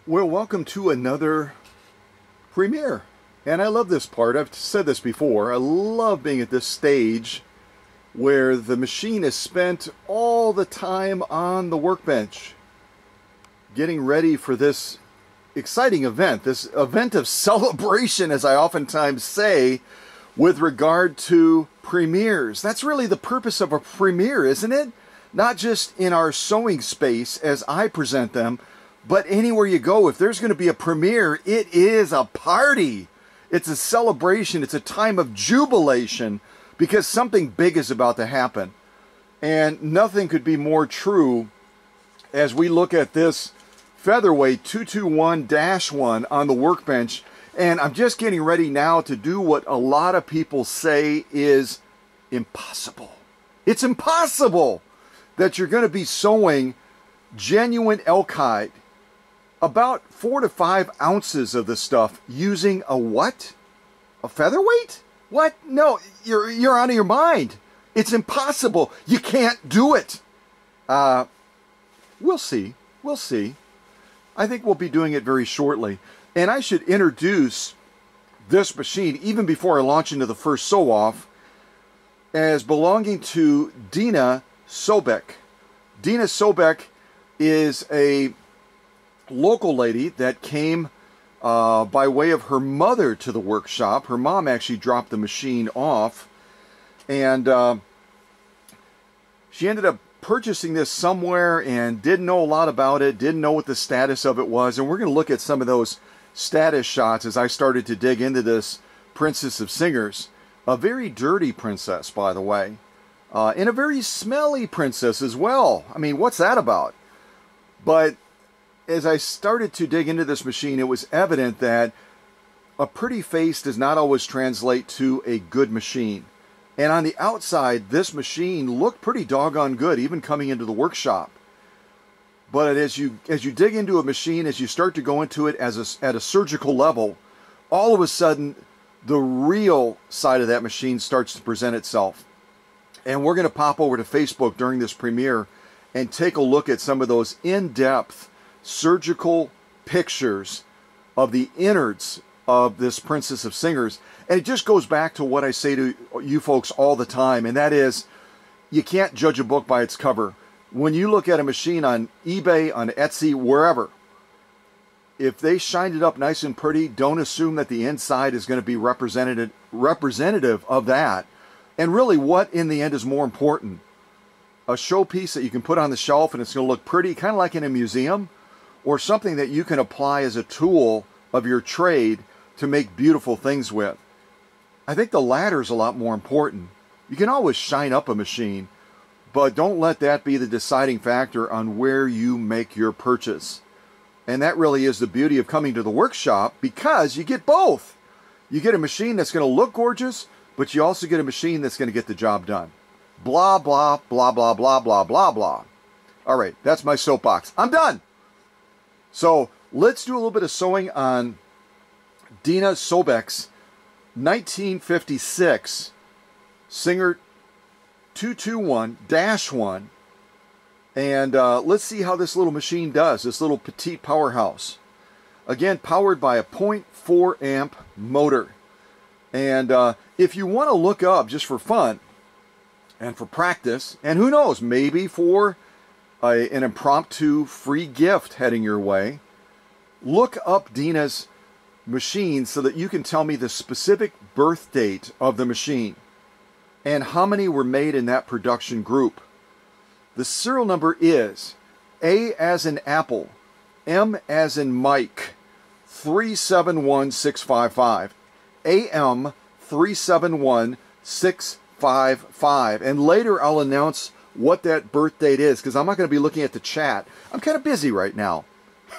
Well, welcome to another premiere. And I love this part. I've said this before. I love being at this stage where the machine is spent all the time on the workbench, getting ready for this exciting event, this event of celebration, as I oftentimes say, with regard to premieres. That's really the purpose of a premiere, isn't it? Not just in our sewing space as I present them, but anywhere you go. If there's going to be a premiere, it is a party. It's a celebration. It's a time of jubilation because something big is about to happen. And nothing could be more true as we look at this Featherweight 221-1 on the workbench. And I'm just getting ready now to do what a lot of people say is impossible. It's impossible that you're going to be sewing genuine elk hide, about 4 to 5 ounces of the stuff, using a what? A featherweight? What? No, you're out of your mind. It's impossible. You can't do it. We'll see. We'll see. I think we'll be doing it very shortly. And I should introduce this machine, even before I launch into the first sew-off, as belonging to Dina Sobek. Dina Sobek is a local lady that came by way of her mother to the workshop. Her mom actually dropped the machine off, and she ended up purchasing this somewhere and didn't know a lot about it, didn't know what the status of it was. And we're going to look at some of those status shots as I started to dig into this Princess of Singers. A very dirty princess, by the way, and a very smelly princess as well. I mean, what's that about? But as I started to dig into this machine, it was evident that a pretty face does not always translate to a good machine. And on the outside, this machine looked pretty doggone good, even coming into the workshop. But as you dig into a machine, as you start to go into it at a surgical level, all of a sudden, the real side of that machine starts to present itself. And we're going to pop over to Facebook during this premiere and take a look at some of those in-depth surgical pictures of the innards of this Princess of Singers. And it just goes back to what I say to you folks all the time, and that is, you can't judge a book by its cover. When you look at a machine on eBay, on Etsy, wherever, if they shined it up nice and pretty, don't assume that the inside is going to be representative of that. And really, what in the end is more important? A showpiece that you can put on the shelf and it's going to look pretty, kind of like in a museum, or something that you can apply as a tool of your trade to make beautiful things with. I think the latter is a lot more important. You can always shine up a machine, but don't let that be the deciding factor on where you make your purchase. And that really is the beauty of coming to the workshop, because you get both. You get a machine that's going to look gorgeous, but you also get a machine that's going to get the job done. Blah, blah, blah, blah, blah, blah, blah, blah. All right, that's my soapbox. I'm done. So let's do a little bit of sewing on Dina Sobek's 1956 Singer 221-1. And let's see how this little machine does, this little petite powerhouse. Again, powered by a 0.4 amp motor. And if you want to look up, just for fun and for practice, and who knows, maybe for an impromptu free gift heading your way, look up Dina's machine so that you can tell me the specific birth date of the machine and how many were made in that production group. The serial number is A as in Apple, M as in Mike, 371655, AM 371655. And later I'll announce what that birth date is, because I'm not going to be looking at the chat. I'm kind of busy right now,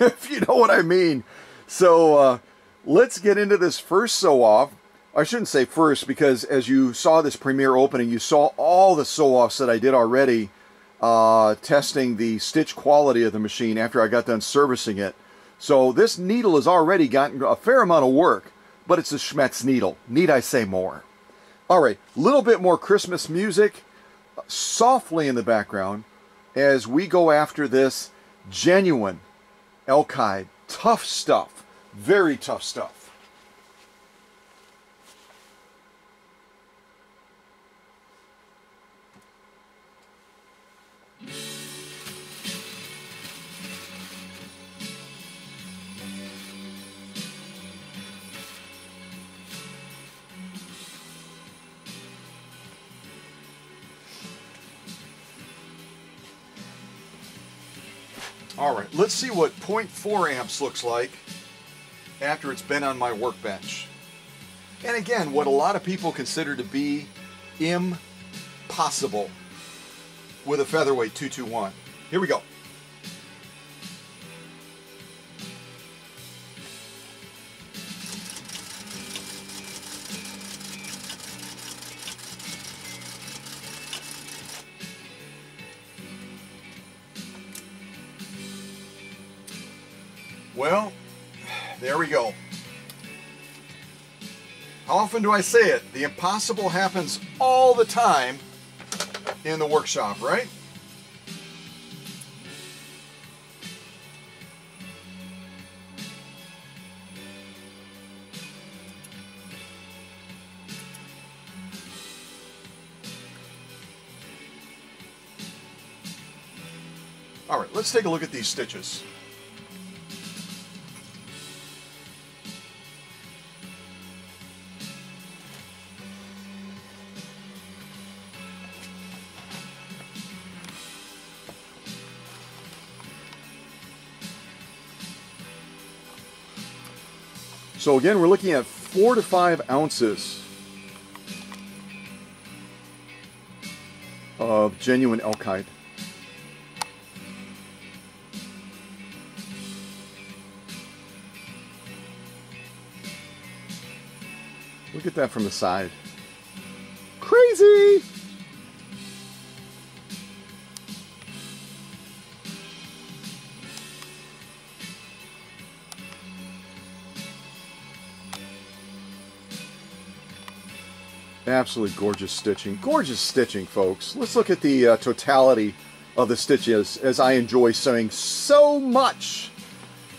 if you know what I mean. So let's get into this first sew-off. I shouldn't say first, because as you saw this premiere opening, you saw all the sew-offs that I did already, testing the stitch quality of the machine after I got done servicing it. So this needle has already gotten a fair amount of work, but it's a Schmetz needle. Need I say more? All right, a little bit more Christmas music softly in the background as we go after this genuine elk hide Tough stuff. Very tough stuff. All right, let's see what 0.4 amps looks like after it's been on my workbench. And again, what a lot of people consider to be impossible with a Featherweight 221. Here we go. Well, there we go. How often do I say it? The impossible happens all the time in the workshop, right? All right, let's take a look at these stitches. So again, we're looking at 4 to 5 ounces of genuine elk hide. Look at that from the side. Crazy! Absolutely gorgeous stitching. Gorgeous stitching, folks. Let's look at the totality of the stitches as I enjoy saying so much.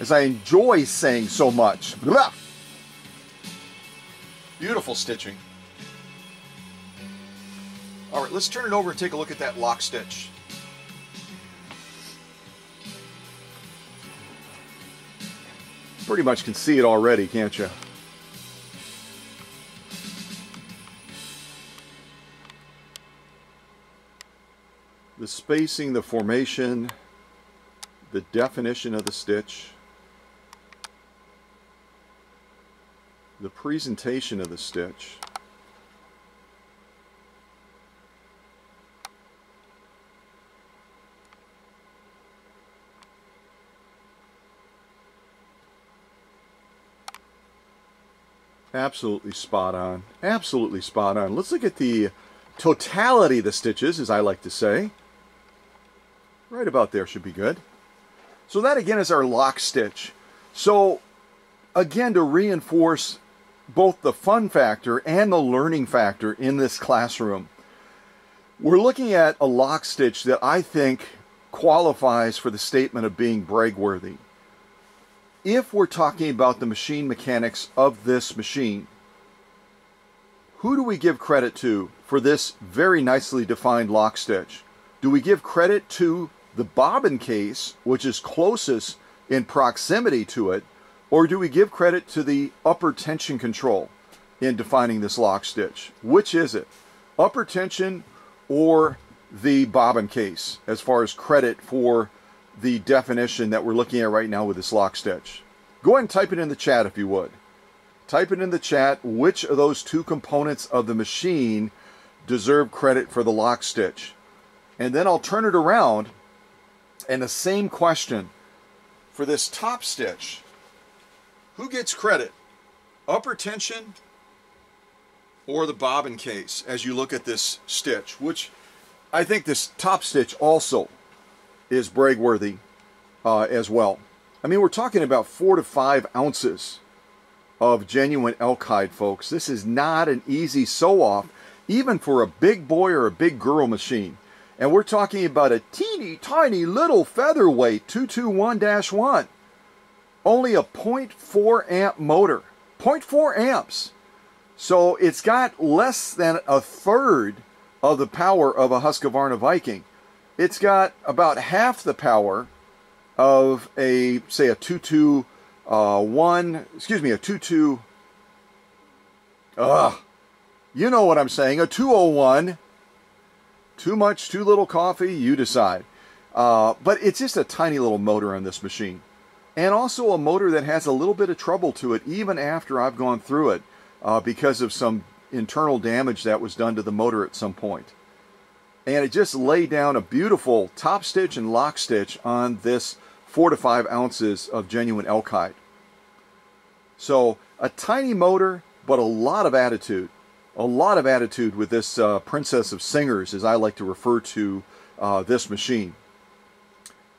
As I enjoy saying so much. Blah! Beautiful stitching. All right, let's turn it over and take a look at that lock stitch. Pretty much can see it already, can't you? The spacing, the formation, the definition of the stitch, the presentation of the stitch, absolutely spot on. Absolutely spot on. Let's look at the totality of the stitches, as I like to say. Right about there should be good. So that again is our lock stitch. So again, to reinforce both the fun factor and the learning factor in this classroom, we're looking at a lock stitch that I think qualifies for the statement of being brag-worthy. If we're talking about the machine mechanics of this machine, who do we give credit to for this very nicely defined lock stitch? Do we give credit to the bobbin case, which is closest in proximity to it, or do we give credit to the upper tension control in defining this lock stitch? Which is it? Upper tension or the bobbin case, as far as credit for the definition that we're looking at right now with this lock stitch? Go ahead and type it in the chat if you would. Type it in the chat which of those two components of the machine deserve credit for the lock stitch. And then I'll turn it around, and the same question for this top stitch. Who gets credit? Upper tension or the bobbin case as you look at this stitch, which I think this top stitch also is brag-worthy as well. I mean, we're talking about 4 to 5 ounces of genuine elk hide, folks. This is not an easy sew-off, even for a big boy or a big girl machine. And we're talking about a teeny tiny little Featherweight 221-1. only a 0.4 amp motor. 0.4 amps. So it's got less than a third of the power of a Husqvarna Viking. It's got about half the power of a, say, a 221, excuse me, a 22, you know what I'm saying, a 201. Too much, too little coffee, you decide. But it's just a tiny little motor on this machine. And also a motor that has a little bit of trouble to it even after I've gone through it because of some internal damage that was done to the motor at some point. And it just laid down a beautiful top stitch and lock stitch on this 4 to 5 ounces of genuine elk hide. So a tiny motor, but a lot of attitude. A lot of attitude with this Princess of Singers, as I like to refer to this machine.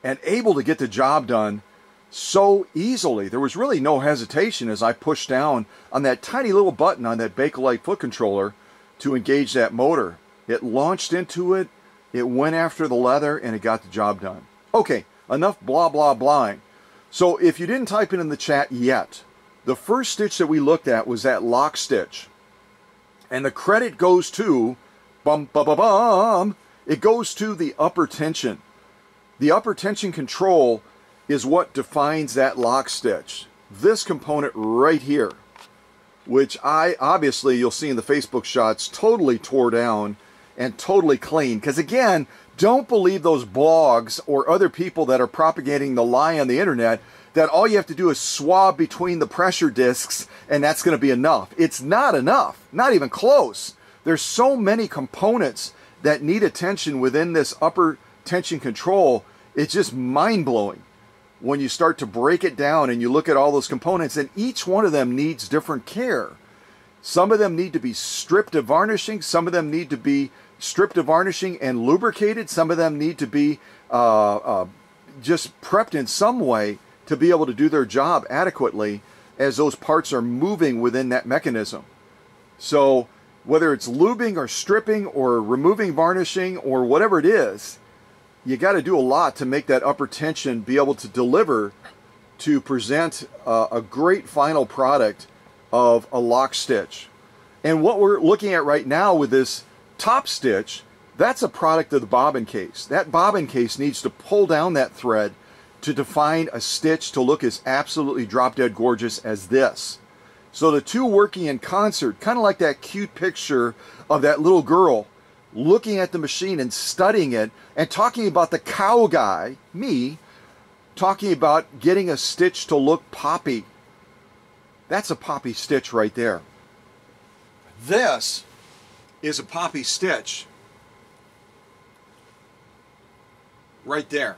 And able to get the job done so easily. There was really no hesitation as I pushed down on that tiny little button on that Bakelite foot controller to engage that motor. It launched into it, it went after the leather, and it got the job done. Okay, enough blah blah blahing. So if you didn't type it in the chat yet, the first stitch that we looked at was that lock stitch. And the credit goes to, it goes to the upper tension. The upper tension control is what defines that lock stitch. This component right here, which I, obviously, you'll see in the Facebook shots, totally tore down and totally clean. Because again, don't believe those blogs or other people that are propagating the lie on the internet that all you have to do is swab between the pressure discs and that's going to be enough. It's not enough, not even close. There's so many components that need attention within this upper tension control. It's just mind-blowing when you start to break it down and you look at all those components, and each one of them needs different care. Some of them need to be stripped of varnishing. Some of them need to be stripped of varnishing and lubricated. Some of them need to be just prepped in some way to be able to do their job adequately as those parts are moving within that mechanism. So whether it's lubing or stripping or removing varnishing or whatever it is, you got to do a lot to make that upper tension be able to deliver to present a great final product of a lock stitch. And what we're looking at right now with this top stitch, that's a product of the bobbin case. That bobbin case needs to pull down that thread to define a stitch to look as absolutely drop dead gorgeous as this. So the two working in concert, kind of like that cute picture of that little girl looking at the machine and studying it and talking about the cow guy, me, talking about getting a stitch to look poppy. That's a poppy stitch right there. This is a poppy stitch right there.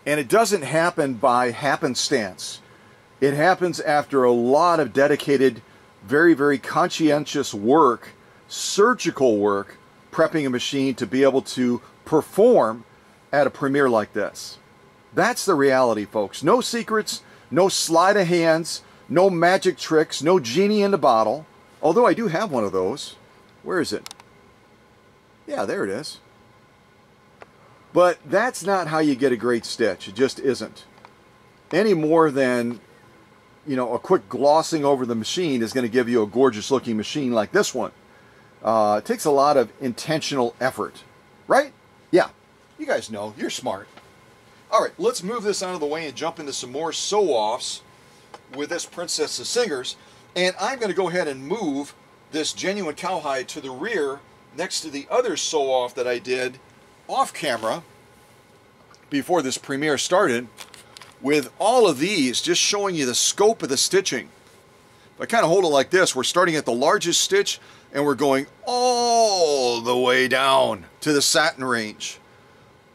And it doesn't happen by happenstance. It happens after a lot of dedicated, very, very conscientious work, surgical work, prepping a machine to be able to perform at a premiere like this. That's the reality, folks. No secrets, no sleight of hands, no magic tricks, no genie in the bottle. Although I do have one of those. Where is it? Yeah, there it is. But that's not how you get a great stitch. It just isn't. Any more than, you know, a quick glossing over the machine is going to give you a gorgeous looking machine like this one. It takes a lot of intentional effort, right? Yeah, you guys know, you're smart. All right, let's move this out of the way and jump into some more sew-offs with this Princess of Singers. And I'm going to go ahead and move this genuine cowhide to the rear next to the other sew-off that I did off camera before this premiere started, with all of these just showing you the scope of the stitching. If I kind of hold it like this, we're starting at the largest stitch and we're going all the way down to the satin range,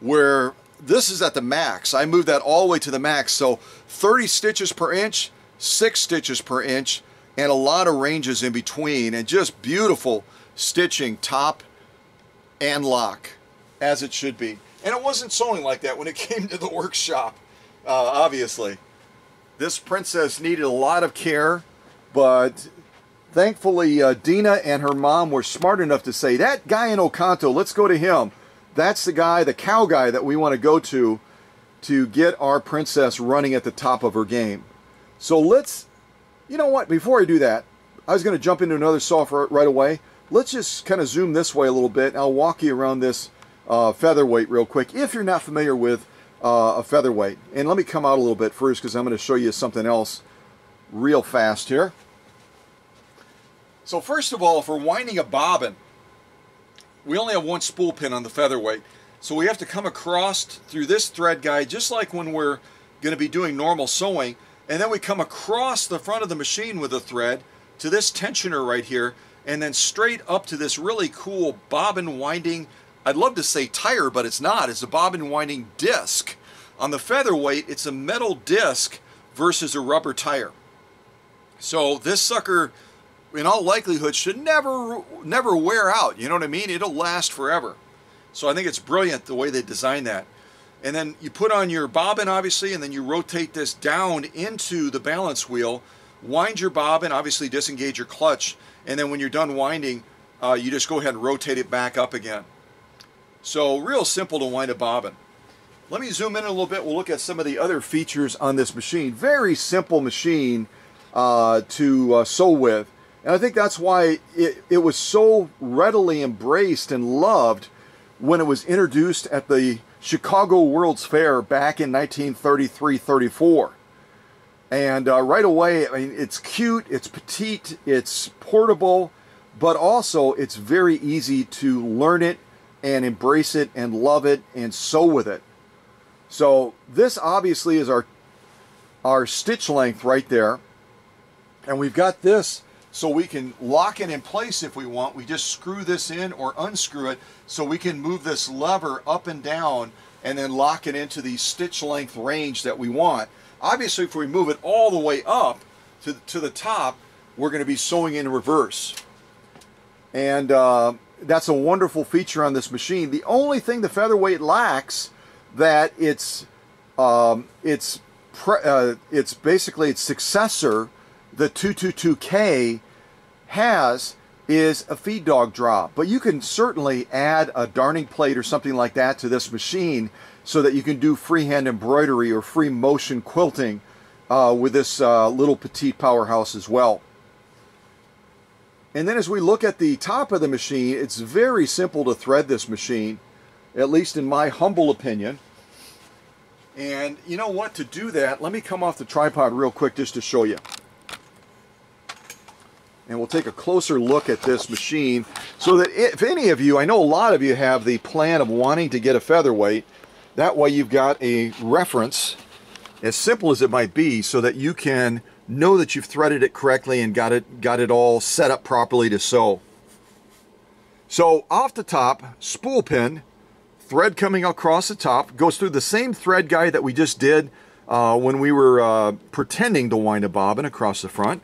where this is at the max. I moved that all the way to the max, so 30 stitches per inch, 6 stitches per inch, and a lot of ranges in between, and just beautiful stitching top and lock, as it should be. And it wasn't sewing like that when it came to the workshop, obviously. This princess needed a lot of care, but thankfully Dina and her mom were smart enough to say, that guy in Okanto, let's go to him. That's the guy, the cow guy that we want to go to to get our princess running at the top of her game. So let's, you know what, before I do that, I was going to jump into another software right away. Let's just kind of zoom this way a little bit, and I'll walk you around this featherweight real quick, if you're not familiar with a featherweight. And let me come out a little bit first, because I'm going to show you something else real fast here. So first of all, if we're winding a bobbin, we only have one spool pin on the featherweight. So we have to come across through this thread guide, just like when we're going to be doing normal sewing. And then we come across the front of the machine with a thread to this tensioner right here, and then straight up to this really cool bobbin winding, I'd love to say tire, but it's not. It's a bobbin winding disc. On the featherweight, it's a metal disc versus a rubber tire. So this sucker, in all likelihood, should never wear out. You know what I mean? It'll last forever. So I think it's brilliant the way they designed that. And then you put on your bobbin, obviously, and then you rotate this down into the balance wheel, wind your bobbin, obviously disengage your clutch, and then when you're done winding, you just go ahead and rotate it back up again. So real simple to wind a bobbin. Let me zoom in a little bit. We'll look at some of the other features on this machine. Very simple machine to sew with. And I think that's why it was so readily embraced and loved when it was introduced at the Chicago World's Fair back in 1933-34. And right away, I mean, it's cute, it's petite, it's portable, but also it's very easy to learn it and embrace it and love it and sew with it. So this obviously is our stitch length right there. And we've got this so we can lock it in place if we want. We just screw this in or unscrew it so we can move this lever up and down and then lock it into the stitch length range that we want. Obviously, if we move it all the way up to the top, we're going to be sewing in reverse. And that's a wonderful feature on this machine. The only thing the featherweight lacks that it's basically its successor, the 222K, has is a feed dog drop. But you can certainly add a darning plate or something like that to this machine so that you can do freehand embroidery or free motion quilting with this little petite powerhouse as well. And then as we look at the top of the machine, it's very simple to thread this machine, at least in my humble opinion. And you know what, to do that, let me come off the tripod real quick just to show you. And we'll take a closer look at this machine so that if any of you, I know a lot of you have the plan of wanting to get a featherweight, that way you've got a reference, as simple as it might be, so that you can know that you've threaded it correctly and got it all set up properly to sew. So off the top, spool pin, thread coming across the top, goes through the same thread guide that we just did when we were pretending to wind a bobbin across the front.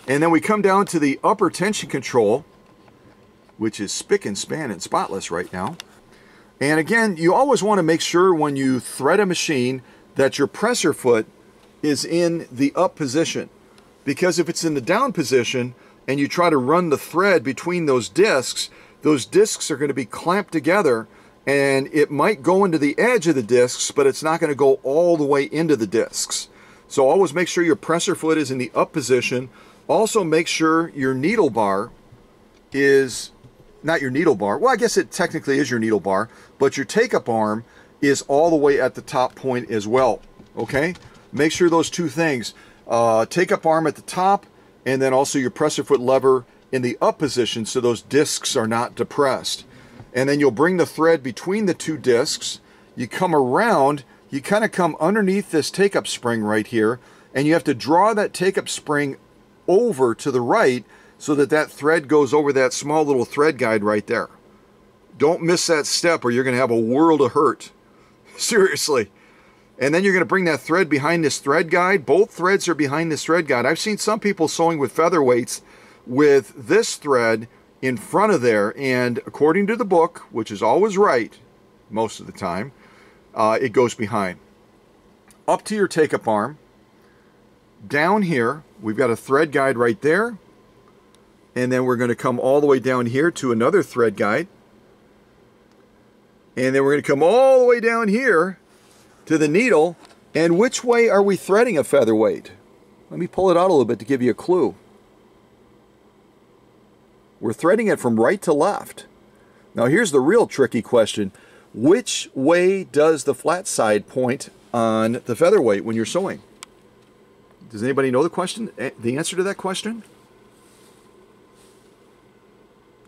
And then we come down to the upper tension control, which is spick and span and spotless right now. And again, you always want to make sure when you thread a machine that your presser foot is in the up position. Because if it's in the down position and you try to run the thread between those discs are going to be clamped together and it might go into the edge of the discs, but it's not going to go all the way into the discs. So always make sure your presser foot is in the up position. Also make sure your needle bar is, not your needle bar, well I guess it technically is your needle bar, but your take-up arm is all the way at the top point as well, okay? Make sure those two things, take-up arm at the top, and then also your presser foot lever in the up position so those discs are not depressed. And then you'll bring the thread between the two discs, you come around, you kind of come underneath this take-up spring right here, and you have to draw that take-up spring over to the right so that that thread goes over that small little thread guide right there. Don't miss that step or you're going to have a world of hurt. Seriously. And then you're going to bring that thread behind this thread guide. Both threads are behind this thread guide. I've seen some people sewing with featherweights with this thread in front of there, and according to the book, which is always right most of the time, it goes behind. Up to your take-up arm. Down here, we've got a thread guide right there, and then we're going to come all the way down here to another thread guide, and then we're going to come all the way down here to the needle. And which way are we threading a featherweight? Let me pull it out a little bit to give you a clue. We're threading it from right to left. Now here's the real tricky question. Which way does the flat side point on the featherweight when you're sewing? Does anybody know the question? The answer to that question?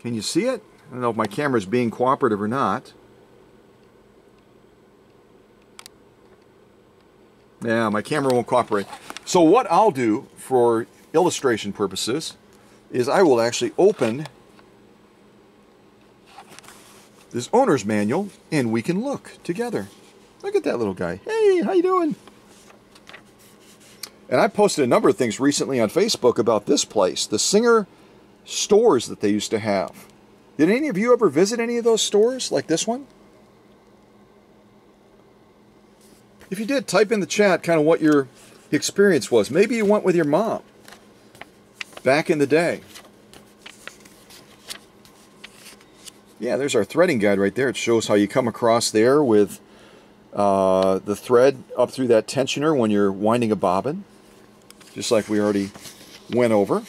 Can you see it? I don't know if my camera's being cooperative or not. Yeah, my camera won't cooperate. So what I'll do for illustration purposes is I will actually open this owner's manual and we can look together. Look at that little guy. Hey, how you doing? And I posted a number of things recently on Facebook about this place, the Singer stores that they used to have. Did any of you ever visit any of those stores like this one? If you did, type in the chat kind of what your experience was. Maybe you went with your mom back in the day. Yeah, there's our threading guide right there. It shows how you come across there with the thread up through that tensioner when you're winding a bobbin, just like we already went over.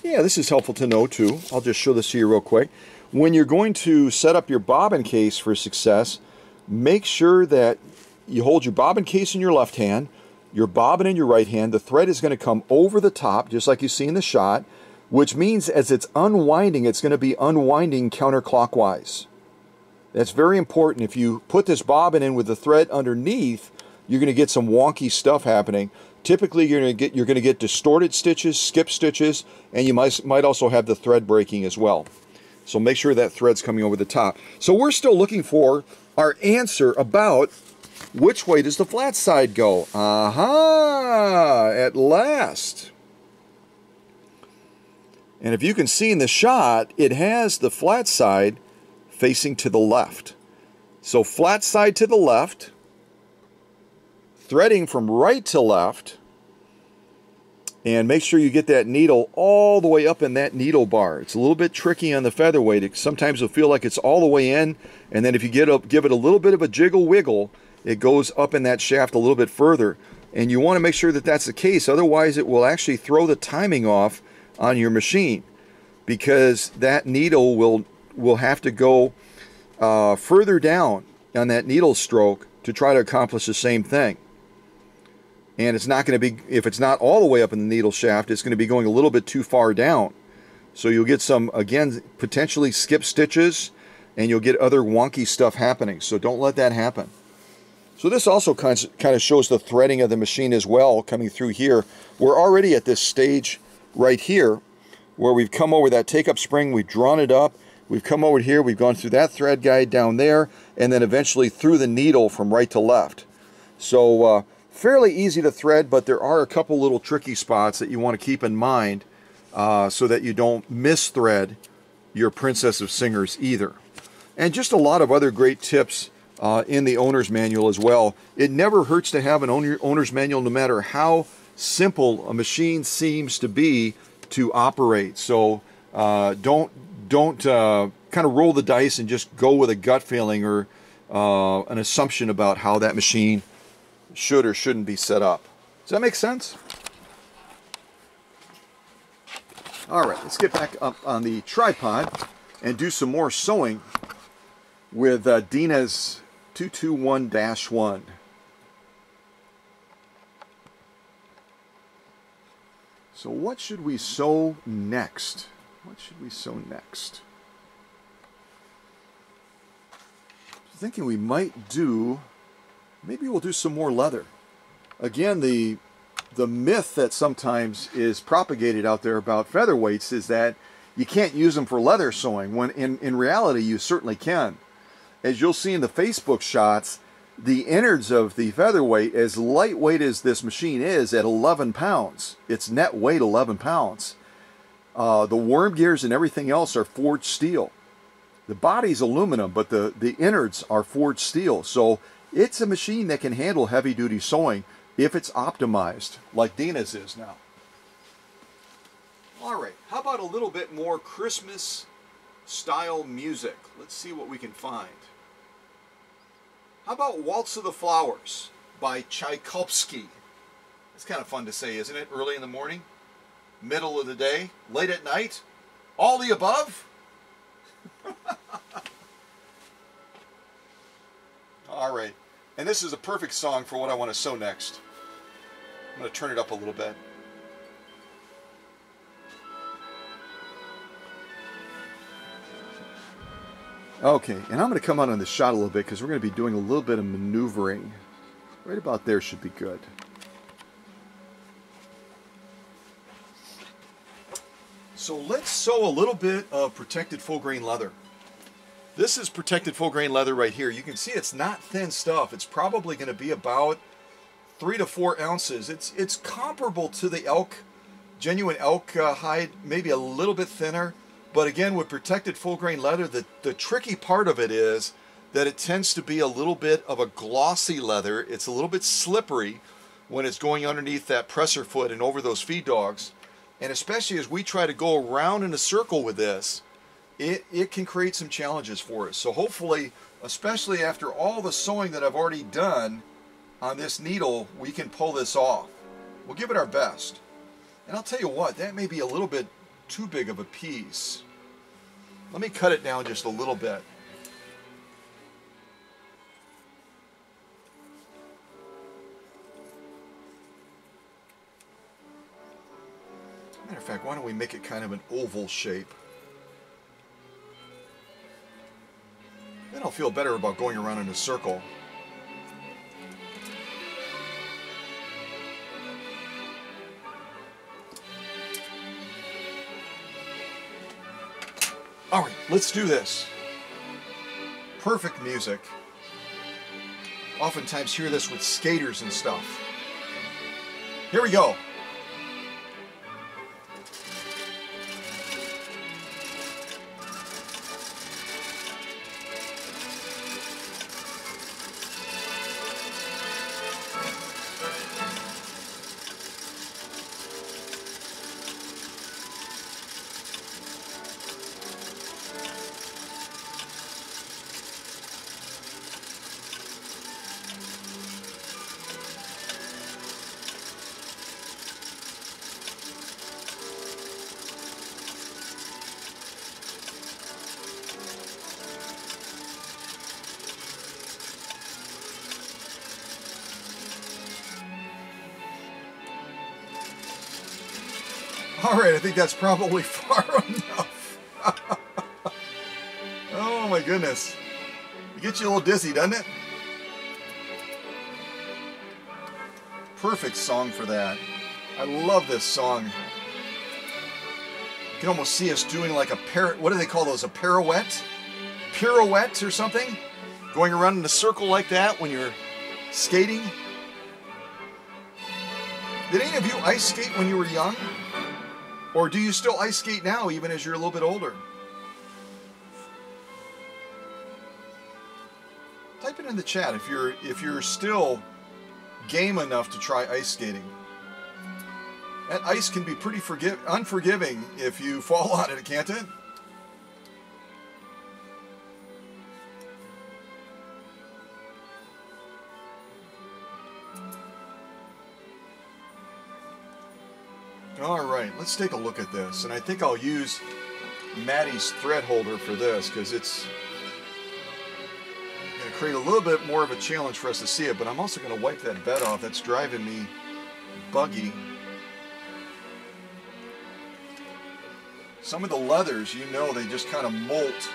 Yeah, this is helpful to know too. I'll just show this to you real quick. When you're going to set up your bobbin case for success, make sure that you hold your bobbin case in your left hand, your bobbin in your right hand. The thread is going to come over the top, just like you see in the shot, which means as it's unwinding, it's going to be unwinding counterclockwise. That's very important. If you put this bobbin in with the thread underneath, you're going to get some wonky stuff happening. Typically, you're going to get distorted stitches, skip stitches, and you might also have the thread breaking as well. So make sure that thread's coming over the top. So we're still looking for our answer about which way does the flat side go? Aha! At last. And if you can see in the shot, it has the flat side facing to the left. So flat side to the left, threading from right to left, and make sure you get that needle all the way up in that needle bar. It's a little bit tricky on the featherweight. Sometimes it'll feel like it's all the way in, and then if you give it a little bit of a jiggle wiggle, it goes up in that shaft a little bit further. And you want to make sure that that's the case, otherwise it will actually throw the timing off on your machine, because that needle will have to go further down on that needle stroke to try to accomplish the same thing. And it's not going to be, if it's not all the way up in the needle shaft, it's going to be going a little bit too far down. So you'll get some, again, potentially skip stitches, and you'll get other wonky stuff happening. So don't let that happen. So this also kind of shows the threading of the machine as well, coming through here. We're already at this stage right here where we've come over that take-up spring, we've drawn it up, we've come over here, we've gone through that thread guide down there, and then eventually through the needle from right to left. So fairly easy to thread, but there are a couple little tricky spots that you want to keep in mind so that you don't misthread your Princess of Singers either. And just a lot of other great tips in the owner's manual as well. It never hurts to have an owner's manual, no matter how simple a machine seems to be to operate. So don't kind of roll the dice and just go with a gut feeling or an assumption about how that machine should or shouldn't be set up. Does that make sense? All right, let's get back up on the tripod and do some more sewing with Dina's 221-1. So what should we sew next? What should we sew next? Thinking we might do, maybe we'll do some more leather. Again, the myth that sometimes is propagated out there about featherweights is that you can't use them for leather sewing, when in reality you certainly can. As you'll see in the Facebook shots, the innards of the featherweight, as lightweight as this machine is at 11 pounds, its net weight 11 pounds, the worm gears and everything else are forged steel. The body's aluminum, but the innards are forged steel. So it's a machine that can handle heavy-duty sewing if it's optimized, like Dina's is now. All right, how about a little bit more Christmas-style music? Let's see what we can find. How about Waltz of the Flowers by Tchaikovsky? It's kind of fun to say, isn't it? Early in the morning, middle of the day, late at night, all the above? All right, and this is a perfect song for what I want to sew next. I'm going to turn it up a little bit. Okay, and I'm going to come out on the shot a little bit because we're going to be doing a little bit of maneuvering. Right about there should be good. So let's sew a little bit of protected full grain leather. This is protected full grain leather right here. You can see it's not thin stuff. It's probably going to be about 3 to 4 ounces. It's comparable to the elk, genuine elk hide, maybe a little bit thinner. But again, with protected full grain leather, the tricky part of it is that it tends to be a little bit of a glossy leather. It's a little bit slippery when it's going underneath that presser foot and over those feed dogs. And especially as we try to go around in a circle with this, it can create some challenges for us. So hopefully, especially after all the sewing that I've already done on this needle, we can pull this off. We'll give it our best. And I'll tell you what, that may be a little bit too big of a piece. Let me cut it down just a little bit. Matter of fact, why don't we make it kind of an oval shape? Then I'll feel better about going around in a circle. All right, let's do this. Perfect music. Oftentimes hear this with skaters and stuff. Here we go. All right, I think that's probably far enough. Oh my goodness. It gets you a little dizzy, doesn't it? Perfect song for that. I love this song. You can almost see us doing like a what do they call those? A pirouette? Pirouette or something? Going around in a circle like that when you're skating. Did any of you ice skate when you were young? Or do you still ice skate now, even as you're a little bit older? Type it in the chat if you're still game enough to try ice skating. That ice can be pretty unforgiving if you fall on it, can't it? All right, let's take a look at this. And I think I'll use Maddie's thread holder for this because it's going to create a little bit more of a challenge for us to see it, but I'm also going to wipe that bed off. That's driving me buggy. Some of the leathers, you know, they just kind of molt.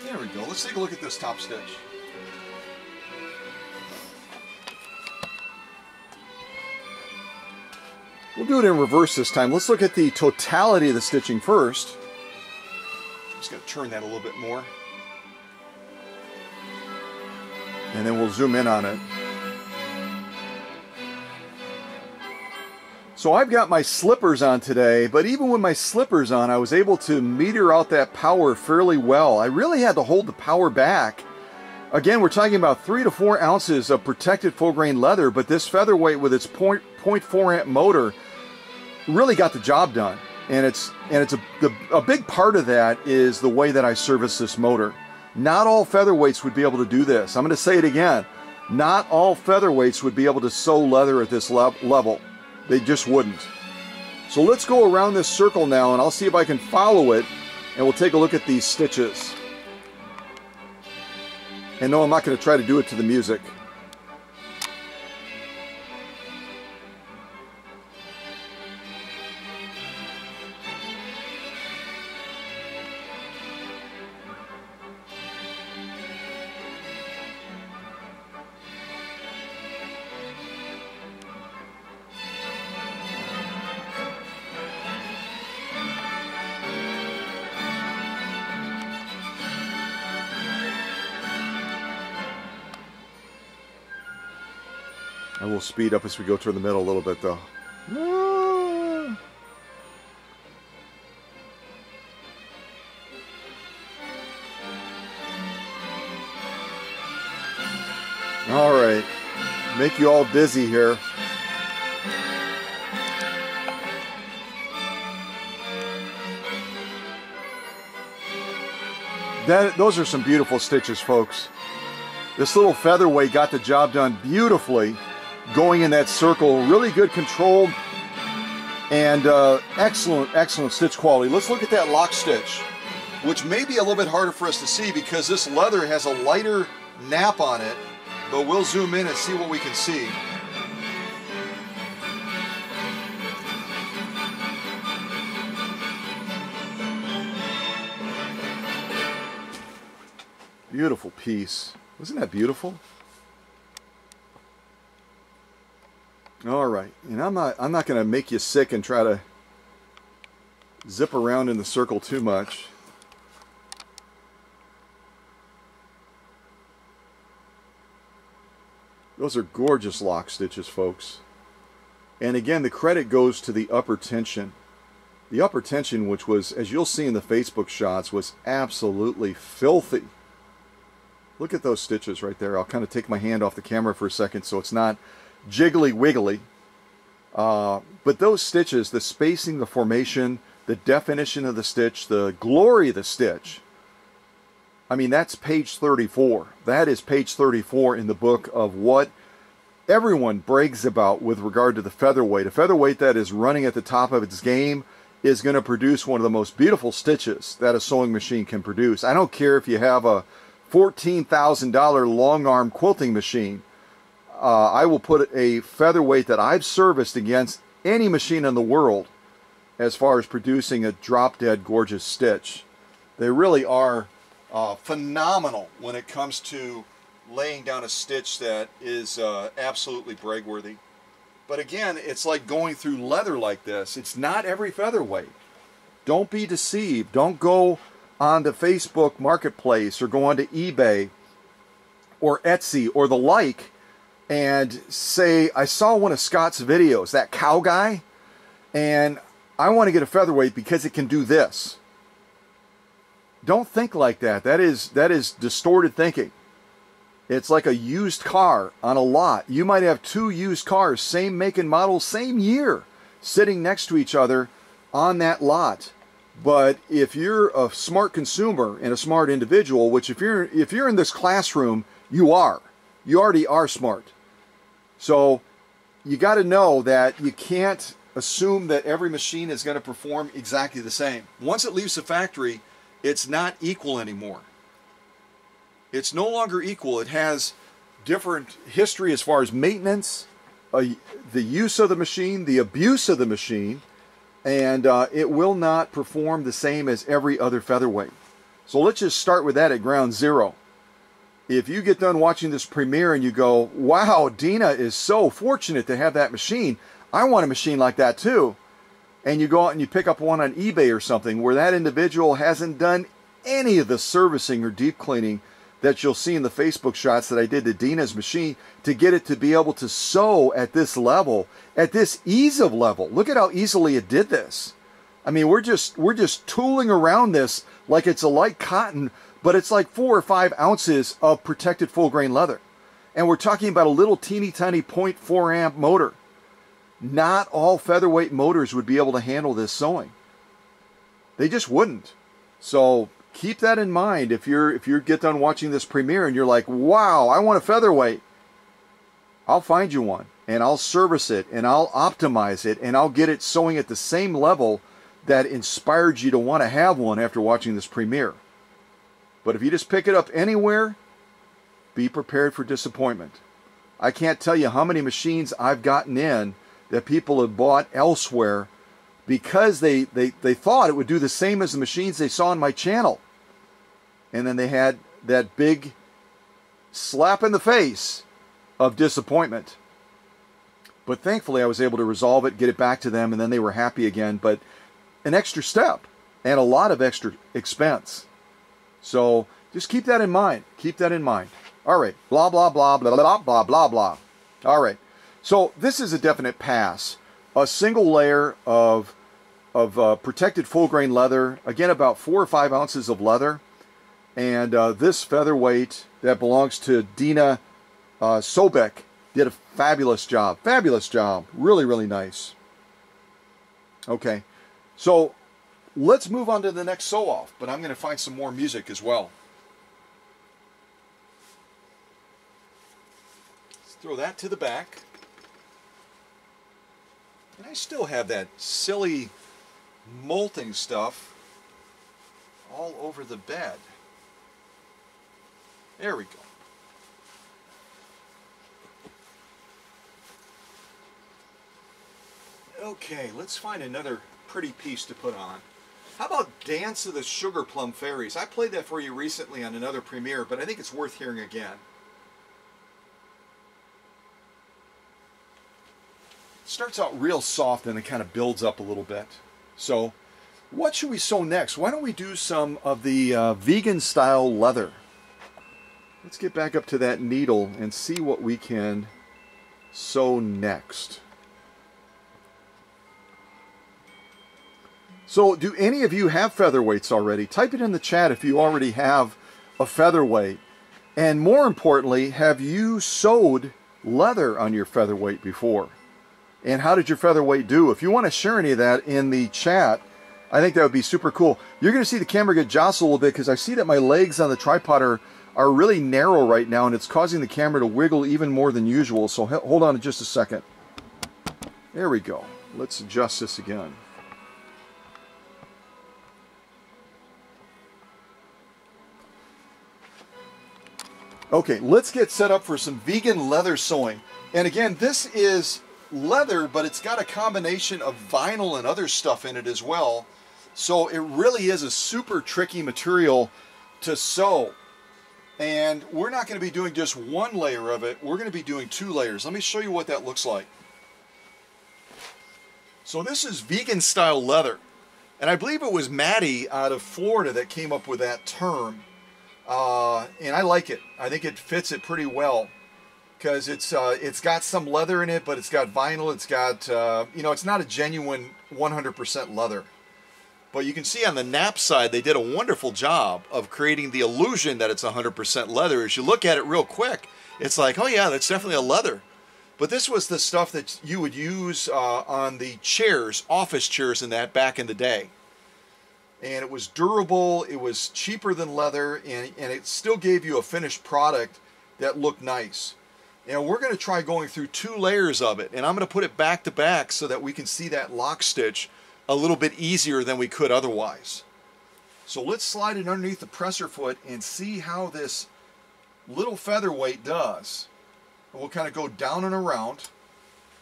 There we go. Let's take a look at this top stitch. We'll do it in reverse this time. Let's look at the totality of the stitching first. I'm just going to turn that a little bit more. And then we'll zoom in on it. So I've got my slippers on today, but even with my slippers on, I was able to meter out that power fairly well. I really had to hold the power back. Again, we're talking about 3 to 4 ounces of protected full grain leather, but this featherweight with its 0.4 amp motor really got the job done. And a big part of that is the way that I service this motor. Not all featherweights would be able to do this. I'm going to say it again. Not all featherweights would be able to sew leather at this level. They just wouldn't. So let's go around this circle now, and I'll see if I can follow it, and we'll take a look at these stitches. And no, I'm not going to try to do it to the music. I will speed up as we go toward the middle a little bit, though. All right, make you all dizzy here. Those are some beautiful stitches, folks. This little featherweight got the job done beautifully. Going in that circle, really good control, and excellent stitch quality. Let's look at that lock stitch, which may be a little bit harder for us to see because this leather has a lighter nap on it, but we'll zoom in and see what we can see. Beautiful piece. Wasn't that beautiful? All right, and I'm not going to make you sick and try to zip around in the circle too much. Those are gorgeous lock stitches, folks. And again, the credit goes to the upper tension. The upper tension, which was, as you'll see in the Facebook shots, was absolutely filthy. Look at those stitches right there. I'll kind of take my hand off the camera for a second so it's not jiggly wiggly, but those stitches, the spacing, the formation, the definition of the stitch, the glory of the stitch, I mean, that's page 34. That is page 34 in the book of what everyone brags about with regard to the featherweight. A featherweight that is running at the top of its game is going to produce one of the most beautiful stitches that a sewing machine can produce. I don't care if you have a $14,000 long arm quilting machine. I will put a featherweight that I've serviced against any machine in the world as far as producing a drop-dead gorgeous stitch. They really are phenomenal when it comes to laying down a stitch that is absolutely brag-worthy. But again, it's like going through leather like this. It's not every featherweight. Don't be deceived. Don't go onto Facebook Marketplace or go onto eBay or Etsy or the like and say, I saw one of Scott's videos, that cow guy, and I want to get a featherweight because it can do this. Don't think like that. That is distorted thinking. It's like a used car on a lot. You might have two used cars, same make and model, same year, sitting next to each other on that lot. But if you're a smart consumer and a smart individual, which if you're in this classroom, you already are smart. So you got to know that you can't assume that every machine is going to perform exactly the same. Once it leaves the factory, it's not equal anymore. It's no longer equal. It has different history as far as maintenance, the use of the machine, the abuse of the machine, and it will not perform the same as every other featherweight. So let's just start with that at ground zero. If you get done watching this premiere and you go, wow, Dina is so fortunate to have that machine. I want a machine like that too. And you go out and you pick up one on eBay or something where that individual hasn't done any of the servicing or deep cleaning that you'll see in the Facebook shots that I did to Dina's machine to get it to be able to sew at this level, at this ease of level. Look at how easily it did this. I mean, we're just tooling around this like it's a light cotton, but it's like 4 or 5 ounces of protected full grain leather. And we're talking about a little teeny tiny 0.4 amp motor. not all featherweight motors would be able to handle this sewing. They just wouldn't. So keep that in mind if you get done watching this premiere and you're like, wow, I want a featherweight. I'll find you one, and I'll service it, and I'll optimize it, and I'll get it sewing at the same level that inspired you to want to have one after watching this premiere. But if you just pick it up anywhere, be prepared for disappointment. I can't tell you how many machines I've gotten in that people have bought elsewhere because they thought it would do the same as the machines they saw on my channel. And then they had that big slap in the face of disappointment. But thankfully I was able to resolve it, get it back to them, and then they were happy again. But an extra step and a lot of extra expense. So just keep that in mind. Keep that in mind. All right. Blah, blah, blah, blah, blah, blah, blah, blah. All right. So this is a definite pass. A single layer of protected full grain leather. Again, about 4 or 5 ounces of leather. And this featherweight that belongs to Dina Sobek did a fabulous job. Fabulous job. Really, really nice. Okay. So let's move on to the next sew-off, but I'm going to find some more music as well. Let's throw that to the back. And I still have that silly molting stuff all over the bed. There we go. Okay, let's find another pretty piece to put on. How about Dance of the Sugar Plum Fairies? I played that for you recently on another premiere, but I think it's worth hearing again. It starts out real soft and it kind of builds up a little bit. So, what should we sew next? Why don't we do some of the vegan style leather? Let's get back up to that needle and see what we can sew next. So, do any of you have featherweights already? Type it in the chat if you already have a featherweight. And more importantly, have you sewed leather on your featherweight before? And how did your featherweight do? If you want to share any of that in the chat, I think that would be super cool. You're going to see the camera get jostled a little bit because I see that my legs on the tripod are really narrow right now, and it's causing the camera to wiggle even more than usual. So hold on just a second. There we go. Let's adjust this again. Okay, let's get set up for some vegan leather sewing. And again, this is leather, but it's got a combination of vinyl and other stuff in it as well. So it really is a super tricky material to sew. And we're not going to be doing just one layer of it. We're going to be doing 2 layers. Let me show you what that looks like. So this is vegan style leather. And I believe it was Maddie out of Florida that came up with that term. And I like it. I think it fits it pretty well because it's got some leather in it, but it's got vinyl. It's got, you know, it's not a genuine 100% leather. But you can see on the nap side, they did a wonderful job of creating the illusion that it's 100% leather. As you look at it real quick, it's like, oh yeah, that's definitely a leather. But this was the stuff that you would use on the chairs, office chairs and that back in the day. And it was durable, it was cheaper than leather, and it still gave you a finished product that looked nice. And we're going to try going through 2 layers of it, and I'm going to put it back to back so that we can see that lock stitch a little bit easier than we could otherwise. So let's slide it underneath the presser foot and see how this little featherweight does. And we'll kind of go down and around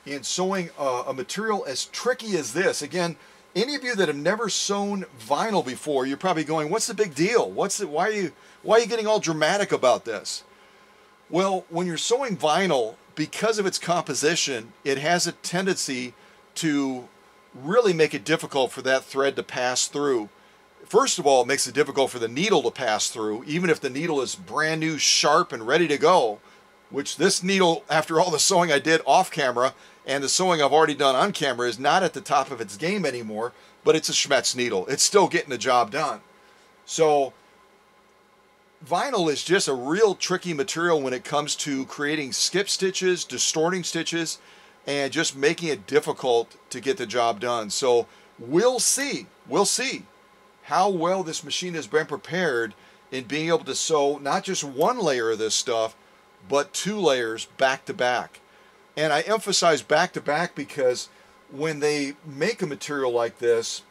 in sewing a material as tricky as this. Again, any of you that have never sewn vinyl before, you're probably going, what's the big deal? Why are you getting all dramatic about this? Well, when you're sewing vinyl, because of its composition, it has a tendency to really make it difficult for that thread to pass through. First of all, it makes it difficult for the needle to pass through, even if the needle is brand new, sharp, and ready to go, which this needle, after all the sewing I did off camera, and the sewing I've already done on camera, is not at the top of its game anymore, but it's a Schmetz needle. It's still getting the job done. So vinyl is just a real tricky material when it comes to creating skip stitches, distorting stitches, and just making it difficult to get the job done. So we'll see how well this machine has been prepared in being able to sew not just one layer of this stuff, but 2 layers back to back. And I emphasize back to back because when they make a material like this,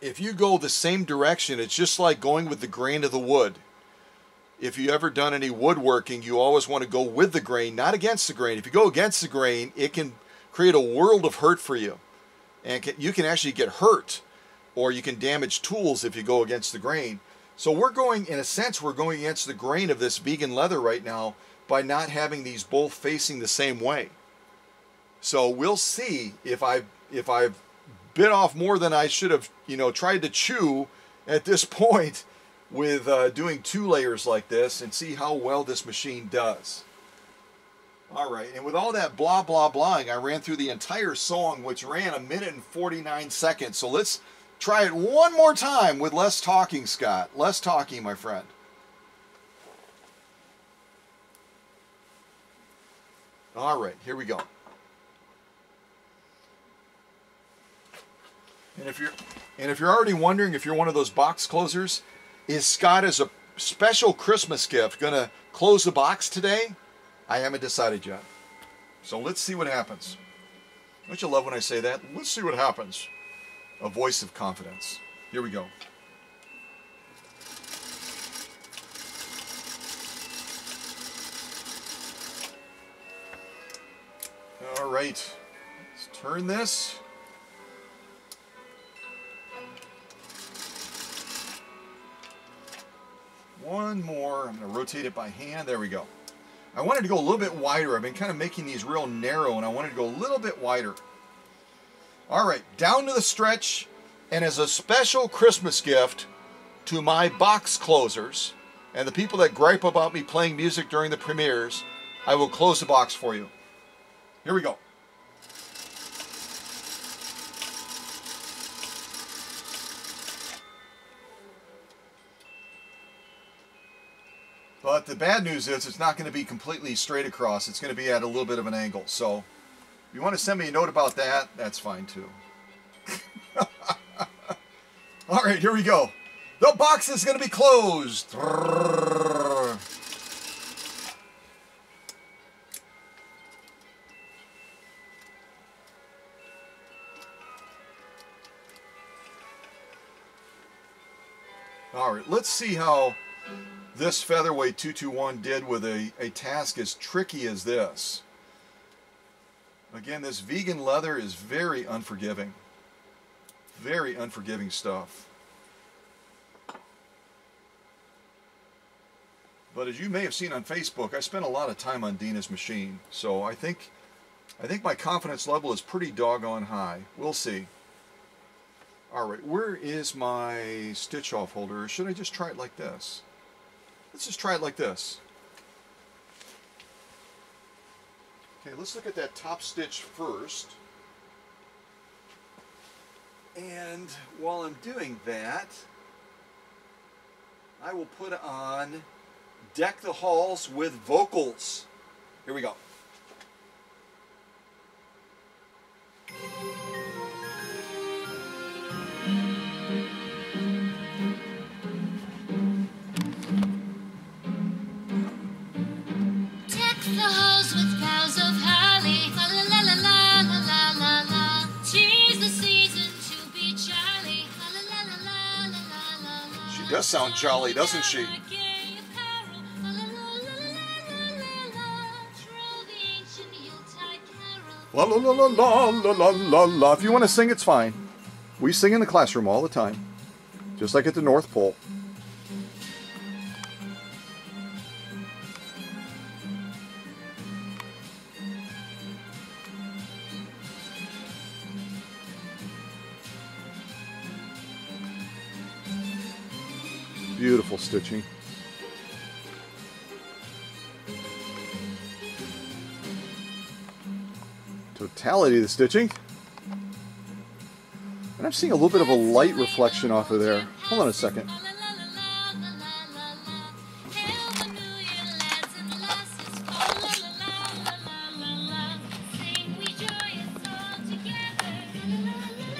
if you go the same direction, it's just like going with the grain of the wood. If you ever done any woodworking, you always want to go with the grain, not against the grain. If you go against the grain, it can create a world of hurt for you. And you can actually get hurt, or you can damage tools if you go against the grain. So we're going, in a sense, we're going against the grain of this vegan leather right now by not having these both facing the same way. So we'll see if I've bit off more than I should have, tried to chew at this point with doing 2 layers like this, and see how well this machine does. All right, and with all that blah, blah, blahing, I ran through the entire song, which ran 1 minute and 49 seconds. So let's try it one more time with less talking, Scott. Less talking, my friend. All right, here we go. And if you're already wondering if you're one of those box closers, is Scott as a special Christmas gift going to close the box today? I haven't decided yet. So let's see what happens. Don't you love when I say that? Let's see what happens. A voice of confidence. Here we go. All right. Let's turn this. One more. I'm going to rotate it by hand. There we go. I wanted to go a little bit wider. I've been kind of making these real narrow, and I wanted to go a little bit wider. All right, down to the stretch, and as a special Christmas gift to my box closers and the people that gripe about me playing music during the premieres, I will close the box for you. Here we go. But the bad news is it's not going to be completely straight across. It's going to be at a little bit of an angle. So if you want to send me a note about that, that's fine too. All right, here we go. The box is going to be closed. All right, let's see how this Featherweight 221 did with a task as tricky as this. Again, this vegan leather is very unforgiving. Very unforgiving stuff. But as you may have seen on Facebook, I spent a lot of time on Dina's machine. So I think my confidence level is pretty doggone high. We'll see. Alright, where is my stitch off holder? Or should I just try it like this? Let's just try it like this. Okay, let's look at that top stitch first. And while I'm doing that, I will put on Deck the Halls with Vocals. Here we go. She does sound jolly, doesn't she? La la la la la la la la. If you want to sing, it's fine. We sing in the classroom all the time, just like at the North Pole. Beautiful stitching. Totality of the stitching. And I'm seeing a little bit of a light reflection off of there. Hold on a second.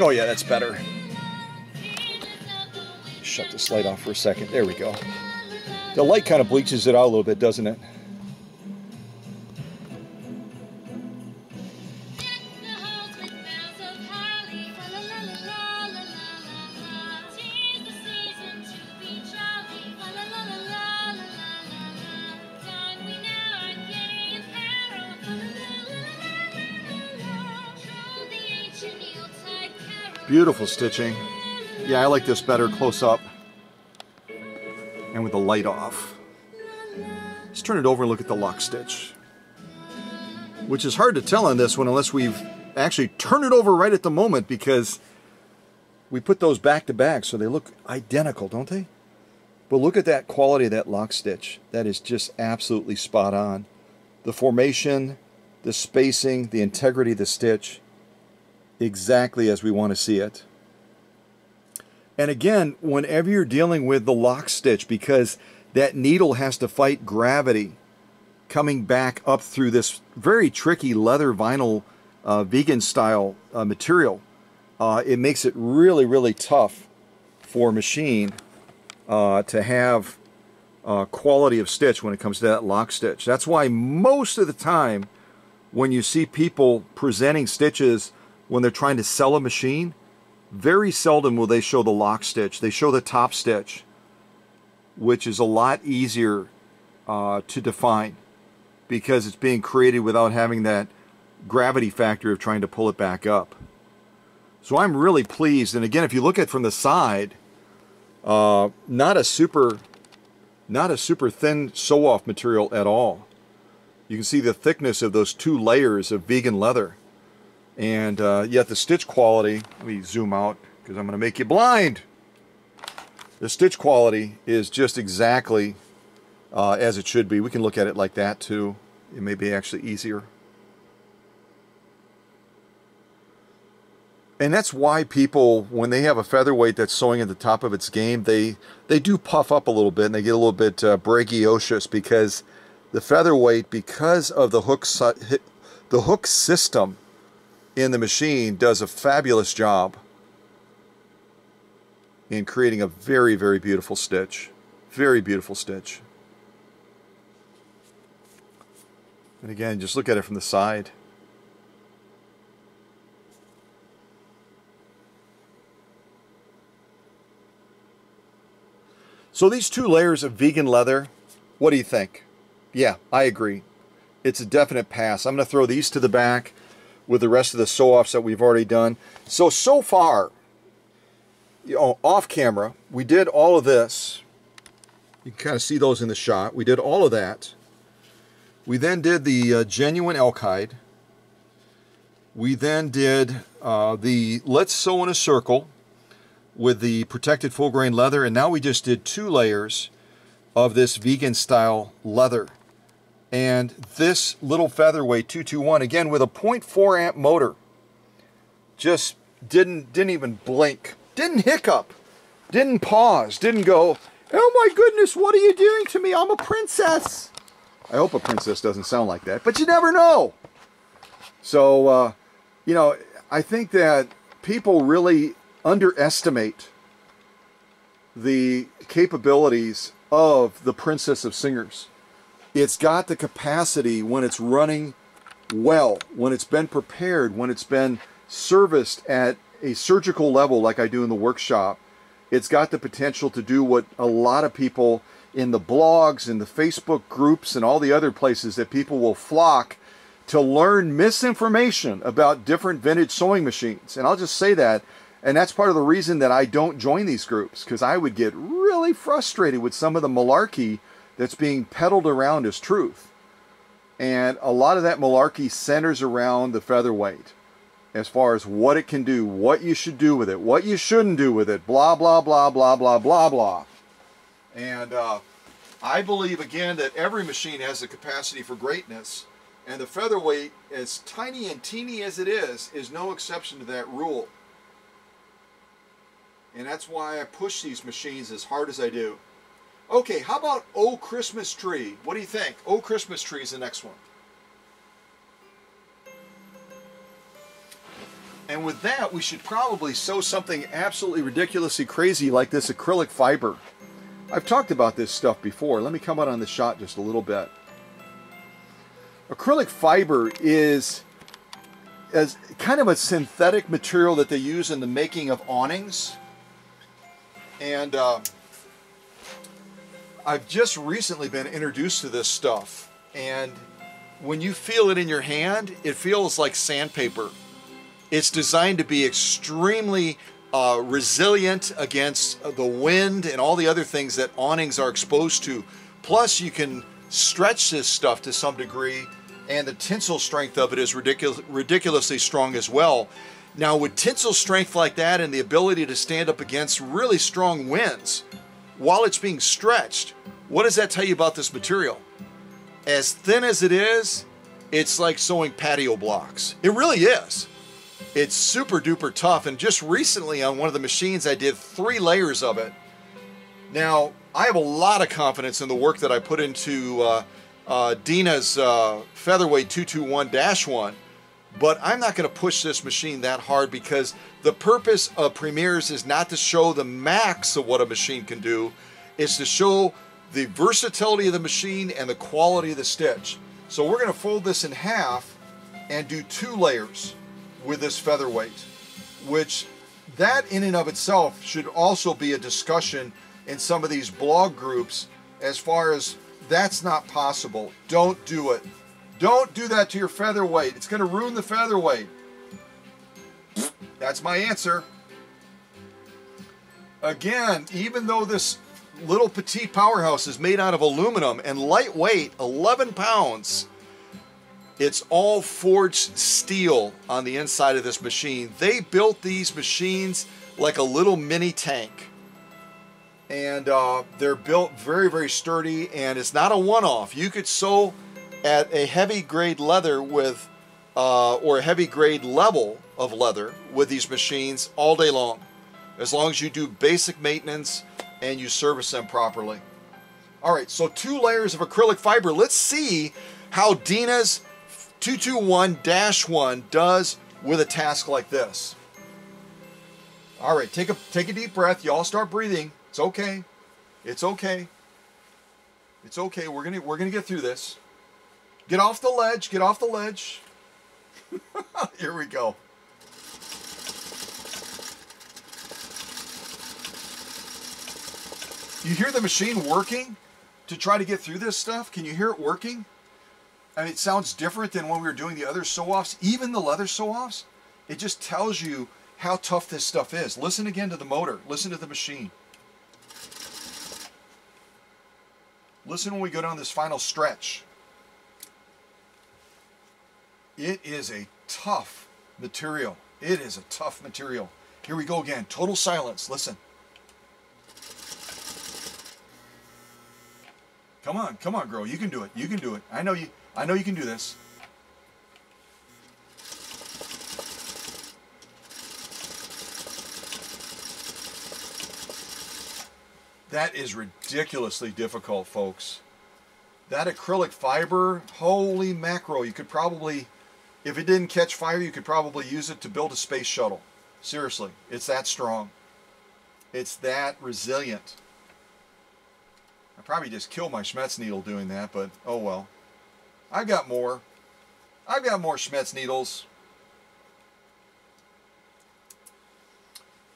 Oh yeah, that's better. Shut this light off for a second. There we go. The light kind of bleaches it out a little bit, doesn't it? Beautiful stitching. Yeah, I like this better close up and with the light off. Let's turn it over and look at the lock stitch, which is hard to tell on this one unless we've actually turned it over right at the moment, because we put those back to back so they look identical, don't they? But look at that quality of that lock stitch. That is just absolutely spot on. The formation, the spacing, the integrity of the stitch, exactly as we want to see it. And again, whenever you're dealing with the lock stitch, because that needle has to fight gravity coming back up through this very tricky leather vinyl vegan style material, it makes it really, really tough for a machine to have quality of stitch when it comes to that lock stitch. That's why most of the time when you see people presenting stitches when they're trying to sell a machine, very seldom will they show the lock stitch. They show the top stitch, which is a lot easier to define because it's being created without having that gravity factor of trying to pull it back up. So I'm really pleased. And again, if you look at it from the side, not a super thin sew-off material at all. You can see the thickness of those 2 layers of vegan leather. And yet the stitch quality, let me zoom out because I'm going to make you blind. The stitch quality is just exactly as it should be. We can look at it like that too. It may be actually easier. And that's why people, when they have a featherweight that's sewing at the top of its game, they do puff up a little bit and they get a little bit braggadocious, because the featherweight, because of the hook system in the machine, does a fabulous job in creating a very, very beautiful stitch. Very beautiful stitch. And again, just look at it from the side. So these 2 layers of vegan leather, what do you think? Yeah, I agree. It's a definite pass. I'm going to throw these to the back with the rest of the sew-offs that we've already done. So far, off camera, we did all of this. You can kind of see those in the shot. We did all of that. We then did the genuine elk hide. We then did the let's sew in a circle with the protected full grain leather, and now we just did 2 layers of this vegan style leather. And this little featherweight 221, again with a 0.4 amp motor, just didn't even blink, didn't hiccup, didn't pause, didn't go, oh my goodness, what are you doing to me? I'm a princess. I hope a princess doesn't sound like that, but you never know. So, you know, I think that people really underestimate the capabilities of the Princess of Singers. It's got the capacity, when it's running well, when it's been prepared, when it's been serviced at a surgical level like I do in the workshop, it's got the potential to do what a lot of people in the blogs and the Facebook groups and all the other places that people will flock to learn misinformation about different vintage sewing machines. And I'll just say that, and that's part of the reason that I don't join these groups, because I would get really frustrated with some of the malarkey that's being peddled around as truth. And a lot of that malarkey centers around the featherweight, as far as what it can do, what you should do with it, what you shouldn't do with it, blah, blah, blah, blah, blah, blah, blah. And I believe, again, that every machine has the capacity for greatness, and the featherweight, as tiny and teeny as it is no exception to that rule. And that's why I push these machines as hard as I do. Okay, how about Oh Christmas Tree? What do you think? Oh Christmas Tree is the next one. And with that, we should probably sew something absolutely ridiculously crazy like this acrylic fiber. I've talked about this stuff before. Let me come out on the shot just a little bit. Acrylic fiber is as kind of a synthetic material that they use in the making of awnings. And I've just recently been introduced to this stuff. And when you feel it in your hand, it feels like sandpaper. It's designed to be extremely resilient against the wind and all the other things that awnings are exposed to. Plus, you can stretch this stuff to some degree, and the tensile strength of it is ridiculously strong as well. Now, with tensile strength like that and the ability to stand up against really strong winds while it's being stretched, what does that tell you about this material? As thin as it is, it's like sewing patio blocks. It really is. It's super duper tough, and just recently on one of the machines I did 3 layers of it. Now, I have a lot of confidence in the work that I put into Dina's Featherweight 221-1, but I'm not going to push this machine that hard because the purpose of premieres is not to show the max of what a machine can do, it's to show the versatility of the machine and the quality of the stitch. So we're going to fold this in half and do 2 layers with this featherweight, which that in and of itself should also be a discussion in some of these blog groups as far as that's not possible. Don't do it. Don't do that to your featherweight. It's going to ruin the featherweight. That's my answer. Again, even though this little petite powerhouse is made out of aluminum and lightweight, 11 pounds, it's all forged steel on the inside of this machine. They built these machines like a little mini tank. And they're built very, very sturdy, and it's not a one-off. You could sew at a heavy grade leather with, or a heavy grade level of leather with these machines all day long, as long as you do basic maintenance and you service them properly. All right, so 2 layers of acrylic fiber. Let's see how Dina's 221-1 does with a task like this. All right, take a deep breath. Y'all start breathing. It's okay. It's okay. It's okay. We're gonna get through this. Get off the ledge. Get off the ledge. Here we go. You hear the machine working to try to get through this stuff? Can you hear it working? I mean, it sounds different than when we were doing the other sew-offs, even the leather sew-offs. It just tells you how tough this stuff is. Listen again to the motor. Listen to the machine. Listen when we go down this final stretch. It is a tough material. It is a tough material. Here we go again. Total silence. Listen. Come on, girl. You can do it. You can do it. I know you can do this. That is ridiculously difficult, folks. That acrylic fiber, holy mackerel, you could probably, if it didn't catch fire, you could probably use it to build a space shuttle. Seriously, it's that strong. It's that resilient. I probably just killed my Schmetz needle doing that, but oh well. I've got more. I've got more Schmetz needles.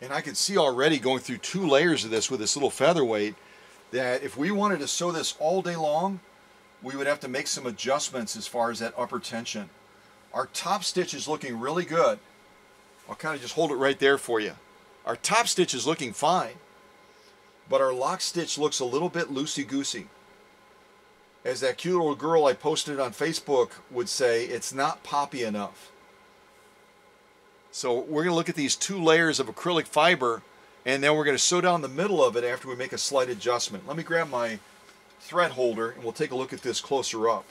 And I can see already going through 2 layers of this with this little featherweight that if we wanted to sew this all day long, we would have to make some adjustments as far as that upper tension. Our top stitch is looking really good. I'll kind of just hold it right there for you. Our top stitch is looking fine, but our lock stitch looks a little bit loosey-goosey. As that cute little girl I posted on Facebook would say, it's not poppy enough. So we're going to look at these 2 layers of acrylic fiber, and then we're going to sew down the middle of it after we make a slight adjustment. Let me grab my thread holder and we'll take a look at this closer up.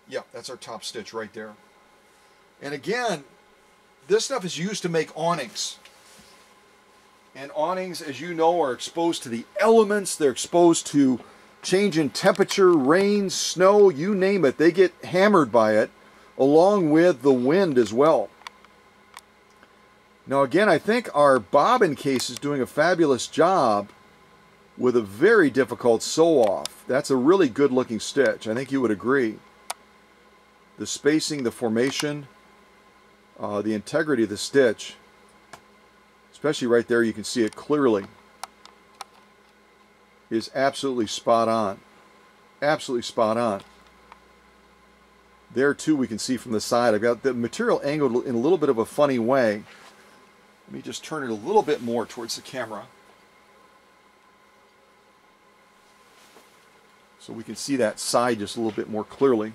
Yeah, that's our top stitch right there. And again, this stuff is used to make awnings. And awnings, as you know, are exposed to the elements. They're exposed to change in temperature, rain, snow, you name it. They get hammered by it, along with the wind as well. Now again, I think our bobbin case is doing a fabulous job with a very difficult sew off. That's a really good looking stitch. I think you would agree. The spacing, the formation, the integrity of the stitch, especially right there, you can see it clearly, is absolutely spot on. Absolutely spot on. There too we can see from the side, I've got the material angled in a little bit of a funny way. Let me just turn it a little bit more towards the camera so we can see that side just a little bit more clearly.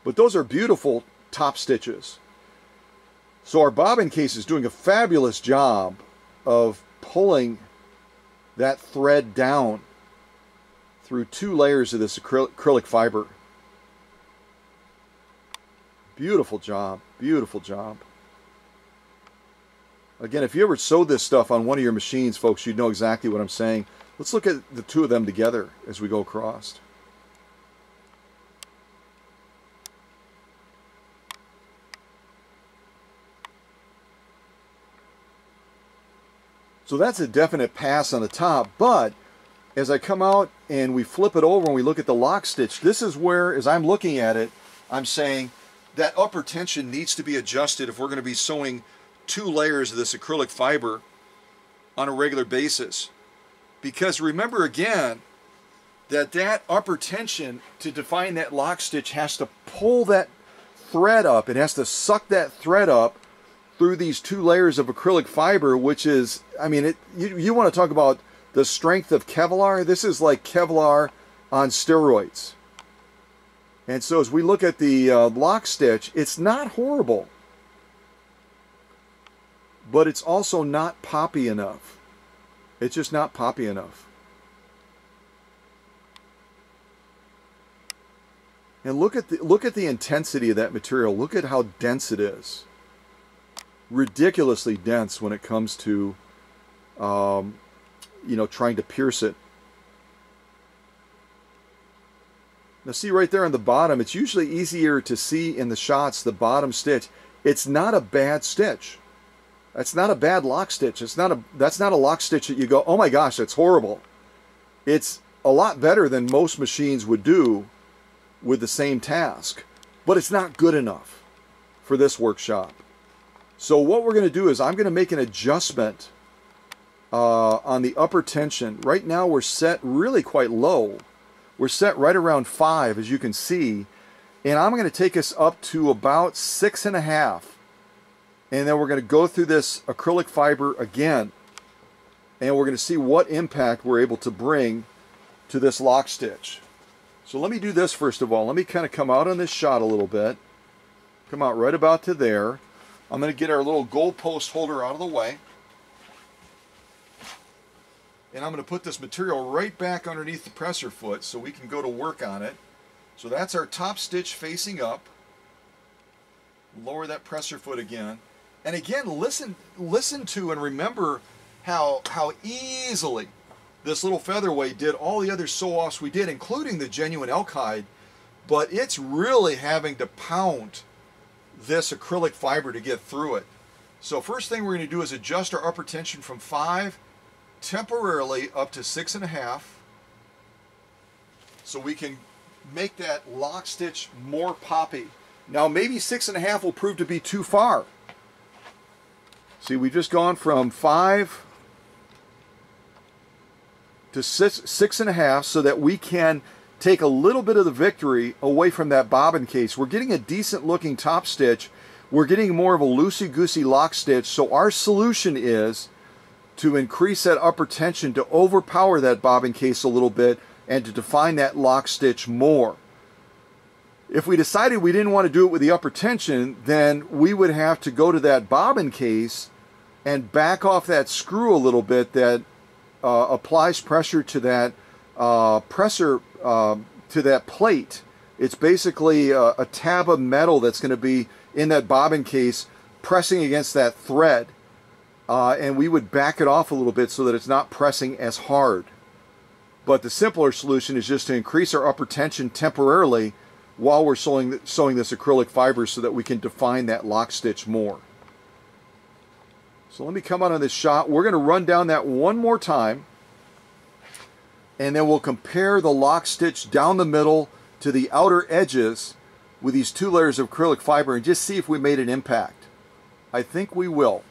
But those are beautiful top stitches. So our bobbin case is doing a fabulous job of pulling that thread down through 2 layers of this acrylic fiber. Beautiful job, beautiful job. Again, if you ever sewed this stuff on one of your machines, folks, you'd know exactly what I'm saying. Let's look at the 2 of them together as we go across. So that's a definite pass on the top, but as I come out and we flip it over and we look at the lock stitch, this is where, as I'm looking at it, I'm saying that upper tension needs to be adjusted if we're going to be sewing 2 layers of this acrylic fiber on a regular basis. Because remember again that upper tension to define that lock stitch has to pull that thread up. It has to suck that thread up through these 2 layers of acrylic fiber, which is, I mean, you want to talk about the strength of Kevlar. This is like Kevlar on steroids. And so as we look at the lock stitch, it's not horrible, but it's also not poppy enough. It's just not poppy enough. And look at the intensity of that material. Look at how dense it is. Ridiculously dense when it comes to you know, trying to pierce it. Now see right there on the bottom, it's usually easier to see in the shots the bottom stitch. It's not a bad stitch. That's not a bad lock stitch. That's not a lock stitch that you go, oh my gosh, that's horrible. It's a lot better than most machines would do with the same task, but it's not good enough for this workshop. So what we're going to do is I'm going to make an adjustment on the upper tension. Right now we're set really quite low. We're set right around 5, as you can see, and I'm going to take us up to about 6.5, and then we're going to go through this acrylic fiber again, and we're going to see what impact we're able to bring to this lock stitch. So let me do this first of all. Let me kind of come out on this shot a little bit, come out right about to there. I'm going to get our little goalpost holder out of the way. And I'm going to put this material right back underneath the presser foot so we can go to work on it. So that's our top stitch facing up. Lower that presser foot again. And again, listen to and remember how easily this little featherweight did all the other sew-offs we did, including the genuine elk hide. But it's really having to pound this acrylic fiber to get through it. So first thing we're going to do is adjust our upper tension from 5 temporarily up to 6.5 so we can make that lock stitch more poppy. Now maybe 6.5 will prove to be too far. See, we've just gone from 5 to 6.5 so that we can take a little bit of the victory away from that bobbin case. We're getting a decent looking top stitch. We're getting more of a loosey-goosey lock stitch. So our solution is to increase that upper tension, to overpower that bobbin case a little bit, and to define that lock stitch more. If we decided we didn't want to do it with the upper tension, then we would have to go to that bobbin case and back off that screw a little bit that applies pressure to that to that plate. It's basically a tab of metal that's going to be in that bobbin case pressing against that thread. And we would back it off a little bit so that it's not pressing as hard. But the simpler solution is just to increase our upper tension temporarily while we're sewing this acrylic fiber so that we can define that lock stitch more. So let me come out on this shot. We're going to run down that one more time, and then we'll compare the lock stitch down the middle to the outer edges with these 2 layers of acrylic fiber and just see if we made an impact. I think we will.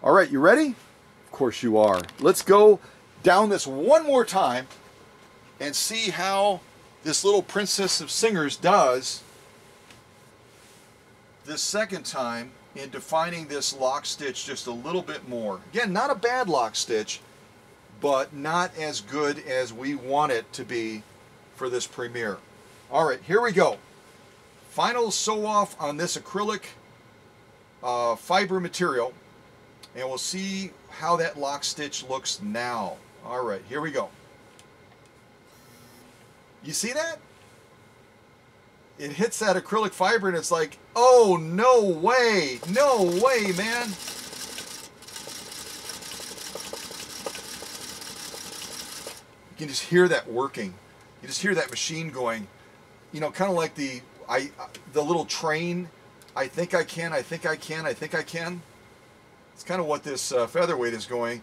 All right, you ready? Of course you are. Let's go down this one more time and see how this little Princess of Singers does this second time in defining this lock stitch just a little bit more. Again, not a bad lock stitch, but not as good as we want it to be for this premiere. All right, here we go. Final sew off on this acrylic fiber material, and we'll see how that lock stitch looks now. All right, here we go. You see that? It hits that acrylic fiber and it's like, oh, no way, man. You can just hear that working. You just hear that machine going, you know, kind of like the little train. I think I can, I think I can, I think I can. It's kind of what this featherweight is going.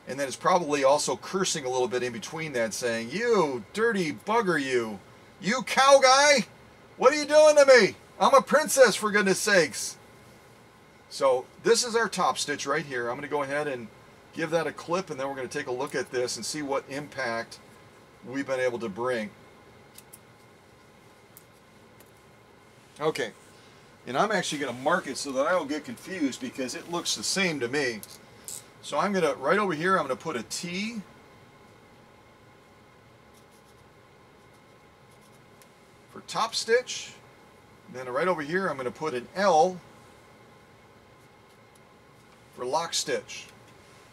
And then it's probably also cursing a little bit in between that, saying, you dirty bugger, you cow guy, what are you doing to me? I'm a princess, for goodness sakes. So this is our top stitch right here. I'm going to go ahead and give that a clip, and then we're going to take a look at this and see what impact we've been able to bring. Okay, and I'm actually going to mark it so that I don't get confused because it looks the same to me. So I'm going to, right over here, I'm going to put a T. For top stitch. And then right over here, I'm going to put an L for lock stitch.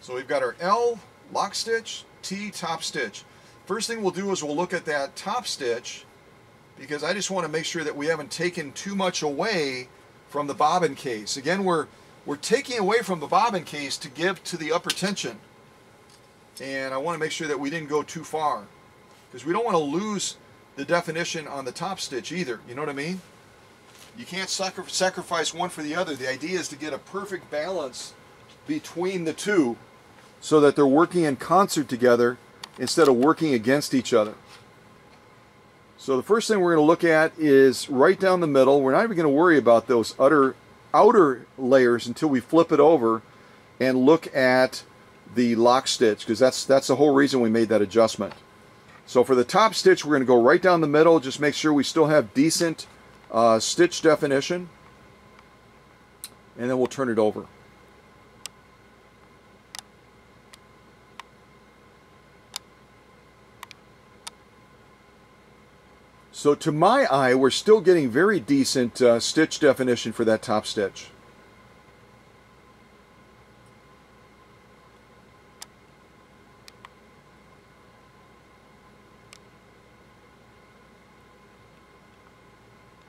So we've got our L, lock stitch, T, top stitch. First thing we'll do is we'll look at that top stitch, because I just want to make sure that we haven't taken too much away from the bobbin case. Again, we're taking away from the bobbin case to give to the upper tension. And I want to make sure that we didn't go too far, because we don't want to lose the definition on the top stitch either. You know what I mean? You can't sacrifice one for the other. The idea is to get a perfect balance between the two so that they're working in concert together instead of working against each other. So the first thing we're going to look at is right down the middle. We're not even going to worry about those outer layers until we flip it over and look at the lock stitch, because that's the whole reason we made that adjustment. So for the top stitch, we're going to go right down the middle, just make sure we still have decent stitch definition, and then we'll turn it over. So to my eye, we're still getting very decent stitch definition for that top stitch.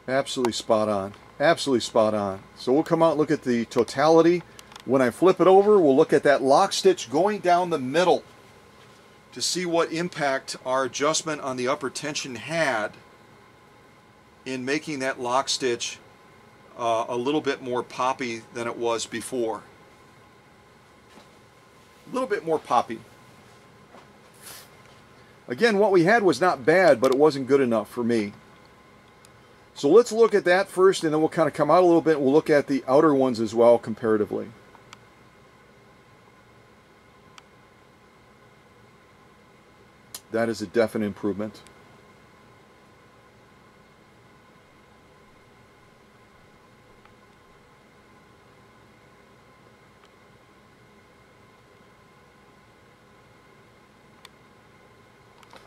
Absolutely spot on. Absolutely spot on. So we'll come out and look at the totality. When I flip it over, we'll look at that lock stitch going down the middle to see what impact our adjustment on the upper tension had in making that lock stitch a little bit more poppy than it was before. A little bit more poppy. Again, what we had was not bad, but it wasn't good enough for me. So let's look at that first, and then we'll kind of come out a little bit. We'll look at the outer ones as well comparatively. That is a definite improvement.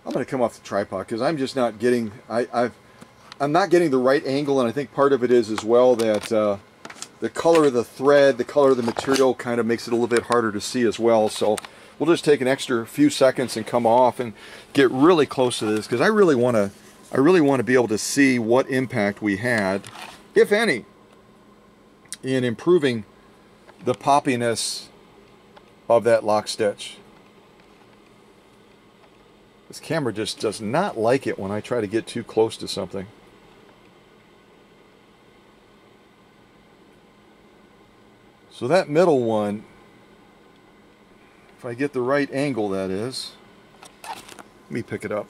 I'm going to come off the tripod because I'm just not getting, I'm not getting the right angle, and I think part of it is as well that the color of the thread, the color of the material kind of makes it a little bit harder to see as well. So we'll just take an extra few seconds and come off and get really close to this, because I really want to be able to see what impact we had, if any, in improving the poppiness of that lock stitch. This camera just does not like it when I try to get too close to something. So that middle one, if I get the right angle, that is. Let me pick it up.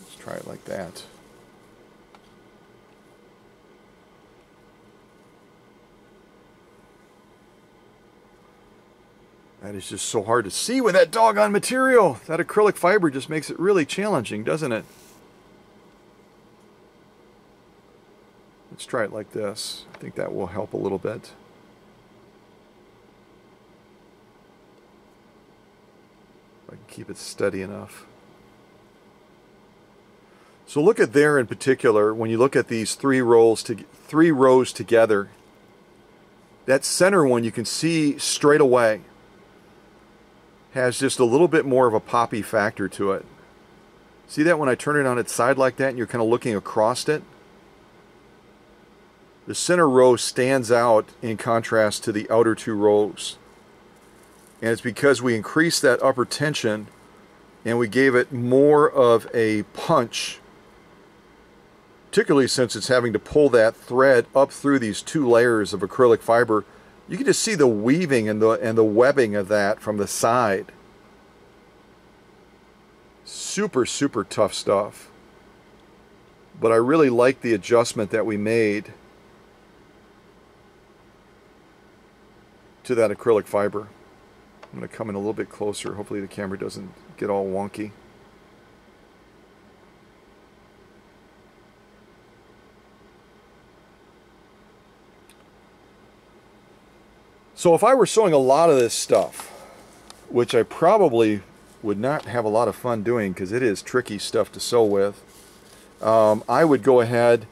Let's try it like that. That is just so hard to see with that doggone material. That acrylic fiber just makes it really challenging, doesn't it? Let's try it like this. I think that will help a little bit. If I can keep it steady enough. So look at there in particular, when you look at these three rows together, that center one you can see straight away has just a little bit more of a poppy factor to it. See that when I turn it on its side like that and you're kind of looking across it? The center row stands out in contrast to the outer two rows. And it's because we increased that upper tension and we gave it more of a punch, particularly since it's having to pull that thread up through these two layers of acrylic fiber. You can just see the weaving and the webbing of that from the side. Super, super tough stuff. But I really like the adjustment that we made to that acrylic fiber. I'm going to come in a little bit closer. Hopefully the camera doesn't get all wonky. So if I were sewing a lot of this stuff, which I probably would not have a lot of fun doing because it is tricky stuff to sew with, I would go ahead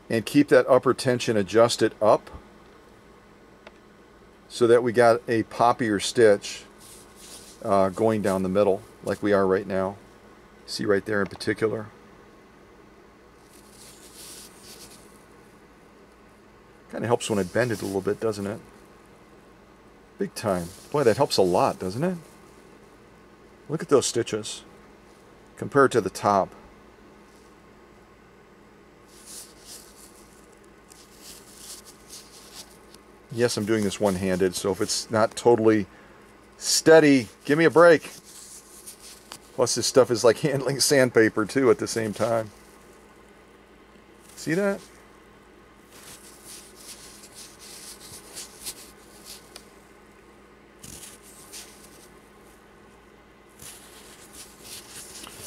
and keep that upper tension adjusted up so that we got a poppier stitch going down the middle like we are right now. See right there in particular. Kind of helps when I bend it a little bit, doesn't it? Big time. Boy, that helps a lot, doesn't it? Look at those stitches compared to the top. Yes, I'm doing this one-handed, so if it's not totally steady, give me a break. Plus this stuff is like handling sandpaper too at the same time. See that?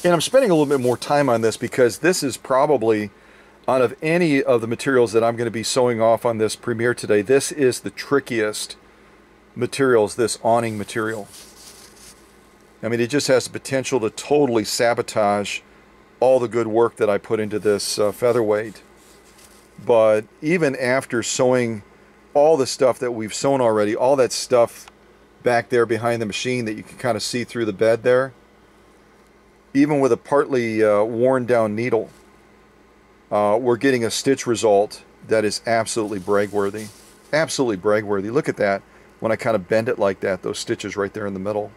And I'm spending a little bit more time on this because this is probably, out of any of the materials that I'm going to be sewing off on this premiere today, this is the trickiest materials, this awning material. I mean, it just has the potential to totally sabotage all the good work that I put into this featherweight. But even after sewing all the stuff that we've sewn already, all that stuff back there behind the machine that you can kind of see through the bed there, even with a partly worn down needle, we're getting a stitch result that is absolutely brag-worthy. Absolutely brag-worthy. Look at that. When I kind of bend it like that, those stitches right there in the middle.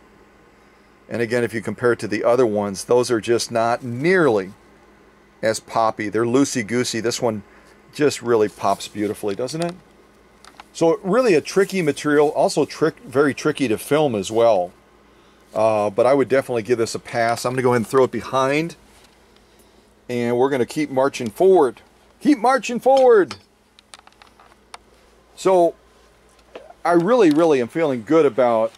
And again, if you compare it to the other ones, those are just not nearly as poppy. They're loosey-goosey. This one just really pops beautifully, doesn't it? So really a tricky material, also very tricky to film as well. But I would definitely give this a pass. I'm going to go ahead and throw it behind. And we're going to keep marching forward. Keep marching forward! So, I really am feeling good about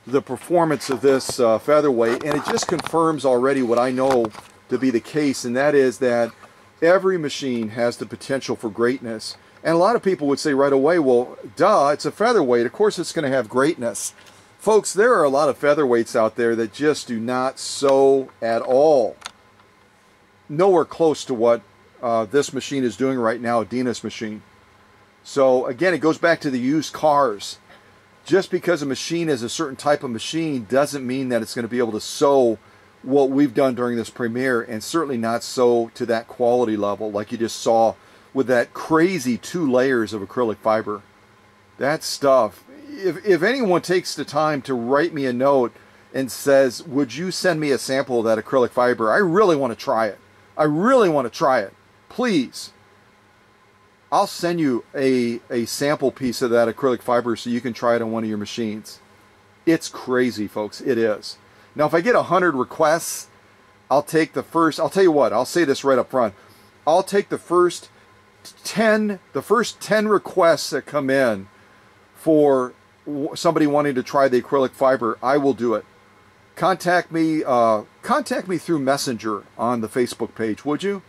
the performance of this featherweight. And it just confirms already what I know to be the case. And that is that every machine has the potential for greatness. And a lot of people would say right away, well, duh, it's a featherweight. Of course it's going to have greatness. Folks, there are a lot of featherweights out there that just do not sew at all. Nowhere close to what this machine is doing right now, Dina's machine. So again, it goes back to the used cars. Just because a machine is a certain type of machine doesn't mean that it's going to be able to sew what we've done during this premiere, and certainly not sew to that quality level like you just saw with that crazy 2 layers of acrylic fiber. That stuff. If anyone takes the time to write me a note and says, would you send me a sample of that acrylic fiber, I really want to try it. I really want to try it. Please, I'll send you a sample piece of that acrylic fiber so you can try it on one of your machines. It's crazy, folks. It is. Now, if I get 100 requests, I'll take the first, I'll tell you what, I'll say this right up front. I'll take the first 10 requests that come in for somebody wanting to try the acrylic fiber. I will do it. Contact me through Messenger on the Facebook page, would you?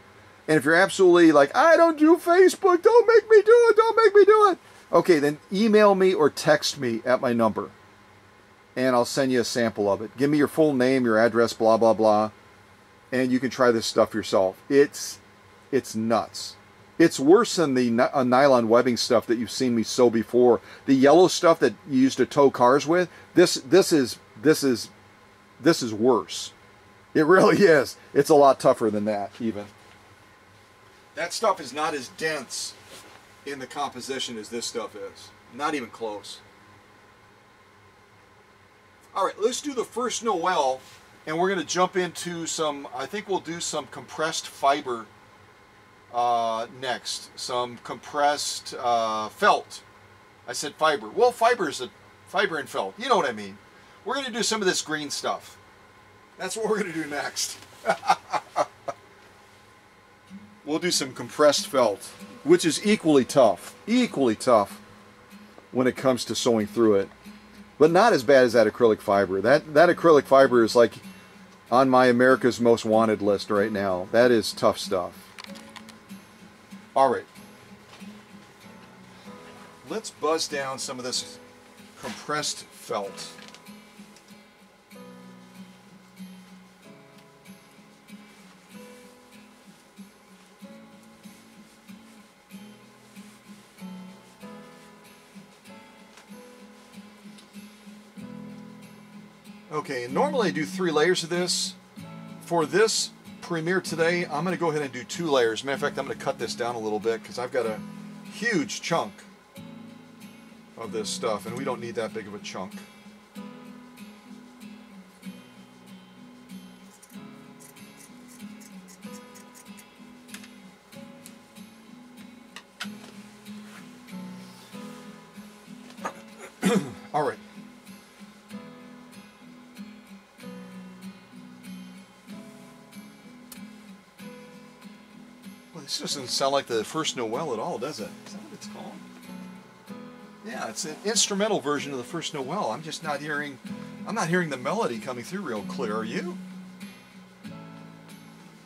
And if you're absolutely like, I don't do Facebook, don't make me do it, don't make me do it. Okay, then email me or text me at my number, and I'll send you a sample of it. Give me your full name, your address, blah, blah, blah, and you can try this stuff yourself. It's nuts. It's worse than the nylon webbing stuff that you've seen me sew before. The yellow stuff that you used to tow cars with, this is worse. It really is. It's a lot tougher than that, even. That stuff is not as dense in the composition as this stuff is. Not even close. All right, let's do the first Noel, and we're going to jump into some, I think we'll do some compressed fiber next. Some compressed felt. I said fiber. Well, fiber is a fiber and felt. You know what I mean. We're going to do some of this green stuff. That's what we're going to do next. We'll do some compressed felt, which is equally tough when it comes to sewing through it. But not as bad as that acrylic fiber. That acrylic fiber is like on my America's Most Wanted list right now. That is tough stuff. All right. Let's buzz down some of this compressed felt. Okay, normally I do 3 layers of this. For this premiere today, I'm going to go ahead and do 2 layers. Matter of fact, I'm going to cut this down a little bit because I've got a huge chunk of this stuff, and we don't need that big of a chunk. All right. This doesn't sound like the first Noel at all, does it? Is that what it's called? Yeah, it's an instrumental version of the first Noel. I'm just not hearing, the melody coming through real clear. Are you?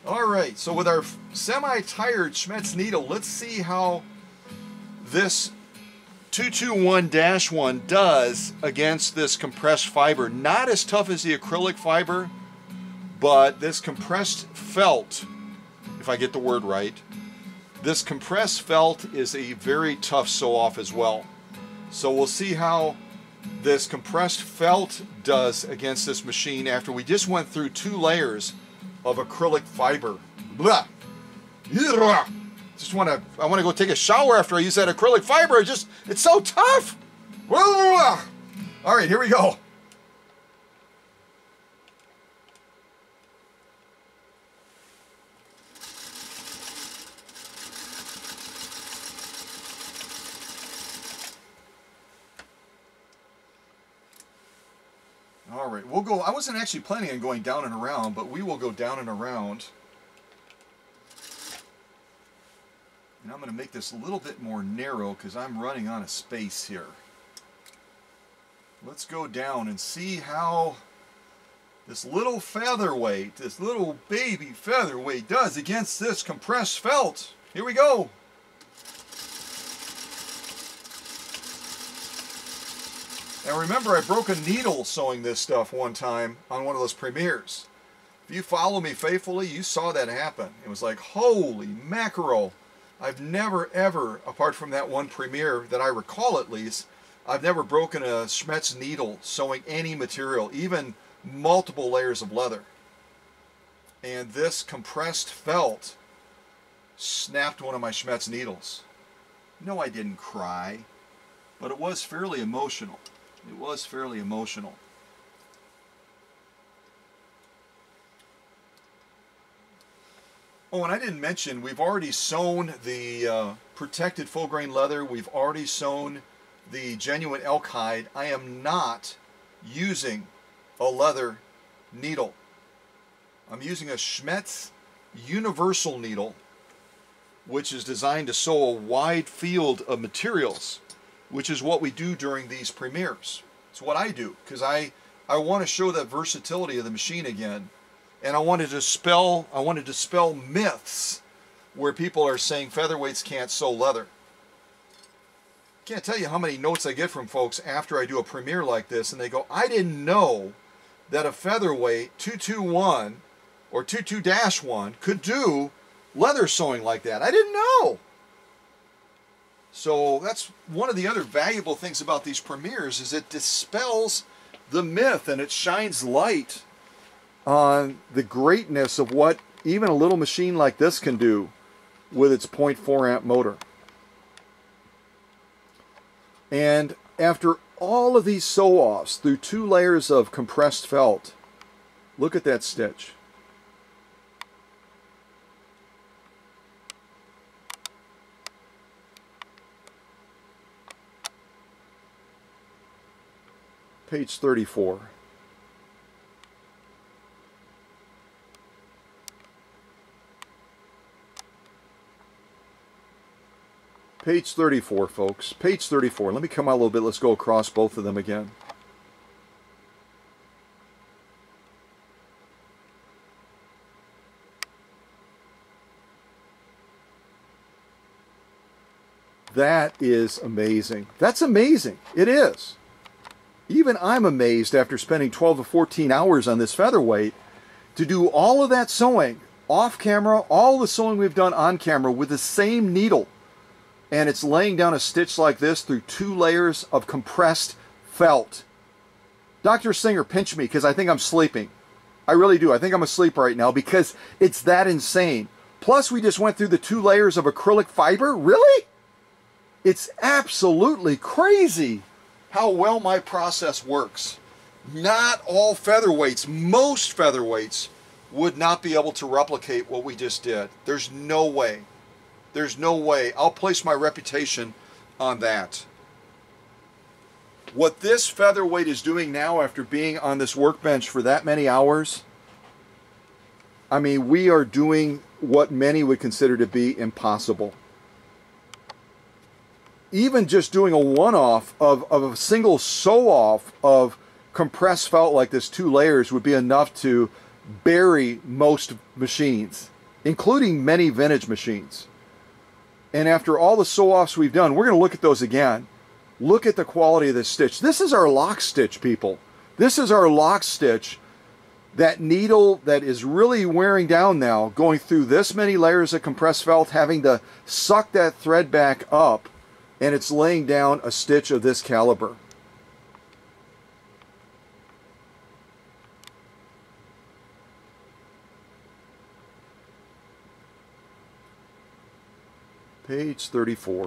All right, so with our semi-tired Schmetz needle, let's see how this 221-1 does against this compressed fiber. Not as tough as the acrylic fiber, but this compressed felt, if I get the word right, this compressed felt is a very tough sew-off as well. So we'll see how this compressed felt does against this machine after we just went through 2 layers of acrylic fiber. Blah. I want to go take a shower after I use that acrylic fiber. It's so tough. All right, here we go. All right, we'll go. I wasn't actually planning on going down and around, but we will go down and around. And I'm going to make this a little bit more narrow because I'm running on a space here. Let's go down and see how this little featherweight, this little baby featherweight does against this compressed felt. Here we go. Now remember, I broke a needle sewing this stuff one time on one of those premieres. If you follow me faithfully, you saw that happen. It was like, holy mackerel. I've never ever, apart from that one premiere that I recall at least, I've never broken a Schmetz needle sewing any material, even multiple layers of leather. And this compressed felt snapped one of my Schmetz needles. No, I didn't cry, but it was fairly emotional. It was fairly emotional. Oh, and I didn't mention, we've already sewn the protected full grain leather. We've already sewn the genuine elk hide. I am not using a leather needle. I'm using a Schmetz universal needle, which is designed to sew a wide field of materials, which is what we do during these premieres. It's what I do, because I want to show that versatility of the machine again. And I wanted to dispel myths where people are saying featherweights can't sew leather. Can't tell you how many notes I get from folks after I do a premiere like this, and they go, I didn't know that a featherweight 221 or 22-1 could do leather sewing like that. I didn't know. So that's one of the other valuable things about these premieres, is it dispels the myth and it shines light on the greatness of what even a little machine like this can do with its 0.4 amp motor. And after all of these sew-offs through 2 layers of compressed felt, look at that stitch. Page 34. Page 34, folks. Page 34. Let me come out a little bit. Let's go across both of them again. That is amazing. That's amazing. It is. Even I'm amazed after spending 12 to 14 hours on this featherweight to do all of that sewing off camera, all the sewing we've done on camera with the same needle. And it's laying down a stitch like this through 2 layers of compressed felt. Dr. Singer, pinch me because I think I'm sleeping. I really do. I think I'm asleep right now because it's that insane. Plus, we just went through the 2 layers of acrylic fiber. Really? It's absolutely crazy how well my process works. Not all featherweights, most featherweights would not be able to replicate what we just did. There's no way. There's no way. I'll place my reputation on that. What this featherweight is doing now after being on this workbench for that many hours, I mean, we are doing what many would consider to be impossible. Even just doing a one-off of a single sew-off of compressed felt like this 2 layers would be enough to bury most machines, including many vintage machines. And after all the sew-offs we've done, we're going to look at those again. Look at the quality of this stitch. This is our lock stitch, people. This is our lock stitch. That needle that is really wearing down now, going through this many layers of compressed felt, having to suck that thread back up, and it's laying down a stitch of this caliber. Page 34.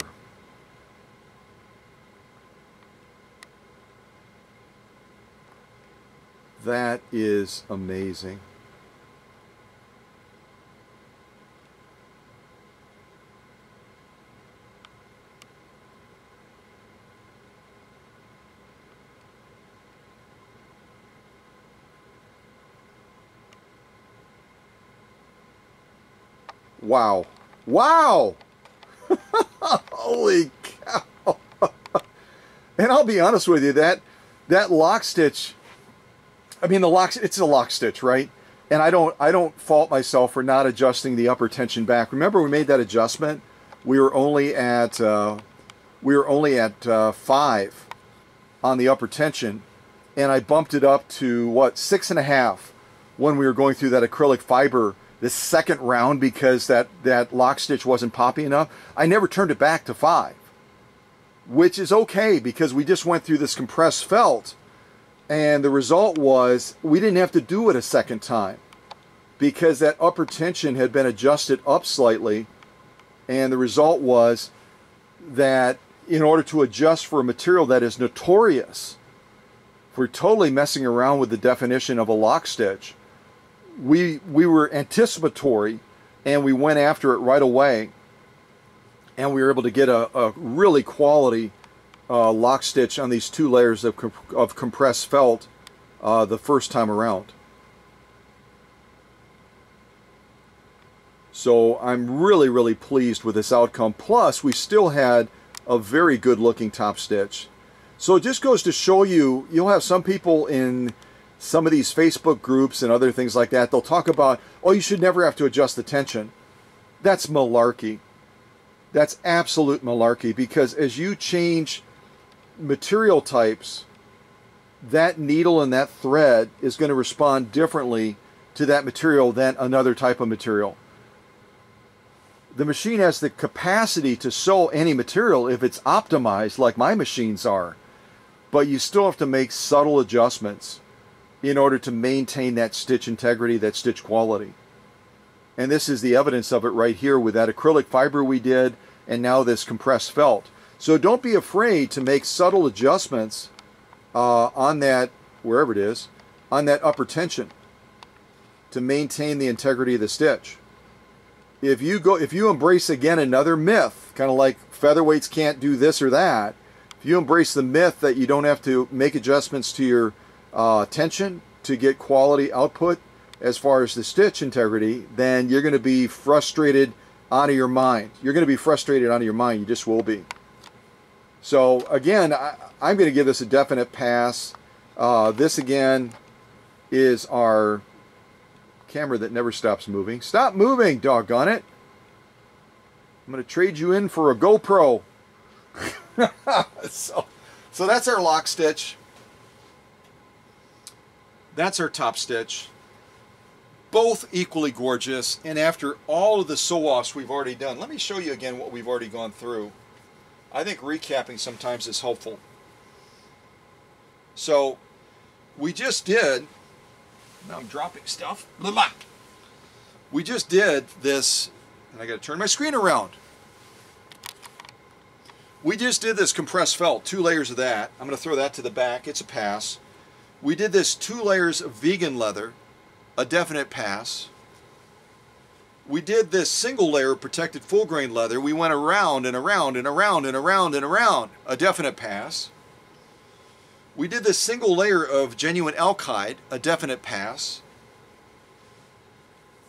That is amazing. Wow. Wow! Holy cow! And I'll be honest with you, that lock stitch, I mean, it's a lock stitch, right? And I don't fault myself for not adjusting the upper tension back. Remember, we made that adjustment. We were only at 5 on the upper tension, and I bumped it up to what, 6.5 when we were going through that acrylic fiber this second round because that lock stitch wasn't poppy enough. I never turned it back to 5, which is okay because we just went through this compressed felt. And the result was we didn't have to do it a second time because that upper tension had been adjusted up slightly. And the result was that in order to adjust for a material that is notorious for totally messing around with the definition of a lock stitch, we were anticipatory and we went after it right away, and we were able to get a really quality lock stitch on these 2 layers of compressed felt the first time around. So I'm really, really pleased with this outcome. Plus, we still had a very good looking top stitch. So it just goes to show you, you'll have some people in some of these Facebook groups and other things like that, they'll talk about, oh, you should never have to adjust the tension. That's malarkey. That's absolute malarkey, because as you change material types, that needle and that thread is going to respond differently to that material than another type of material. The machine has the capacity to sew any material if it's optimized like my machines are, but you still have to make subtle adjustments in order to maintain that stitch integrity, that stitch quality. And this is the evidence of it right here with that acrylic fiber we did, and now this compressed felt. So don't be afraid to make subtle adjustments on that, wherever it is, on that upper tension to maintain the integrity of the stitch. If you embrace again another myth, kind of like featherweights can't do this or that, if you embrace the myth that you don't have to make adjustments to your tension to get quality output as far as the stitch integrity, then you're going to be frustrated out of your mind. You're going to be frustrated out of your mind. You just will be. So again, I'm going to give this a definite pass. This again is our camera that never stops moving. Stop moving, doggone it. I'm going to trade you in for a GoPro. So that's our lock stitch. That's our top stitch. Both equally gorgeous, and after all of the sew-offs we've already done, let me show you again what we've already gone through. I think recapping sometimes is helpful. So we just did, now I'm dropping stuff. We just did this, and I got to turn my screen around. We just did this compressed felt, 2 layers of that. I'm going to throw that to the back. It's a pass. We did this 2 layers of vegan leather, a definite pass. We did this single layer of protected full grain leather. We went around and around and around and around and around, a definite pass. We did this single layer of genuine elk hide, a definite pass.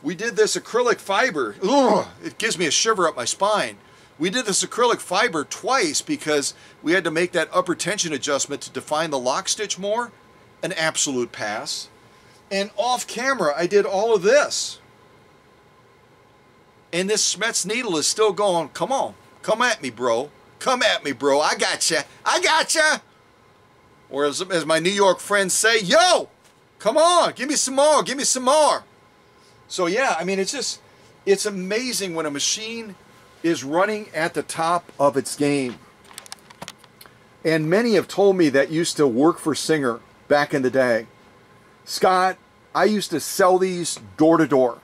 We did this acrylic fiber. Ugh, it gives me a shiver up my spine. We did this acrylic fiber twice because we had to make that upper tension adjustment to define the lock stitch more. An absolute pass. And off camera, I did all of this. And this Smets needle is still going, come on, come at me, bro. Come at me, bro. I gotcha. I gotcha. Or as my New York friends say, yo, come on, give me some more, give me some more. So yeah, I mean, it's amazing when a machine is running at the top of its game. And many have told me that used to work for Singer back in the day. Scott, I used to sell these door to door.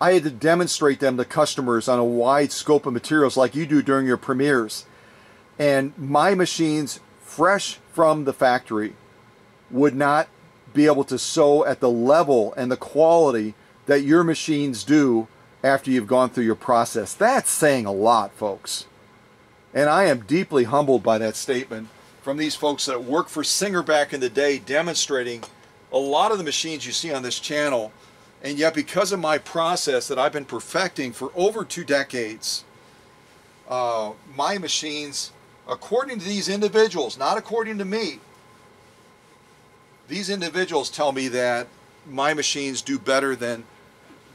I had to demonstrate them to customers on a wide scope of materials like you do during your premieres. And my machines, fresh from the factory, would not be able to sew at the level and the quality that your machines do after you've gone through your process. That's saying a lot, folks. And I am deeply humbled by that statement from these folks that worked for Singer back in the day, demonstrating a lot of the machines you see on this channel. And yet, because of my process that I've been perfecting for over 2 decades, my machines, according to these individuals, not according to me, these individuals tell me that my machines do better than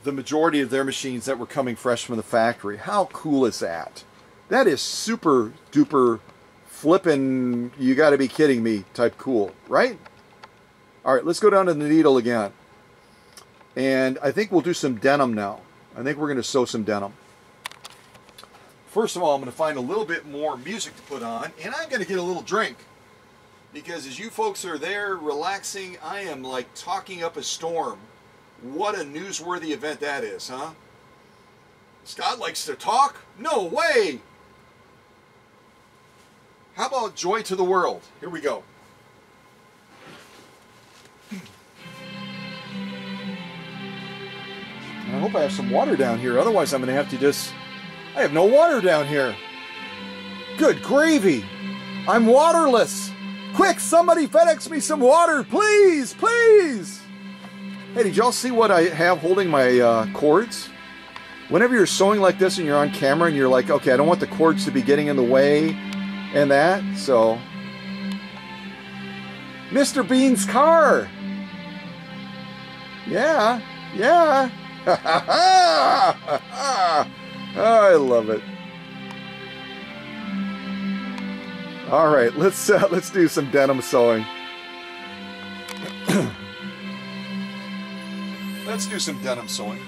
the majority of their machines that were coming fresh from the factory. How cool is that? That is super duper flippin', you gotta be kidding me type cool, right? All right, let's go down to the needle again. And I think we'll do some denim now. I think we're going to sew some denim. First of all, I'm going to find a little bit more music to put on, and I'm going to get a little drink. Because as you folks are there relaxing, I am like talking up a storm. What a newsworthy event that is, huh? Scott likes to talk? No way! How about Joy to the World? Here we go. I hope I have some water down here. Otherwise, I'm going to have to just... I have no water down here. Good gravy. I'm waterless. Quick, somebody FedEx me some water, please, please. Hey, did y'all see what I have holding my cords? Whenever you're sewing like this and you're on camera and you're like, okay, I don't want the cords to be getting in the way and that, so... Mr. Bean's car. Yeah, yeah. I love it. All right, let's do some denim sewing. Let's do some denim sewing.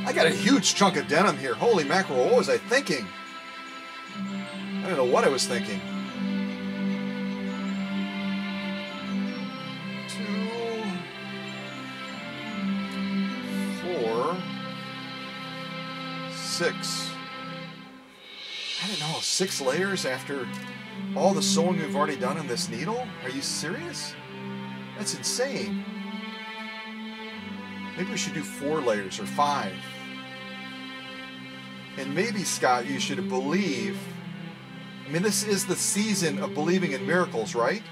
I got a huge chunk of denim here. Holy mackerel, what was I thinking? I don't know what I was thinking. 6. I don't know, 6 layers after all the sewing we've already done on this needle? Are you serious? That's insane. Maybe we should do 4 layers or 5. And maybe, Scott, you should believe, I mean, this is the season of believing in miracles, right?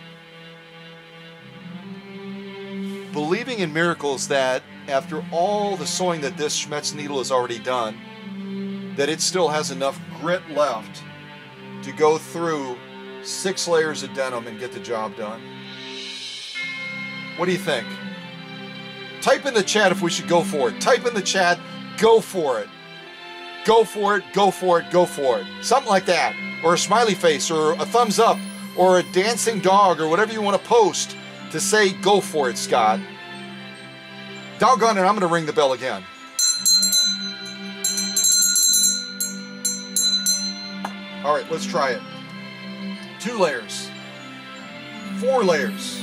Believing in miracles that after all the sewing that this Schmetz needle has already done, that it still has enough grit left to go through 6 layers of denim and get the job done. What do you think? Type in the chat if we should go for it. Type in the chat, go for it. Go for it, go for it, go for it. Something like that. Or a smiley face, or a thumbs up, or a dancing dog, or whatever you want to post to say go for it, Scott. Doggone it, I'm going to ring the bell again. All right, let's try it. 2 layers, 4 layers,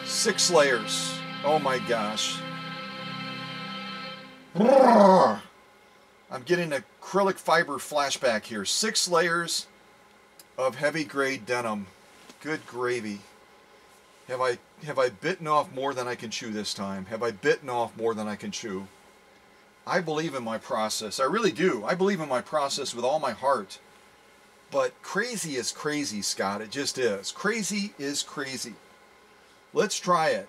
6 layers. Oh my gosh. I'm getting an acrylic fiber flashback here. 6 layers of heavy grade denim. Good gravy. Have I bitten off more than I can chew this time? Have I bitten off more than I can chew? I believe in my process. I really do. I believe in my process with all my heart. But crazy is crazy, Scott. It just is. Crazy is crazy. Let's try it.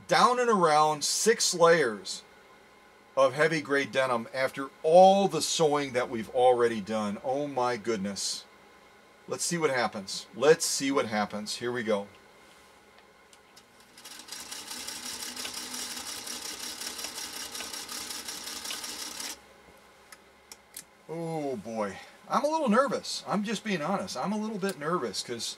Down and around 6 layers of heavy grade denim after all the sewing that we've already done. Oh my goodness. Let's see what happens. Let's see what happens. Here we go. Oh boy, I'm a little nervous. I'm just being honest. I'm a little bit nervous because,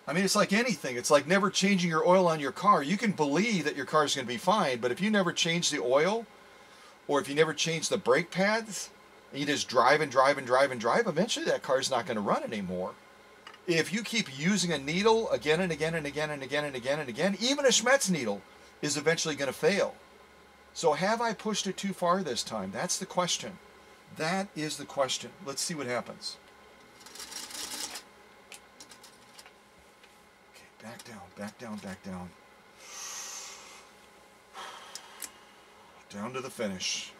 I mean, it's like anything. It's like never changing your oil on your car. You can believe that your car is going to be fine, but if you never change the oil, or if you never change the brake pads, and you just drive and drive and drive and drive, eventually that car is not going to run anymore. If you keep using a needle again and again and again and again and again and again, even a Schmetz needle is eventually going to fail. So have I pushed it too far this time? That's the question. That is the question. Let's see what happens. Okay, back down, back down, back down. Down to the finish.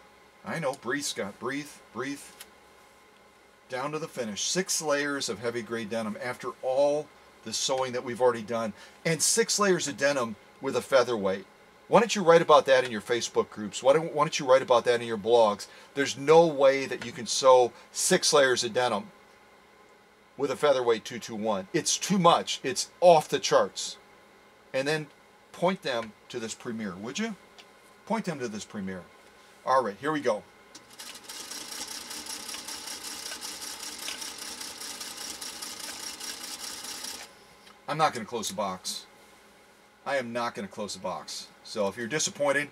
I know, breathe, Scott, breathe, breathe. Down to the finish. 6 layers of heavy grade denim after all the sewing that we've already done. And 6 layers of denim with a featherweight. Why don't you write about that in your Facebook groups? Why don't you write about that in your blogs? There's no way that you can sew 6 layers of denim with a featherweight 221. It's too much. It's off the charts. And then point them to this premiere, would you? Point them to this premiere. All right, here we go. I'm not going to close the box. I am not going to close the box. So if you're disappointed,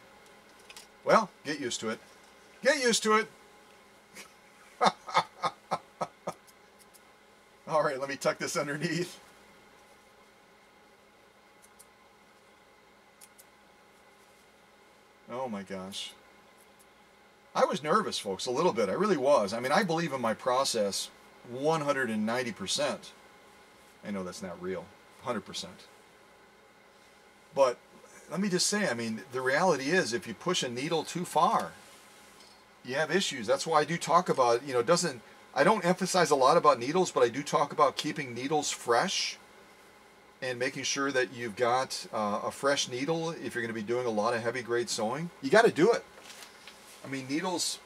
well, get used to it. Get used to it. All right, let me tuck this underneath. Oh my gosh. I was nervous, folks, a little bit. I really was. I mean, I believe in my process 190%. I know that's not real. 100%. But let me just say, I mean, the reality is if you push a needle too far, you have issues. That's why I do talk about, you know, I don't emphasize a lot about needles, but I do talk about keeping needles fresh and making sure that you've got a fresh needle if you're going to be doing a lot of heavy grade sewing. You got to do it. I mean, needles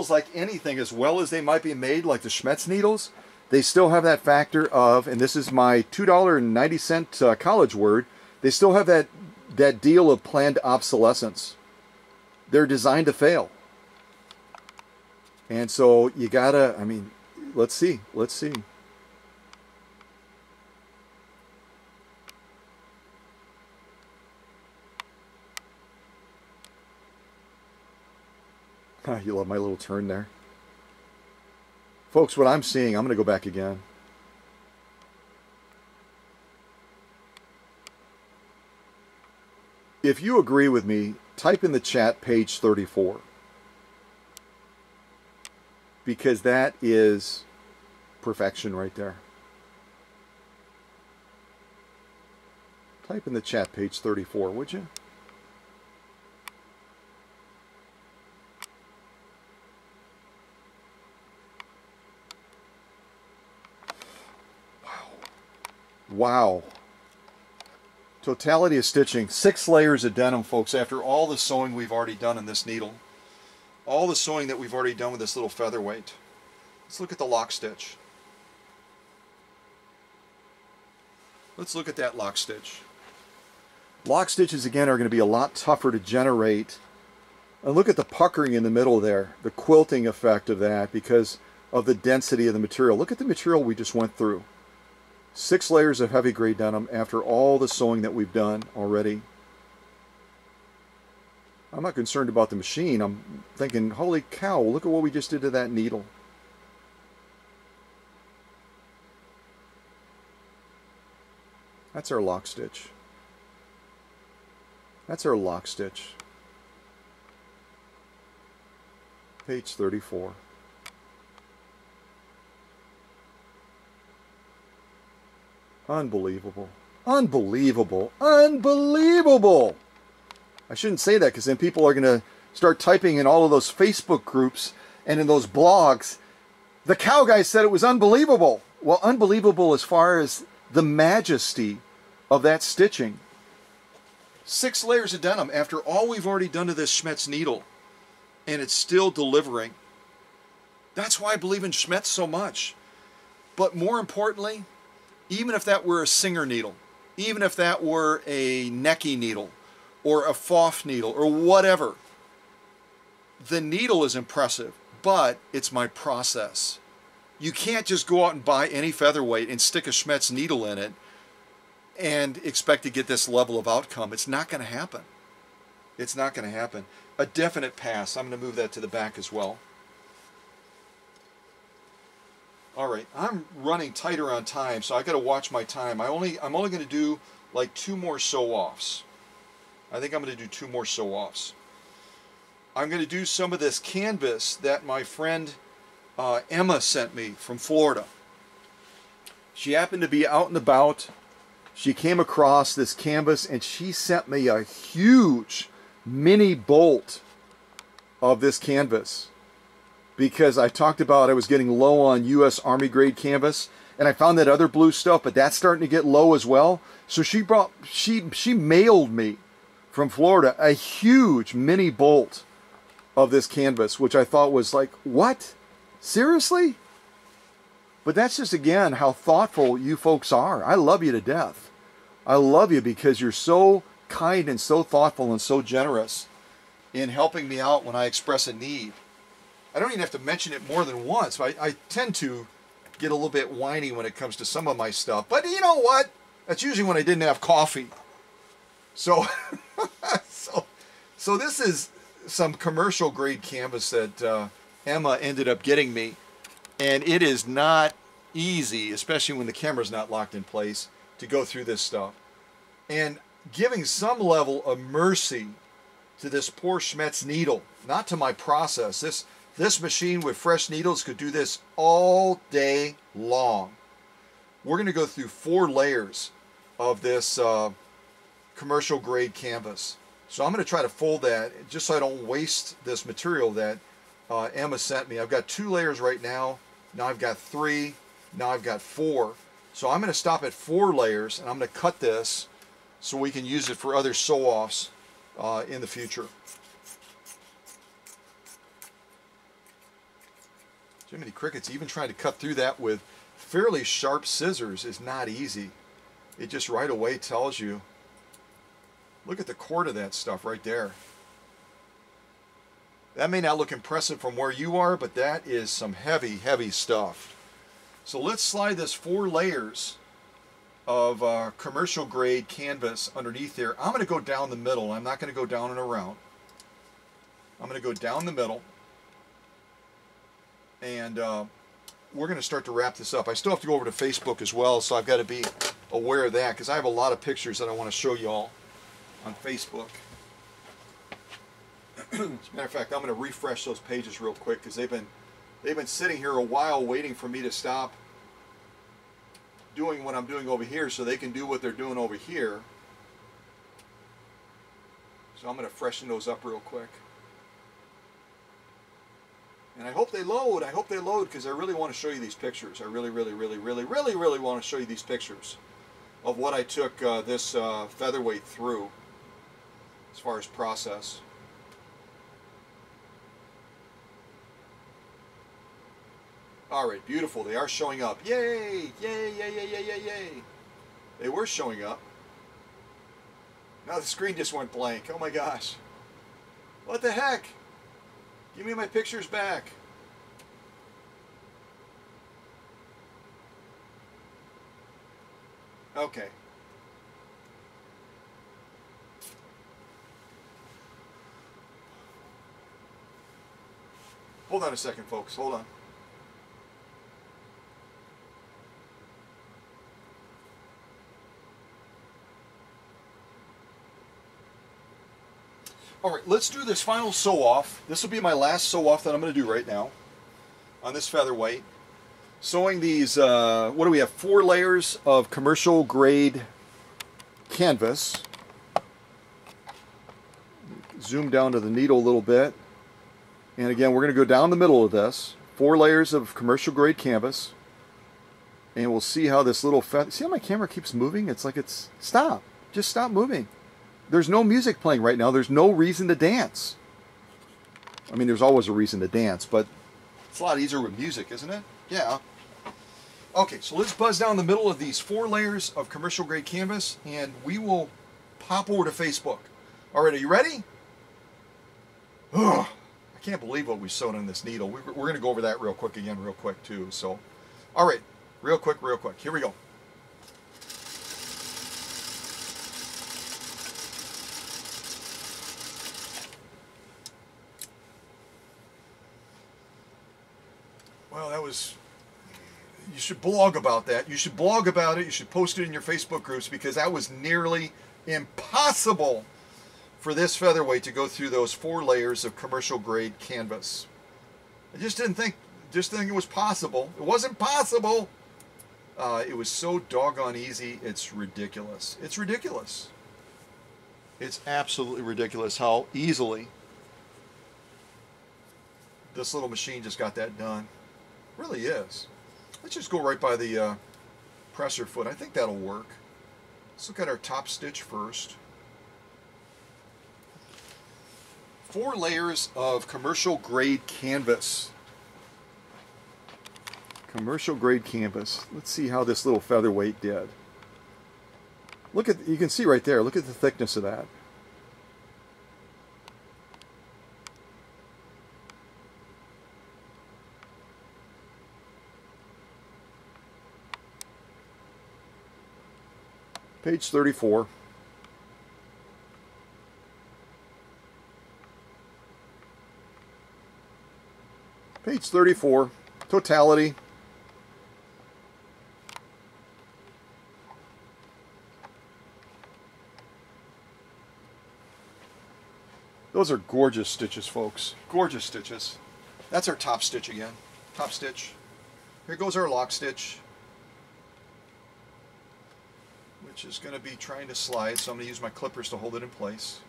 like anything, as well as they might be made, like the Schmetz needles, they still have that factor of, and this is my $2.90 college word, they still have that deal of planned obsolescence. They're designed to fail. And so you gotta, I mean, let's see. You love my little turn there. Folks, what I'm seeing, I'm going to go back again. If you agree with me, type in the chat page 34. Because that is perfection right there. Type in the chat page 34, would you? Wow. Totality of stitching. 6 layers of denim, folks, after all the sewing we've already done in this needle. All the sewing that we've already done with this little featherweight. Let's look at the lock stitch. Let's look at that lock stitch. Lock stitches, again, are going to be a lot tougher to generate. And look at the puckering in the middle there, the quilting effect of that because of the density of the material. Look at the material we just went through. 6 layers of heavy grade denim after all the sewing that we've done already. I'm not concerned about the machine. I'm thinking, holy cow, look at what we just did to that needle. That's our lock stitch. That's our lock stitch. Page 34. Unbelievable. Unbelievable. Unbelievable. I shouldn't say that because then people are going to start typing in all of those Facebook groups and in those blogs. The cow guy said it was unbelievable. Well, unbelievable as far as the majesty of that stitching. 6 layers of denim after all we've already done to this Schmetz needle. And it's still delivering. That's why I believe in Schmetz so much. But more importantly, even if that were a Singer needle, even if that were a Necky needle, or a Pfaff needle, or whatever, the needle is impressive, but it's my process. You can't just go out and buy any featherweight and stick a Schmetz needle in it and expect to get this level of outcome. It's not going to happen. It's not going to happen. A definite pass. I'm going to move that to the back as well. All right, I'm running tighter on time, so I got to watch my time. I'm only going to do like 2 more sew-offs. I think I'm going to do 2 more sew-offs. I'm going to do some of this canvas that my friend Emma sent me from Florida. She happened to be out and about. She came across this canvas and she sent me a huge mini bolt of this canvas. Because I talked about I was getting low on U.S. Army grade canvas, and I found that other blue stuff, but that's starting to get low as well. So she mailed me from Florida a huge mini bolt of this canvas, which I thought was like, what? Seriously? But that's just, again, how thoughtful you folks are. I love you to death. I love you because you're so kind and so thoughtful and so generous in helping me out when I express a need. I don't even have to mention it more than once. I tend to get a little bit whiny when it comes to some of my stuff. But you know what? That's usually when I didn't have coffee. So, so this is some commercial grade canvas that Emma ended up getting me. And it is not easy, especially when the camera's not locked in place, to go through this stuff. And giving some level of mercy to this poor Schmetz needle, not to my process. This machine with fresh needles could do this all day long. We're going to go through 4 layers of this commercial grade canvas. So I'm going to try to fold that just so I don't waste this material that Emma sent me. I've got 2 layers right now. Now I've got 3. Now I've got 4. So I'm going to stop at 4 layers, and I'm going to cut this so we can use it for other sew-offs in the future. Jiminy Crickets, even trying to cut through that with fairly sharp scissors is not easy. It just right away tells you. Look at the cord of that stuff right there. That may not look impressive from where you are, but that is some heavy, heavy stuff. So let's slide this 4 layers of commercial grade canvas underneath there. I'm going to go down the middle. I'm not going to go down and around. I'm going to go down the middle. And we're going to start to wrap this up. I still have to go over to Facebook as well, so I've got to be aware of that because I have a lot of pictures that I want to show you all on Facebook. As a matter of fact, I'm going to refresh those pages real quick because they've been sitting here a while waiting for me to stop doing what I'm doing over here so they can do what they're doing over here. So I'm going to freshen those up real quick. And I hope they load. I hope they load because I really want to show you these pictures. I really want to show you these pictures of what I took this featherweight through as far as process. All right, beautiful. They are showing up. Yay! Yay! Yay! Yay! Yay! Yay! Yay! They were showing up. Now the screen just went blank. Oh my gosh! What the heck? Give me my pictures back. Okay. Hold on a second, folks. Hold on. All right, let's do this final sew-off. This will be my last sew-off that I'm going to do right now on this featherweight. Sewing these, what do we have, 4 layers of commercial grade canvas. Zoom down to the needle a little bit. And again, we're going to go down the middle of this. 4 layers of commercial grade canvas. And we'll see how this little feather, see how my camera keeps moving? It's like it's, stop, just stop moving. There's no music playing right now. There's no reason to dance. I mean, there's always a reason to dance, but it's a lot easier with music, isn't it? Yeah. Okay, so let's buzz down the middle of these 4 layers of commercial grade canvas, and we will pop over to Facebook. All right, are you ready? Ugh, I can't believe what we sewed on this needle. We're going to go over that real quick again, real quick, too. So, all right, real quick. Here we go. Well, that was, you should blog about that. You should blog about it. You should post it in your Facebook groups because that was nearly impossible for this featherweight to go through those 4 layers of commercial grade canvas. I just didn't think it was possible. It wasn't possible. It was so doggone easy. It's ridiculous. It's ridiculous. It's absolutely ridiculous how easily this little machine just got that done. Really is. Let's just go right by the presser foot. I think that'll work. Let's look at our top stitch first. 4 layers of commercial grade canvas. Commercial grade canvas. Let's see how this little featherweight did. Look at, you can see right there, look at the thickness of that. Page 34. Page 34, totality. Those are gorgeous stitches, folks. Gorgeous stitches. That's our top stitch again. Top stitch. Here goes our lock stitch. which is going to be trying to slide, so I'm going to use my clippers to hold it in place.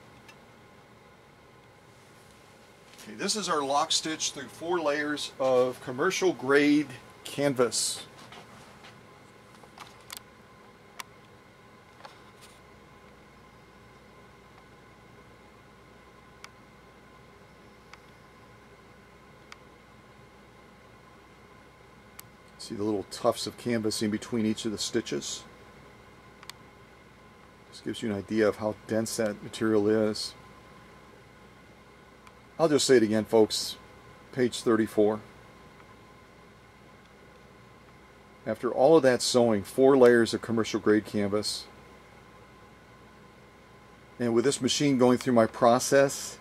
Okay, this is our lock stitch through 4 layers of commercial grade canvas. See the little tufts of canvas in between each of the stitches. This gives you an idea of how dense that material is. I'll just say it again, folks. Page 34. After all of that sewing, 4 layers of commercial grade canvas. And with this machine going through my process,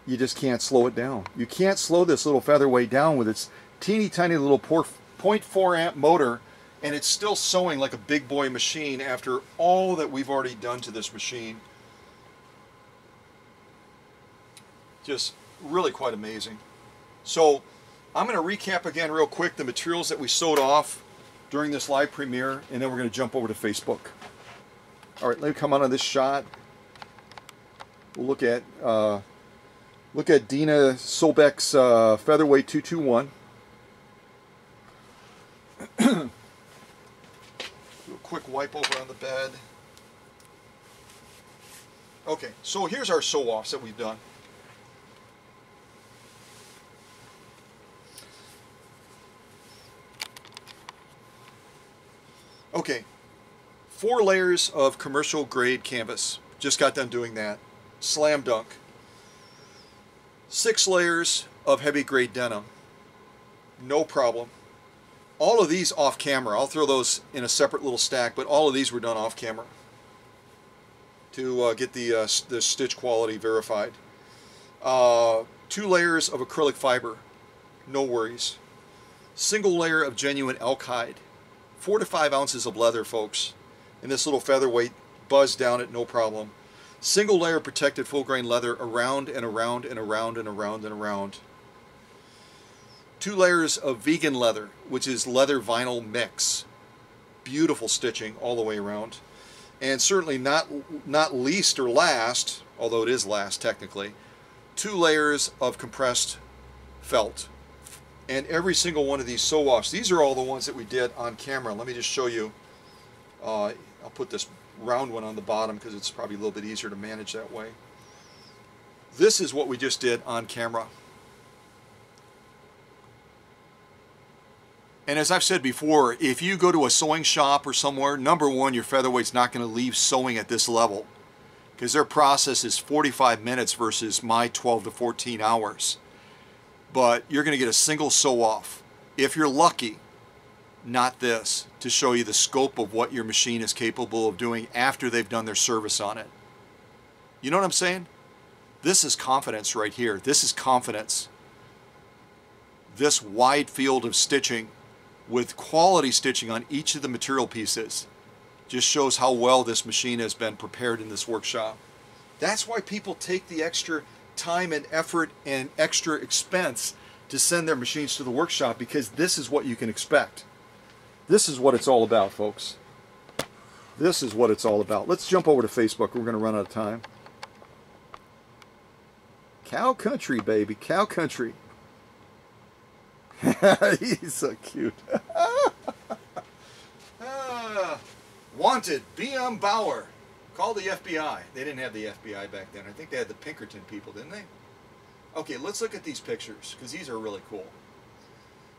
you just can't slow it down. You can't slow this little featherweight down with its teeny tiny little 0.4 amp motor, and it's still sewing like a big boy machine after all that we've already done to this machine. Just really quite amazing. So I'm going to recap again real quick the materials that we sewed off during this live premiere, and then we're going to jump over to Facebook. All right, let me come on this shot. We'll look at Dina Sobek's Featherweight 221. Do a quick wipe over on the bed. Okay, so here's our sew-offs that we've done. Okay, 4 layers of commercial grade canvas. Just got done doing that. Slam dunk. 6 layers of heavy grade denim. No problem. All of these off camera. I'll throw those in a separate little stack, but all of these were done off camera to get the stitch quality verified. 2 layers of acrylic fiber. No worries. Single layer of genuine elk hide. 4 to 5 ounces of leather, folks. And this little featherweight buzzed down it, no problem. Single layer protected full grain leather around and around and around and around and around. 2 layers of vegan leather, which is leather vinyl mix. Beautiful stitching all the way around. And certainly not least or last, although it is last technically, 2 layers of compressed felt. And every single one of these sew-offs, these are all the ones that we did on camera. Let me just show you. I'll put this round one on the bottom because it's probably a little bit easier to manage that way. This is what we just did on camera. And as I've said before, if you go to a sewing shop or somewhere, number one, your featherweight's not going to leave sewing at this level because their process is 45 minutes versus my 12 to 14 hours. But you're going to get a single sew off. If you're lucky, not this, to show you the scope of what your machine is capable of doing after they've done their service on it. You know what I'm saying? This is confidence right here. This is confidence. This wide field of stitching with quality stitching on each of the material pieces just shows how well this machine has been prepared in this workshop. That's why people take the extra time and effort and extra expense to send their machines to the workshop, because this is what you can expect. This is what it's all about, folks. This is what it's all about. Let's jump over to Facebook. We're going to run out of time. Cow country, baby. Cow country. He's so cute. Wanted, B.M. Bauer. Call the FBI. They didn't have the FBI back then. I think they had the Pinkerton people, didn't they? Okay, let's look at these pictures, because these are really cool.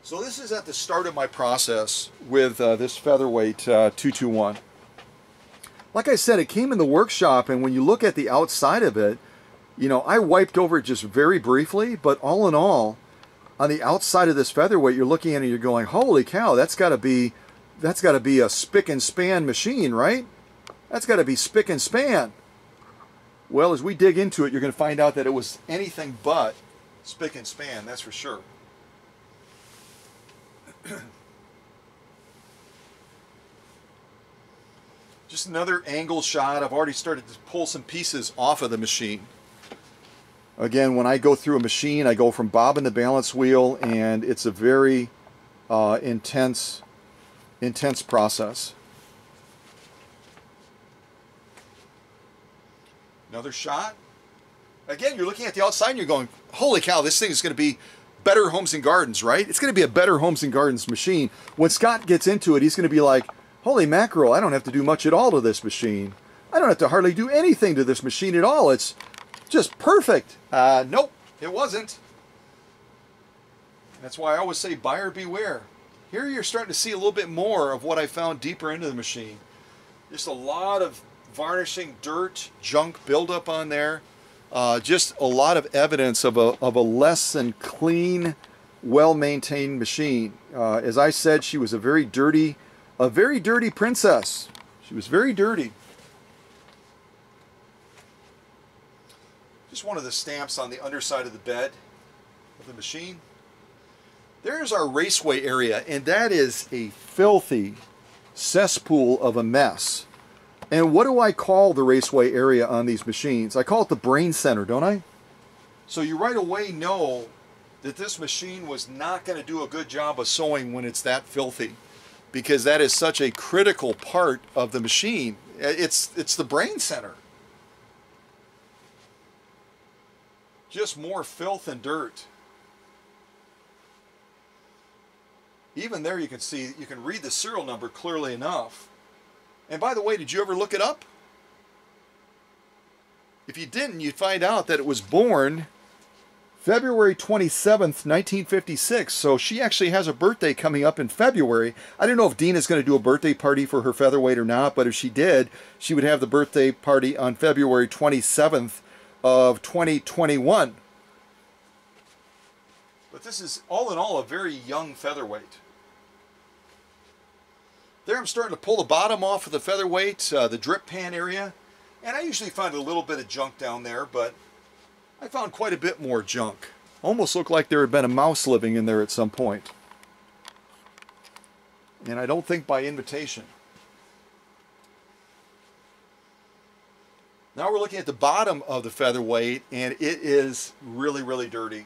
So this is at the start of my process with this Featherweight 221. Like I said, it came in the workshop, and when you look at the outside of it, you know, I wiped over it just very briefly, but all in all, on the outside of this Featherweight, you're looking at it, you're going, holy cow, that's got to be a spick and span machine, right? That's got to be spick and span. Well, as we dig into it, you're going to find out that it was anything but spick and span, that's for sure. Just another angle shot. I've already started to pull some pieces off of the machine. Again, when I go through a machine, I go from bobbing the balance wheel, and it's a very intense process. Another shot. Again, you're looking at the outside and you're going, holy cow, this thing is going to be better Homes and Gardens, right? It's going to be a better Homes and Gardens machine. When Scott gets into it, he's going to be like, holy mackerel, I don't have to do much at all to this machine. I don't have to hardly do anything to this machine at all. It's just perfect. Nope, it wasn't. That's why I always say buyer beware. Here you're starting to see a little bit more of what I found deeper into the machine. Just a lot of varnishing, dirt, junk buildup on there. Just a lot of evidence of a less than clean, well-maintained machine. As I said, she was a very dirty princess. She was very dirty. Just one of the stamps on the underside of the bed of the machine. There's our raceway area, and that is a filthy cesspool of a mess. And what do I call the raceway area on these machines? I call it the brain center, don't I? So you right away know that this machine was not going to do a good job of sewing when it's that filthy, because that is such a critical part of the machine. It's the brain center. Just more filth and dirt. Even there you can see, you can read the serial number clearly enough. And by the way, did you ever look it up? If you didn't, you'd find out that it was born February 27th, 1956. So she actually has a birthday coming up in February. I don't know if Dina's going to do a birthday party for her featherweight or not, but if she did, she would have the birthday party on February 27th of 2021. But this is, all in all, a very young featherweight. There I'm starting to pull the bottom off of the featherweight, the drip pan area. And I usually find a little bit of junk down there, but I found quite a bit more junk. Almost looked like there had been a mouse living in there at some point. And I don't think by invitation. Now we're looking at the bottom of the featherweight, and it is really, really dirty.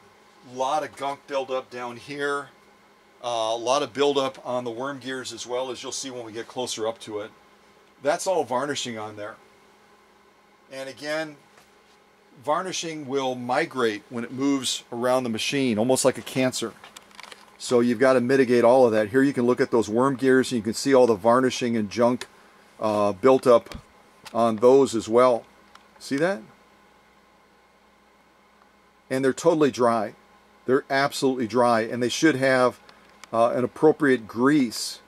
A lot of gunk buildup down here. A lot of buildup on the worm gears as well, as you'll see when we get closer up to it. That's all varnishing on there. And again, varnishing will migrate when it moves around the machine, almost like a cancer. So you've got to mitigate all of that. Here you can look at those worm gears and you can see all the varnishing and junk built up on those as well. See that? And they're totally dry. They're absolutely dry, and they should have an appropriate grease,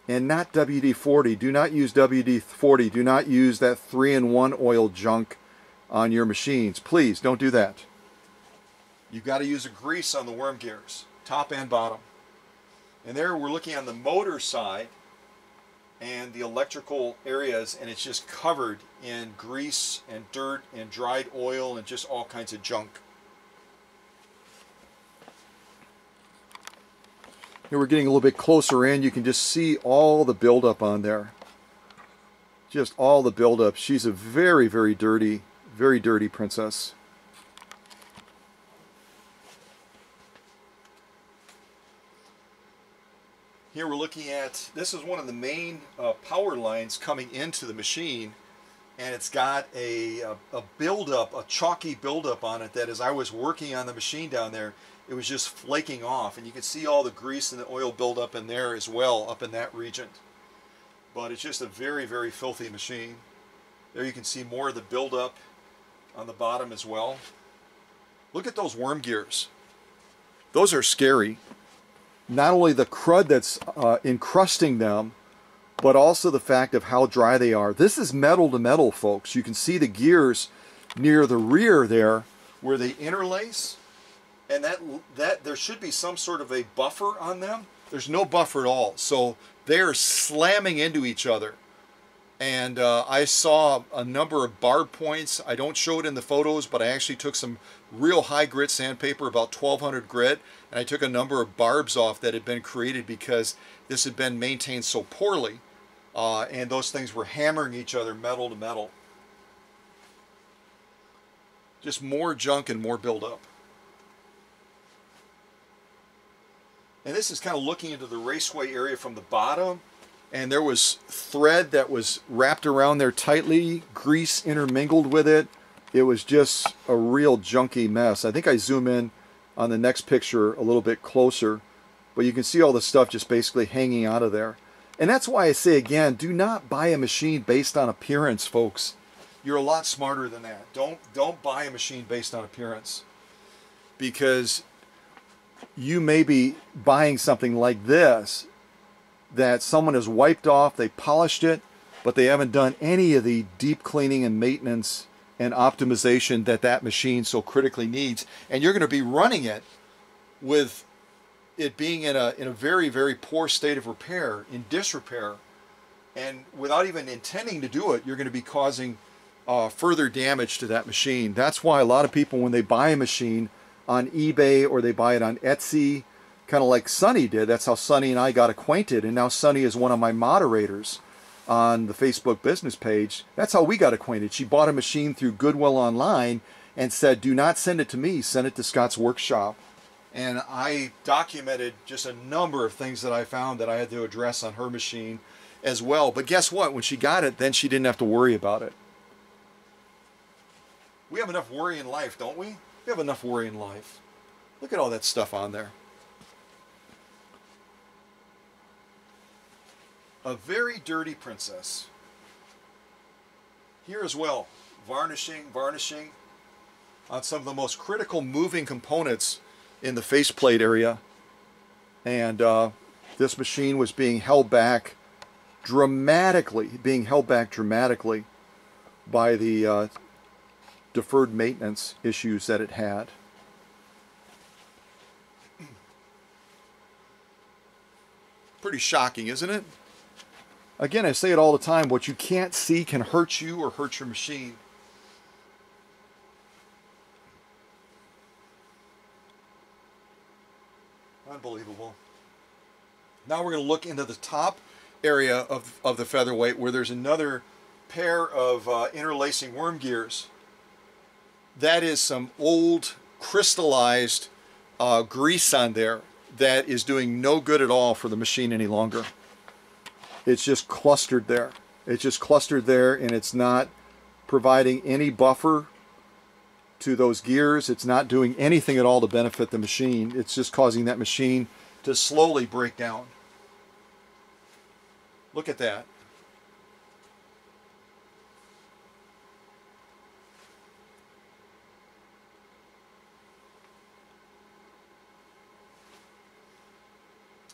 and not WD-40. Do not use WD-40. Do not use that 3-in-1 oil junk on your machines. Please don't do that. You've got to use a grease on the worm gears, top and bottom. And there we're looking on the motor side and the electrical areas, and it's just covered in grease and dirt and dried oil and just all kinds of junk. Here we're getting a little bit closer in. You can just see all the buildup on there. Just all the buildup. She's a very, very dirty princess. Here we're looking at, this is one of the main power lines coming into the machine, and it's got a buildup, a chalky buildup on it that as I was working on the machine down there, it was just flaking off, and you can see all the grease and the oil buildup in there as well, up in that region. But it's just a very, very filthy machine. There you can see more of the buildup on the bottom as well. Look at those worm gears. Those are scary. Not only the crud that's encrusting them, but also the fact of how dry they are. This is metal to metal, folks. You can see the gears near the rear there where they interlace, and that there should be some sort of a buffer on them. There's no buffer at all, so they're slamming into each other. And I saw a number of barb points. I don't show it in the photos, but I actually took some real high grit sandpaper, about 1200 grit, and I took a number of barbs off that had been created because this had been maintained so poorly, and those things were hammering each other metal to metal. Just more junk and more buildup. And this is kind of looking into the raceway area from the bottom, and there was thread that was wrapped around there tightly, grease intermingled with it, it was just a real junky mess. I think I zoom in on the next picture a little bit closer, but you can see all the stuff just basically hanging out of there. And that's why I say again, do not buy a machine based on appearance, folks. You're a lot smarter than that. Don't buy a machine based on appearance, because you may be buying something like this that someone has wiped off, they polished it, but they haven't done any of the deep cleaning and maintenance and optimization that that machine so critically needs. And you're going to be running it with it being in a very, very poor state of repair, in disrepair. And without even intending to do it, you're going to be causing further damage to that machine. That's why a lot of people, when they buy a machine on eBay or they buy it on Etsy, kind of like Sunny did. That's how Sunny and I got acquainted, and now Sunny is one of my moderators on the Facebook business page. That's how we got acquainted. She bought a machine through Goodwill online and said, do not send it to me, send it to Scott's Workshop. And I documented just a number of things that I found that I had to address on her machine as well. But guess what? When she got it, then she didn't have to worry about it. We have enough worry in life, don't we? We have enough worry in life. Look at all that stuff on there. A very dirty princess. Here as well, varnishing on some of the most critical moving components in the faceplate area. And this machine was being held back dramatically, by the deferred maintenance issues that it had. Pretty shocking, isn't it? Again, I say it all the time, what you can't see can hurt you or hurt your machine. Unbelievable. Now we're going to look into the top area of the featherweight, where there's another pair of interlacing worm gears. That is some old crystallized grease on there that is doing no good at all for the machine any longer. It's just clustered there. It's just clustered there, and it's not providing any buffer to those gears. It's not doing anything at all to benefit the machine. It's just causing that machine to slowly break down. Look at that.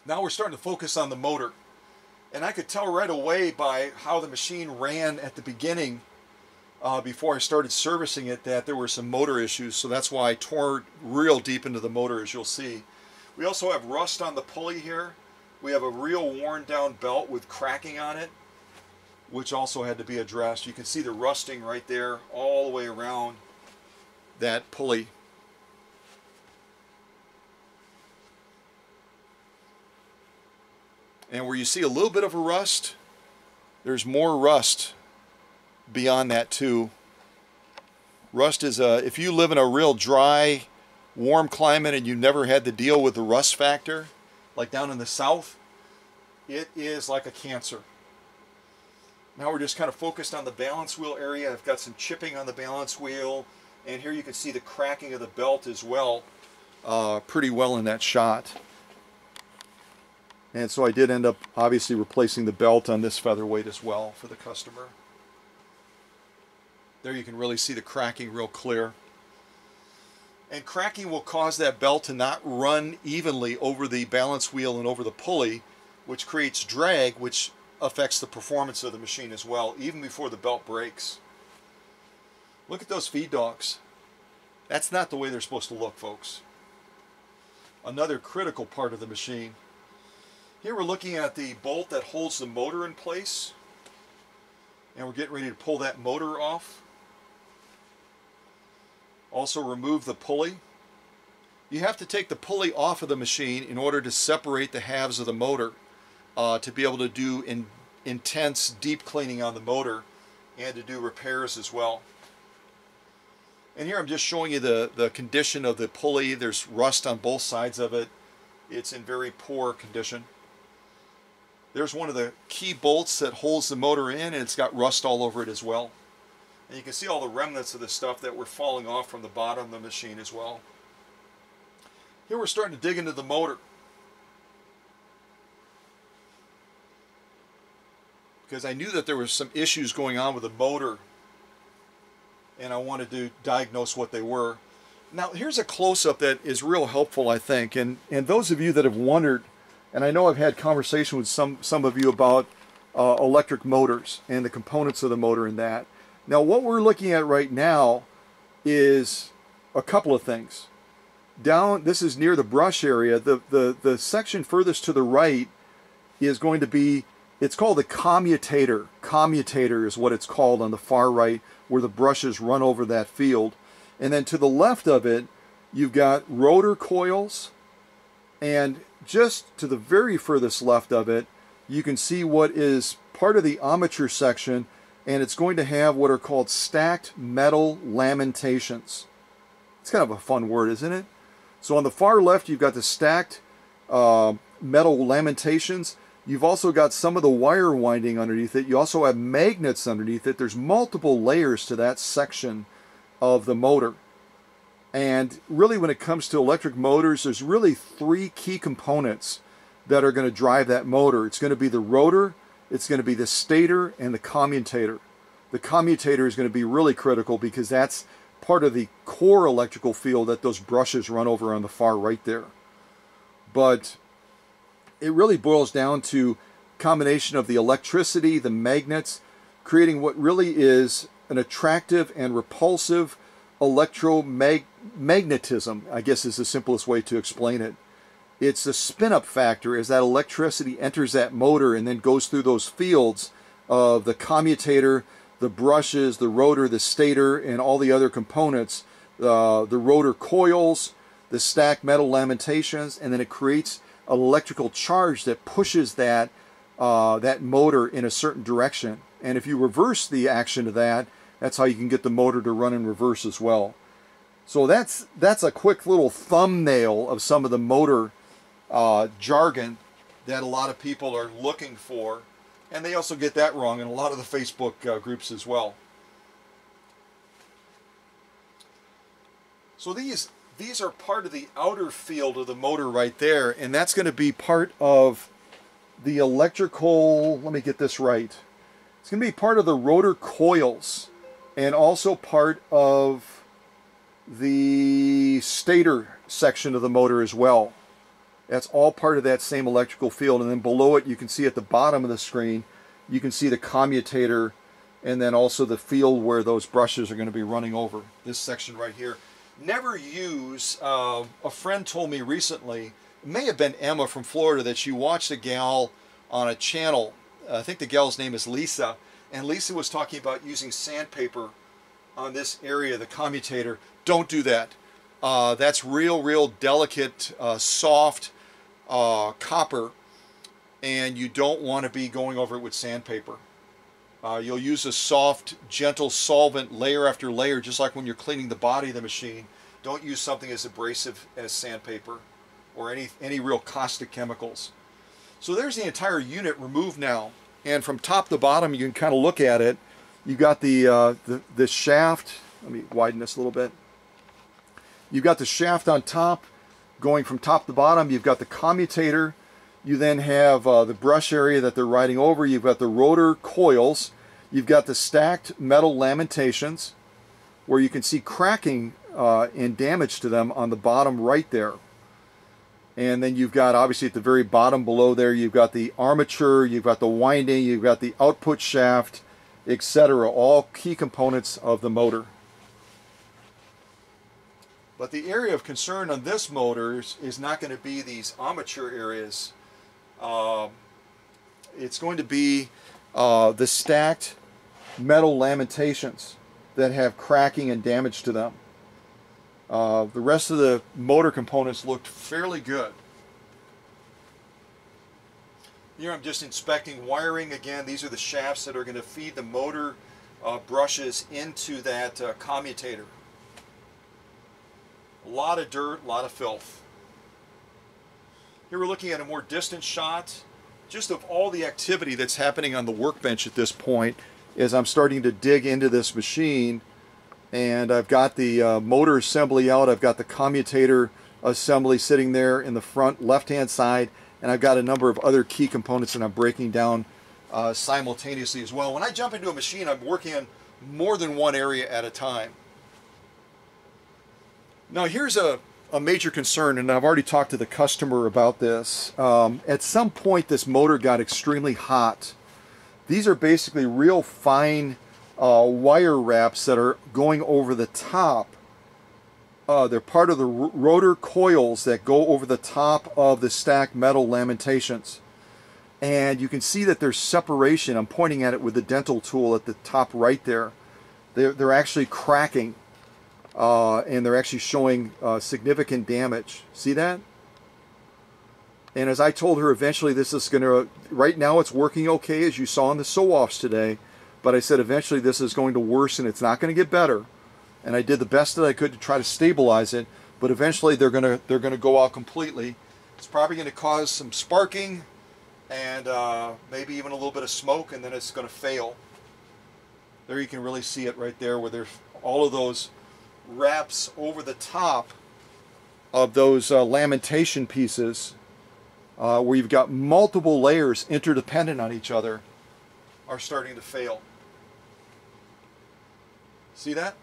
Now we're starting to focus on the motor. And I could tell right away by how the machine ran at the beginning, before I started servicing it, that there were some motor issues. So that's why I tore real deep into the motor, as you'll see. We also have rust on the pulley here. We have a real worn down belt with cracking on it, which also had to be addressed. You can see the rusting right there all the way around that pulley. And where you see a little bit of a rust, there's more rust beyond that too. Rust is if you live in a real dry, warm climate and you've never had to deal with the rust factor, like down in the south, it is like a cancer. Now we're just kind of focused on the balance wheel area. I've got some chipping on the balance wheel, and here you can see the cracking of the belt as well, pretty well in that shot. And so I did end up obviously replacing the belt on this featherweight as well for the customer. There you can really see the cracking real clear. And cracking will cause that belt to not run evenly over the balance wheel and over the pulley, which creates drag, which affects the performance of the machine as well, even before the belt breaks. Look at those feed dogs. That's not the way they're supposed to look, folks. Another critical part of the machine. Here we're looking at the bolt that holds the motor in place, and we're getting ready to pull that motor off. Also remove the pulley. You have to take the pulley off of the machine in order to separate the halves of the motor, to be able to do intense deep cleaning on the motor and to do repairs as well. And here I'm just showing you the condition of the pulley. There's rust on both sides of it. It's in very poor condition. There's one of the key bolts that holds the motor in, and it's got rust all over it as well. And you can see all the remnants of the stuff that were falling off from the bottom of the machine as well. Here we're starting to dig into the motor, because I knew that there were some issues going on with the motor, and I wanted to diagnose what they were. Now here's a close-up that is real helpful, I think, and those of you that have wondered, and I know I've had conversation with some of you about electric motors and the components of the motor and that. Now what we're looking at right now is a couple of things. Down, this is near the brush area. The section furthest to the right is going to be, it's called the commutator. Commutator is what it's called on the far right, where the brushes run over that field. And then to the left of it, you've got rotor coils, and just to the very furthest left of it, you can see what is part of the armature section, and it's going to have what are called stacked metal lamentations. It's kind of a fun word, isn't it? So on the far left, you've got the stacked metal lamentations. You've also got some of the wire winding underneath it. You also have magnets underneath it. There's multiple layers to that section of the motor. And really, when it comes to electric motors, there's really three key components that are going to drive that motor. It's going to be the rotor, it's going to be the stator, and the commutator. The commutator is going to be really critical because that's part of the core electrical field that those brushes run over on the far right there. But it really boils down to combination of the electricity, the magnets, creating what really is an attractive and repulsive electromagnetism, I guess is the simplest way to explain it. It's the spin-up factor as that electricity enters that motor and then goes through those fields of the commutator, the brushes, the rotor, the stator, and all the other components, the rotor coils, the stacked metal lamentations, and then it creates an electrical charge that pushes that that motor in a certain direction. And if you reverse the action of that, that's how you can get the motor to run in reverse as well. So that's a quick little thumbnail of some of the motor jargon that a lot of people are looking for. And they also get that wrong in a lot of the Facebook groups as well. So these are part of the outer field of the motor right there, and that's going to be part of the electrical, let me get this right. It's going to be part of the rotor coils and also part of the stator section of the motor as well. That's all part of that same electrical field. And then below it, you can see at the bottom of the screen, you can see the commutator and then also the field where those brushes are going to be running over. This section right here. Never use, a friend told me recently, it may have been Emma from Florida, that she watched a gal on a channel. I think the gal's name is Lisa. And Lisa was talking about using sandpaper on this area, the commutator. Don't do that. That's real delicate, soft copper, and you don't want to be going over it with sandpaper. You'll use a soft, gentle solvent layer after layer, just like when you're cleaning the body of the machine. Don't use something as abrasive as sandpaper or any real caustic chemicals. So there's the entire unit removed now, and from top to bottom you can kind of look at it. You've got the shaft. Let me widen this a little bit. You've got the shaft on top, going from top to bottom. You've got the commutator. You then have the brush area that they're riding over. You've got the rotor coils. You've got the stacked metal lamentations, where you can see cracking and damage to them on the bottom right there. And then you've got, obviously at the very bottom below there, you've got the armature, you've got the winding, you've got the output shaft, etc. All key components of the motor. But the area of concern on this motor is not going to be these armature areas. It's going to be the stacked metal lamentations that have cracking and damage to them. The rest of the motor components looked fairly good. Here I'm just inspecting wiring again. These are the shafts that are going to feed the motor brushes into that commutator. A lot of dirt, a lot of filth. Here we're looking at a more distant shot just of all the activity that's happening on the workbench at this point. is I'm starting to dig into this machine, and I've got the motor assembly out. I've got the commutator assembly sitting there in the front left-hand side, and I've got a number of other key components that I'm breaking down simultaneously as well. When I jump into a machine, I'm working on more than one area at a time. Now here's a major concern, and I've already talked to the customer about this. At some point this motor got extremely hot. These are basically real fine wire wraps that are going over the top. They're part of the rotor coils that go over the top of the stacked metal lamentations. And you can see that there's separation. I'm pointing at it with the dental tool at the top right there. They're actually cracking, and they're actually showing significant damage. See that? And as I told her, eventually this is going to, right now it's working okay, as you saw in the sew-offs today, but I said eventually this is going to worsen. It's not going to get better. And I did the best that I could to try to stabilize it, but eventually they're going to go out completely. It's probably going to cause some sparking and maybe even a little bit of smoke, and then it's going to fail. There you can really see it right there, where there's all of those wraps over the top of those lamentation pieces, where you've got multiple layers interdependent on each other, are starting to fail. See that?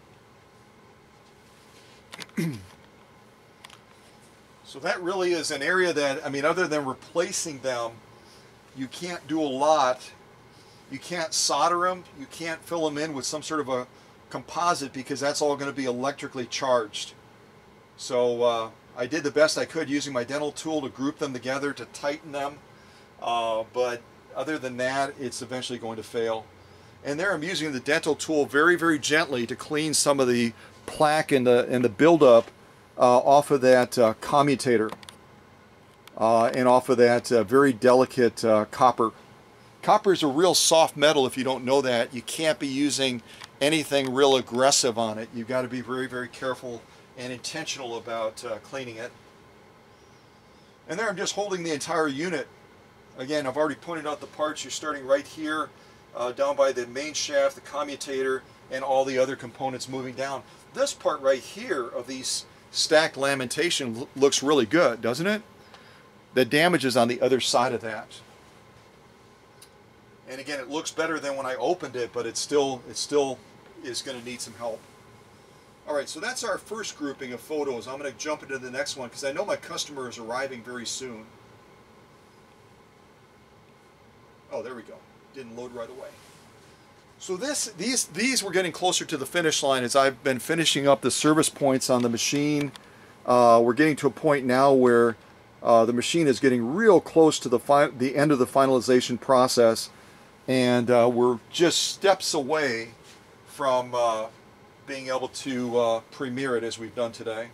So that really is an area that, I mean, other than replacing them, you can't do a lot. You can't solder them. You can't fill them in with some sort of a composite, because that's all going to be electrically charged. So I did the best I could using my dental tool to group them together to tighten them. But other than that, it's eventually going to fail. And there I'm using the dental tool very, very gently to clean some of the plaque and the buildup off of that commutator and off of that very delicate copper. Copper is a real soft metal. If you don't know that, you can't be using anything real aggressive on it. You've got to be very, very careful and intentional about cleaning it. And there I'm just holding the entire unit. Again, I've already pointed out the parts. You're starting right here, down by the main shaft, the commutator, and all the other components moving down. This part right here of these stacked lamentation looks really good, doesn't it? The damage is on the other side of that. And again, it looks better than when I opened it, but it still is going to need some help. All right, so that's our first grouping of photos. I'm going to jump into the next one because I know my customer is arriving very soon. Oh, there we go. Didn't load right away. So these we're getting closer to the finish line as I've been finishing up the service points on the machine. We're getting to a point now where the machine is getting real close to the end of the finalization process, and we're just steps away from being able to premiere it as we've done today.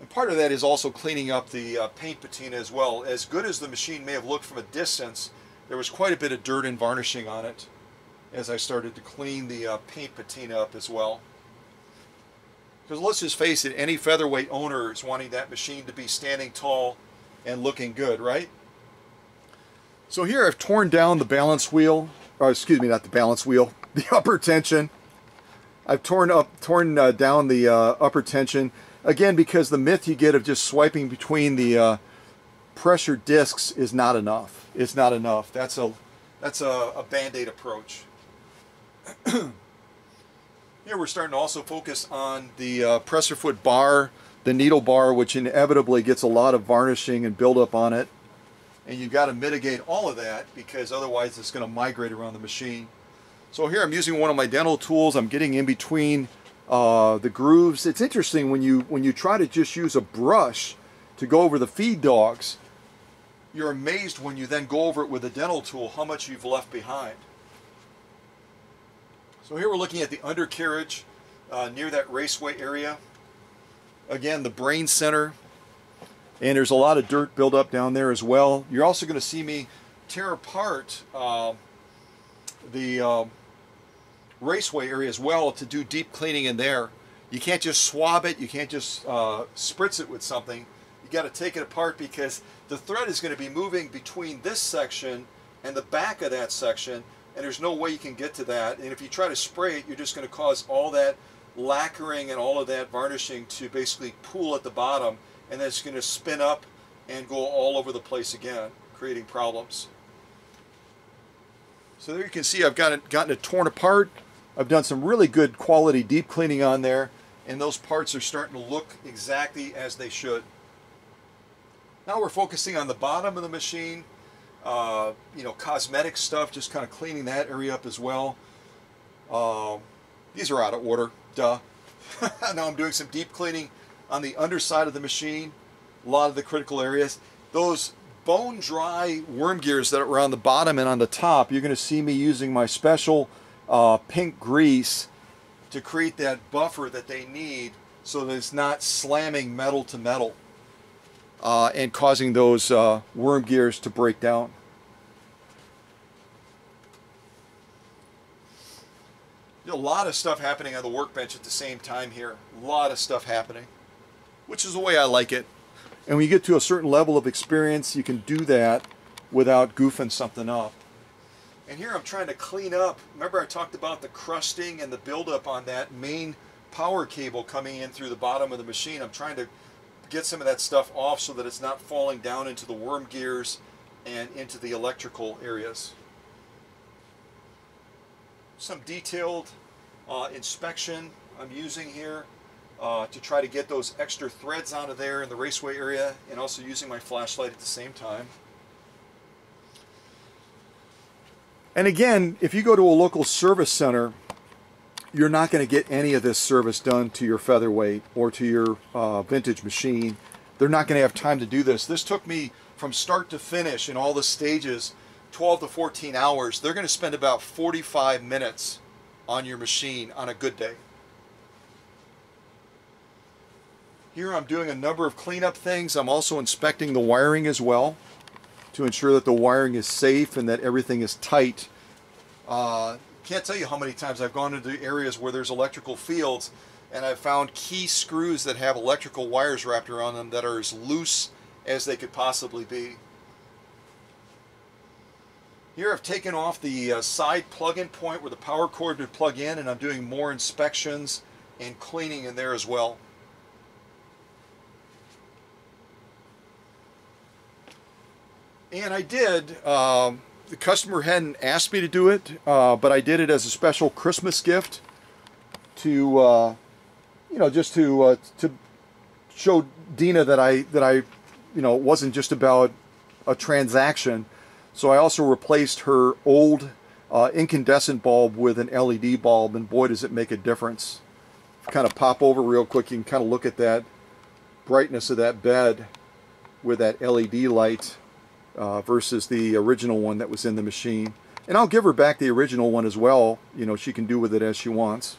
And part of that is also cleaning up the paint patina as well. As good as the machine may have looked from a distance, there was quite a bit of dirt and varnishing on it as I started to clean the paint patina up as well. Because let's just face it, any featherweight owner is wanting that machine to be standing tall and looking good, right? So here I've torn down the balance wheel, or excuse me, not the balance wheel, the upper tension. I've torn down the upper tension, again, because the myth you get of just swiping between the pressure discs is not enough. It's not enough. That's a Band-Aid approach. Here we're starting to also focus on the presser foot bar, the needle bar, which inevitably gets a lot of varnishing and buildup on it. And you've got to mitigate all of that, because otherwise it's going to migrate around the machine. So here I'm using one of my dental tools. I'm getting in between the grooves. It's interesting when you try to just use a brush to go over the feed dogs, you're amazed when you then go over it with a dental tool how much you've left behind. So here we're looking at the undercarriage near that raceway area. Again, the brain center. And there's a lot of dirt buildup down there as well. You're also going to see me tear apart the raceway area as well to do deep cleaning in there. You can't just swab it. You can't just spritz it with something. You got to take it apart, because the thread is going to be moving between this section and the back of that section, and there's no way you can get to that. And if you try to spray it, you're just going to cause all that lacquering and all of that varnishing to basically pool at the bottom, and then it's going to spin up and go all over the place again, creating problems. So there you can see I've gotten it torn apart. I've done some really good quality deep cleaning on there, and those parts are starting to look exactly as they should. Now we're focusing on the bottom of the machine, you know, cosmetic stuff, just kind of cleaning that area up as well. These are out of order, duh. Now I'm doing some deep cleaning on the underside of the machine, a lot of the critical areas. Those bone dry worm gears that are on the bottom and on the top, you're going to see me using my special pink grease to create that buffer that they need so that it's not slamming metal to metal and causing those worm gears to break down. There's a lot of stuff happening on the workbench at the same time here. A lot of stuff happening, which is the way I like it. And when you get to a certain level of experience, you can do that without goofing something up. And here I'm trying to clean up. Remember I talked about the crusting and the buildup on that main power cable coming in through the bottom of the machine. I'm trying to get some of that stuff off so that it's not falling down into the worm gears and into the electrical areas. Some detailed inspection I'm using here to try to get those extra threads out of there in the raceway area, and also using my flashlight at the same time. And again, if you go to a local service center, you're not going to get any of this service done to your Featherweight or to your vintage machine. They're not going to have time to do this. This took me from start to finish in all the stages 12 to 14 hours. They're going to spend about 45 minutes on your machine on a good day. Here I'm doing a number of cleanup things. I'm also inspecting the wiring as well to ensure that the wiring is safe and that everything is tight. Can't tell you how many times I've gone into areas where there's electrical fields and I've found key screws that have electrical wires wrapped around them that are as loose as they could possibly be. Here I've taken off the side plug-in point where the power cord would plug in, and I'm doing more inspections and cleaning in there as well. And I did, the customer hadn't asked me to do it, but I did it as a special Christmas gift to, you know, just to show Dina that I, you know, it wasn't just about a transaction. So I also replaced her old incandescent bulb with an LED bulb, and boy does it make a difference. Kind of pop over real quick, you can kind of look at that brightness of that bed with that LED light versus the original one that was in the machine. And I'll give her back the original one as well. You know, she can do with it as she wants.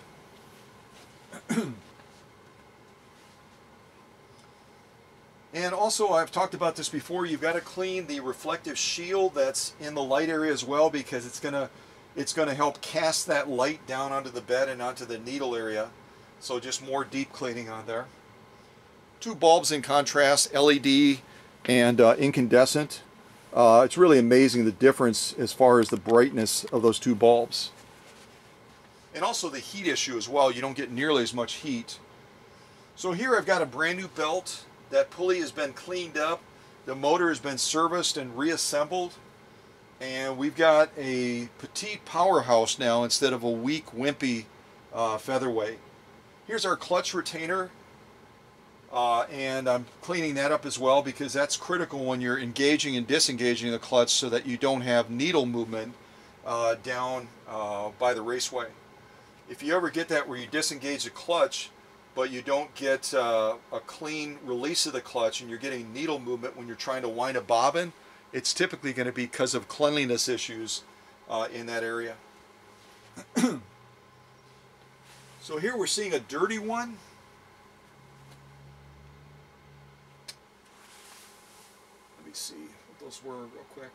And also, I've talked about this before, you've got to clean the reflective shield that's in the light area as well, because it's gonna help cast that light down onto the bed and onto the needle area. So just more deep cleaning on there. Two bulbs in contrast, LED and incandescent. It's really amazing the difference as far as the brightness of those two bulbs. And also the heat issue as well, you don't get nearly as much heat. So here I've got a brand new belt. That pulley has been cleaned up, the motor has been serviced and reassembled, and we've got a petite powerhouse now instead of a weak, wimpy Featherweight. Here's our clutch retainer, and I'm cleaning that up as well because that's critical when you're engaging and disengaging the clutch so that you don't have needle movement down by the raceway. If you ever get that where you disengage the clutch but you don't get a clean release of the clutch and you're getting needle movement when you're trying to wind a bobbin, it's typically going to be because of cleanliness issues in that area. So here we're seeing a dirty one. Let me see what those were real quick.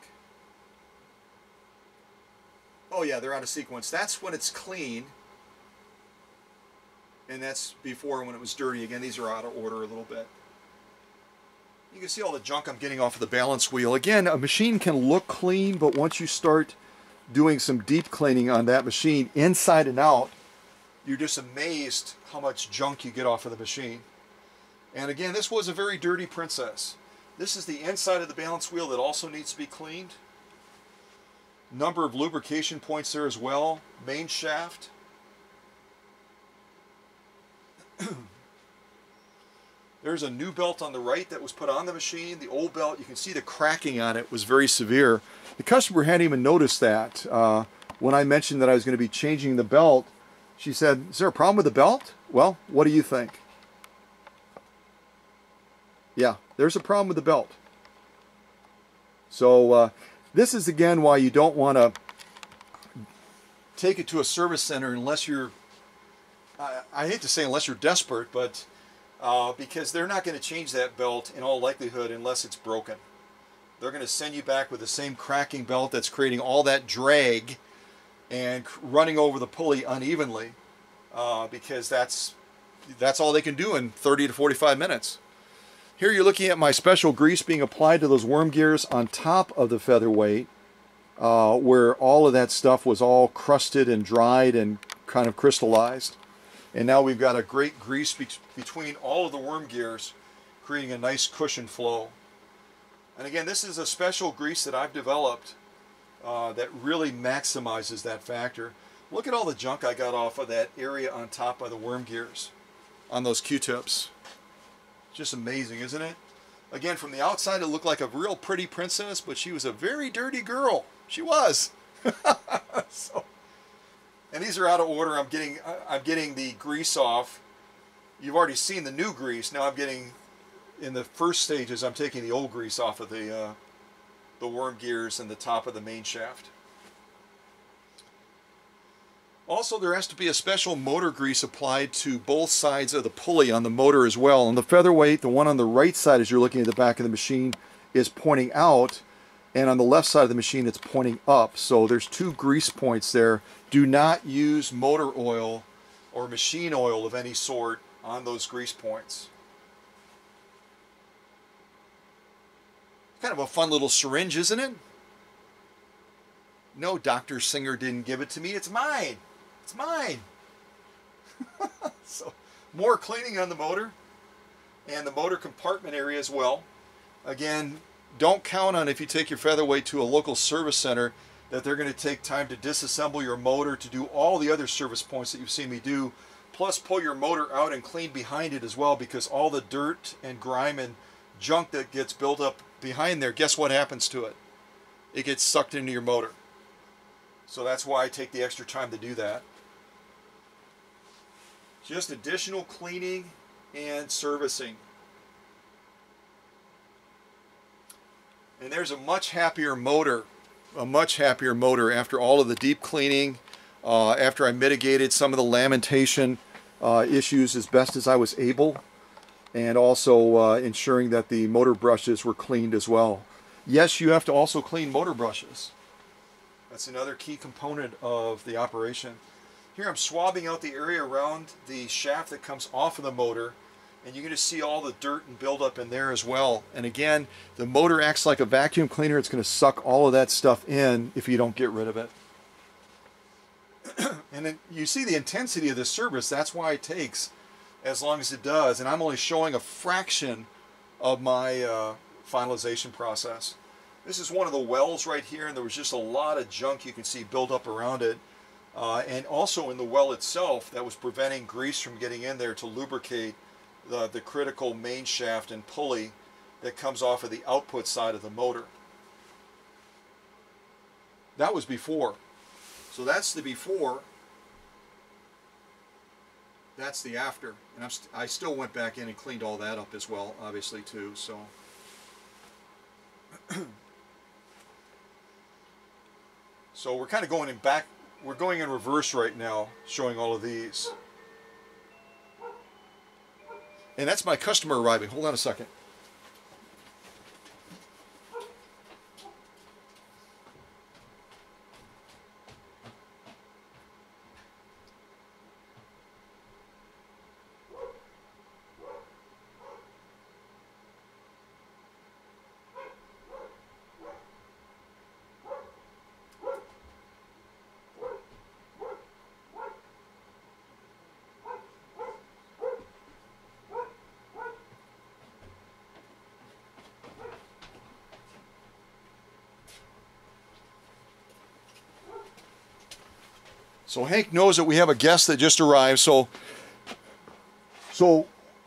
Oh yeah, they're out of sequence. That's when it's clean. And that's before when it was dirty. Again, these are out of order a little bit. You can see all the junk I'm getting off of the balance wheel. Again, a machine can look clean, but once you start doing some deep cleaning on that machine, inside and out, you're just amazed how much junk you get off of the machine. And again, this was a very dirty Princess. This is the inside of the balance wheel that also needs to be cleaned. Number of lubrication points there as well. Main shaft. There's a new belt on the right that was put on the machine. The old belt, you can see the cracking on it was very severe. The customer hadn't even noticed that. When I mentioned that I was going to be changing the belt, she said, "Is there a problem with the belt?" Well, what do you think? Yeah, there's a problem with the belt. So this is again why you don't want to take it to a service center unless you're, I hate to say unless you're desperate, but because they're not going to change that belt in all likelihood unless it's broken. They're going to send you back with the same cracking belt that's creating all that drag and running over the pulley unevenly, because that's all they can do in 30 to 45 minutes. Here you're looking at my special grease being applied to those worm gears on top of the Featherweight, where all of that stuff was all crusted and dried and kind of crystallized. And now we've got a great grease between all of the worm gears, creating a nice cushion flow. And again, this is a special grease that I've developed that really maximizes that factor. Look at all the junk I got off of that area on top of the worm gears on those Q-tips. Just amazing, isn't it? Again, from the outside it looked like a real pretty princess, but she was a very dirty girl. She was. So, and these are out of order. I'm getting the grease off. You've already seen the new grease. Now I'm getting, in the first stages, I'm taking the old grease off of the worm gears and the top of the main shaft. Also, there has to be a special motor grease applied to both sides of the pulley on the motor as well. On the Featherweight, the one on the right side as you're looking at the back of the machine is pointing out, and on the left side of the machine it's pointing up. So there's two grease points there. Do not use motor oil or machine oil of any sort on those grease points. Kind of a fun little syringe, isn't it? No, Dr. Singer didn't give it to me. It's mine. It's mine. So, more cleaning on the motor and the motor compartment area as well. Again, don't count on, if you take your Featherweight to a local service center, that they're going to take time to disassemble your motor, to do all the other service points that you've seen me do, plus pull your motor out and clean behind it as well, because all the dirt and grime and junk that gets built up behind there, guess what happens to it? It gets sucked into your motor. So that's why I take the extra time to do that. Just additional cleaning and servicing. And there's a much happier motor after all of the deep cleaning, after I mitigated some of the lamentation issues as best as I was able, and also ensuring that the motor brushes were cleaned as well. Yes, you have to also clean motor brushes. That's another key component of the operation. Here I'm swabbing out the area around the shaft that comes off of the motor, and you're going to see all the dirt and buildup in there as well. And again, the motor acts like a vacuum cleaner. It's going to suck all of that stuff in if you don't get rid of it. And then you see the intensity of this service. That's why it takes as long as it does. And I'm only showing a fraction of my finalization process. This is one of the wells right here, and there was just a lot of junk you can see build up around it. And also in the well itself, that was preventing grease from getting in there to lubricate the critical main shaft and pulley that comes off of the output side of the motor. That was before. So that's the before. That's the after. And I still went back in and cleaned all that up as well, obviously, too. So. So we're kind of going in back. We're going in reverse right now, showing all of these. And that's my customer arriving. Hold on a second. So Hank knows that we have a guest that just arrived. So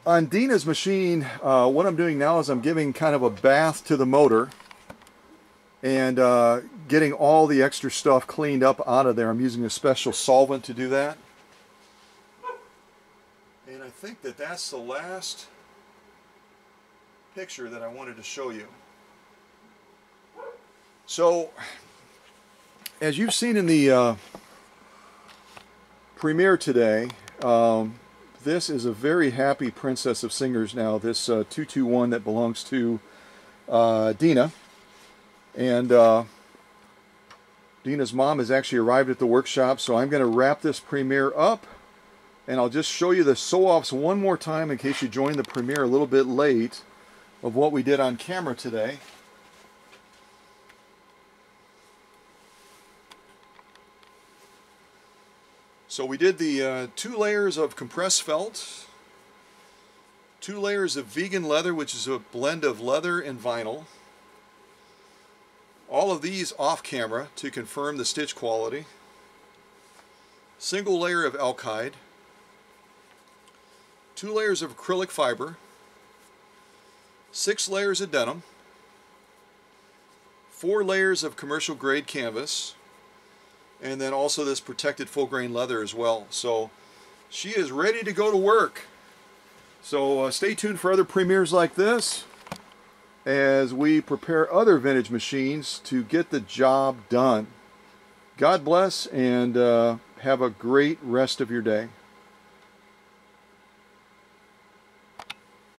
on Dina's machine, what I'm doing now is I'm giving kind of a bath to the motor and getting all the extra stuff cleaned up out of there. I'm using a special solvent to do that. And I think that that's the last picture that I wanted to show you. So, as you've seen in the premiere today, this is a very happy princess of Singers now, this 221 that belongs to Dina. And Dina's mom has actually arrived at the workshop, so I'm going to wrap this premiere up. And I'll just show you the sew-offs one more time in case you joined the premiere a little bit late of what we did on camera today. So we did the 2 layers of compressed felt, 2 layers of vegan leather, which is a blend of leather and vinyl. All of these off camera to confirm the stitch quality. Single layer of alkyd, 2 layers of acrylic fiber, 6 layers of denim, 4 layers of commercial grade canvas, and then also this protected full grain leather as well. So she is ready to go to work. So stay tuned for other premieres like this as we prepare other vintage machines to get the job done. God bless, and have a great rest of your day.